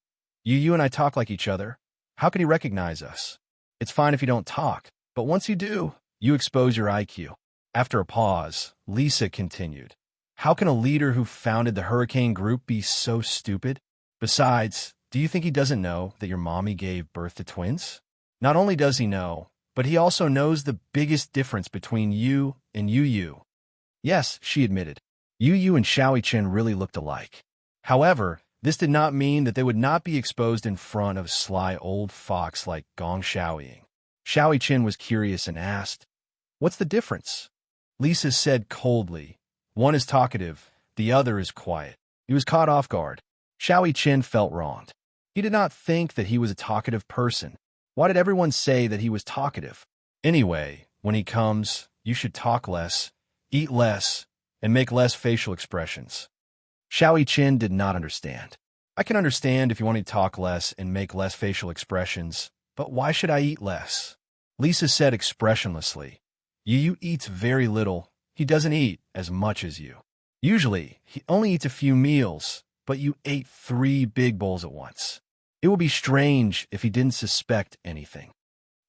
You and I talk like each other. How can he recognize us? It's fine if you don't talk, but once you do, you expose your IQ. After a pause, Lisa continued, How can a leader who founded the Hurricane Group be so stupid? Besides, do you think he doesn't know that your mommy gave birth to twins? Not only does he know, but he also knows the biggest difference between you and Yu. Yes, she admitted. Yu and Xiaoi Chen really looked alike. However, this did not mean that they would not be exposed in front of a sly old fox like Gong Xiaoying. Xiaoi Chen was curious and asked, "What's the difference?" Lisa said coldly, "One is talkative, the other is quiet." He was caught off guard. Xiaoi Chen felt wronged. He did not think that he was a talkative person. Why did everyone say that he was talkative? Anyway, when he comes, you should talk less, eat less, and make less facial expressions. Xiaoi Chen did not understand. I can understand if you want to talk less and make less facial expressions, but why should I eat less? Lisa said expressionlessly. Yu eats very little. He doesn't eat as much as you. Usually, he only eats a few meals, but you ate 3 big bowls at once. It would be strange if he didn't suspect anything.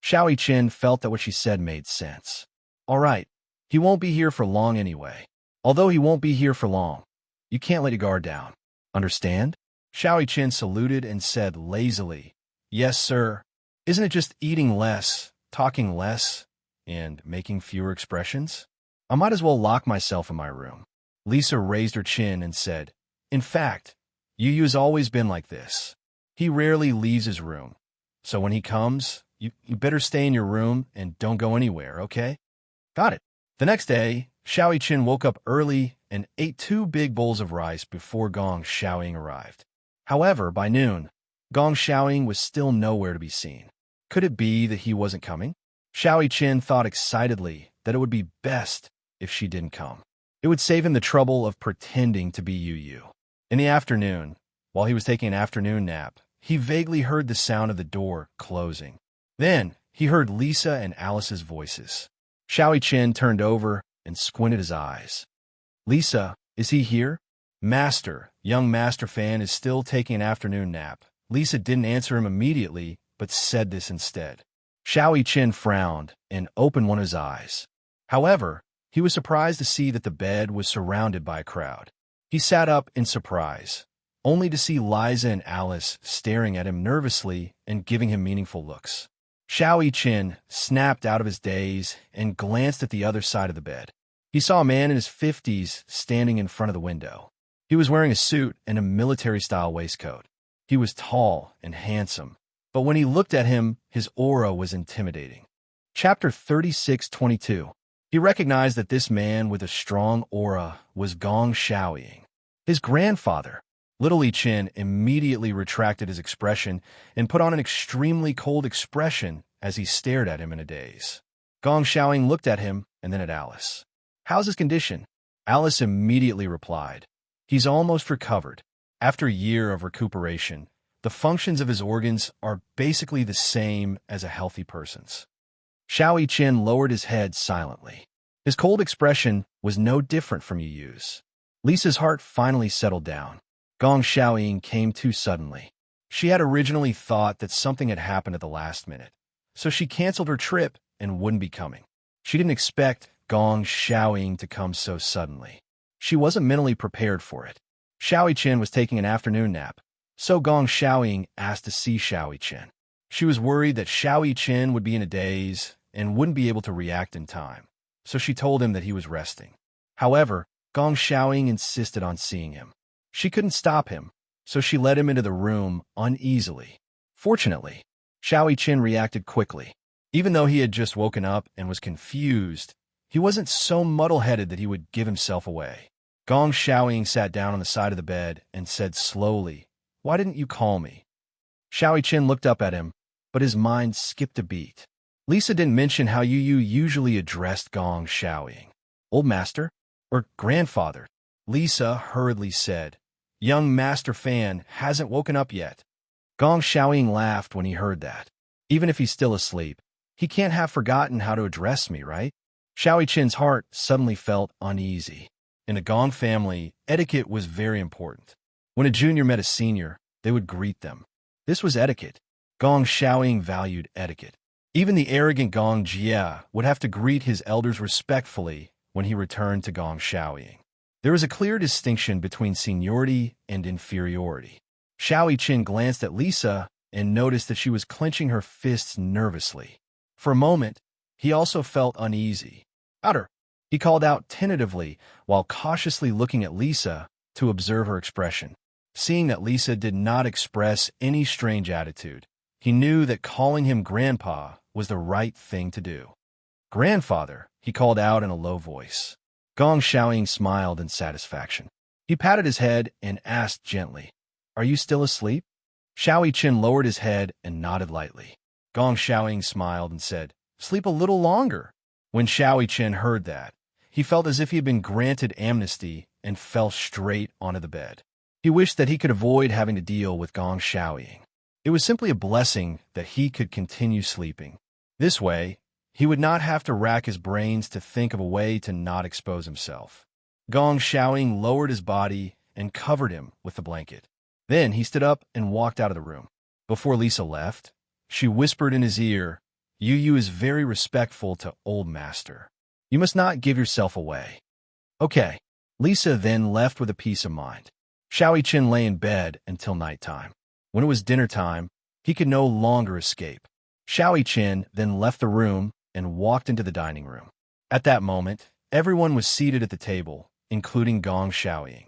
Xiaoi Chen felt that what she said made sense. All right, he won't be here for long anyway. Although he won't be here for long, you can't let your guard down. Understand? Xiaoi Chen saluted and said lazily, "Yes, sir. Isn't it just eating less, talking less, and making fewer expressions? I might as well lock myself in my room." Lisa raised her chin and said, "In fact, Yu has always been like this. He rarely leaves his room. So when he comes, you better stay in your room and don't go anywhere, okay?" Got it. The next day, Xiaoi Chen woke up early and ate 2 big bowls of rice before Gong Xiaoying arrived. However, by noon, Gong Xiaoying was still nowhere to be seen. Could it be that he wasn't coming? Xiaoi Chen thought excitedly that it would be best if she didn't come. It would save him the trouble of pretending to be Yu. In the afternoon, while he was taking an afternoon nap, he vaguely heard the sound of the door closing. Then, he heard Lisa and Alice's voices. Xiaoi Chen turned over and squinted his eyes. "Lisa, is he here?" "Master, young Master Fan is still taking an afternoon nap." Lisa didn't answer him immediately, but said this instead. Xiaoi Chen frowned and opened one of his eyes. However, he was surprised to see that the bed was surrounded by a crowd. He sat up in surprise, only to see Liza and Alice staring at him nervously and giving him meaningful looks. Xiaoi Chen snapped out of his daze and glanced at the other side of the bed. He saw a man in his 50s standing in front of the window. He was wearing a suit and a military-style waistcoat. He was tall and handsome, but when he looked at him, his aura was intimidating. Chapter 36:22. He recognized that this man with a strong aura was Gong Xiaoying, his grandfather. Little Li Chen immediately retracted his expression and put on an extremely cold expression as he stared at him in a daze. Gong Xiaoying looked at him and then at Alice. "How's his condition?" Alice immediately replied, "He's almost recovered. After a year of recuperation, the functions of his organs are basically the same as a healthy person's." Xiaoi Chen lowered his head silently. His cold expression was no different from Yu's. Lisa's heart finally settled down. Gong Xiaoying came too suddenly. She had originally thought that something had happened at the last minute, so she canceled her trip and wouldn't be coming. She didn't expect Gong Xiaoying to come so suddenly. She wasn't mentally prepared for it. Xiaoi Chen was taking an afternoon nap, so Gong Xiaoying asked to see Xiaoi Chen. She was worried that Xiaoi Chen would be in a daze and wouldn't be able to react in time, so she told him that he was resting. However, Gong Xiaoying insisted on seeing him. She couldn't stop him, so she led him into the room uneasily. Fortunately, Xiaoi Chen reacted quickly. Even though he had just woken up and was confused, he wasn't so muddle-headed that he would give himself away. Gong Xiaoying sat down on the side of the bed and said slowly, "Why didn't you call me?" Xiaoi Chen looked up at him, but his mind skipped a beat. Lisa didn't mention how Yu usually addressed Gong Xiaoying. "Old master?" or "grandfather." Lisa hurriedly said, "Young Master Fan hasn't woken up yet." Gong Xiaoying laughed when he heard that. Even if he's still asleep, he can't have forgotten how to address me, right? Xiaoi Chen's heart suddenly felt uneasy. In the Gong family, etiquette was very important. When a junior met a senior, they would greet them. This was etiquette. Gong Xiaoying valued etiquette. Even the arrogant Gong Jia would have to greet his elders respectfully when he returned to Gong Xiaoying. There was a clear distinction between seniority and inferiority. Xiao Qin glanced at Lisa and noticed that she was clenching her fists nervously. For a moment, he also felt uneasy. "Outer," he called out tentatively while cautiously looking at Lisa to observe her expression. Seeing that Lisa did not express any strange attitude, he knew that calling him Grandpa was the right thing to do. "Grandfather," he called out in a low voice. Gong Xiaoying smiled in satisfaction. He patted his head and asked gently, "Are you still asleep?" Xiao Qin lowered his head and nodded lightly. Gong Xiaoying smiled and said, "Sleep a little longer." When Xiao Qin heard that, he felt as if he had been granted amnesty and fell straight onto the bed. He wished that he could avoid having to deal with Gong Xiaoying. It was simply a blessing that he could continue sleeping. This way, he would not have to rack his brains to think of a way to not expose himself. Gong Xiaoying lowered his body and covered him with the blanket. Then he stood up and walked out of the room. Before Lisa left, she whispered in his ear, "Yu is very respectful to Old Master. You must not give yourself away." Okay. Lisa then left with a peace of mind. Xiao Qin lay in bed until nighttime. When it was dinner time, he could no longer escape. Xiao Qin then left the room and walked into the dining room. At that moment, everyone was seated at the table, including Gong Xiaoying.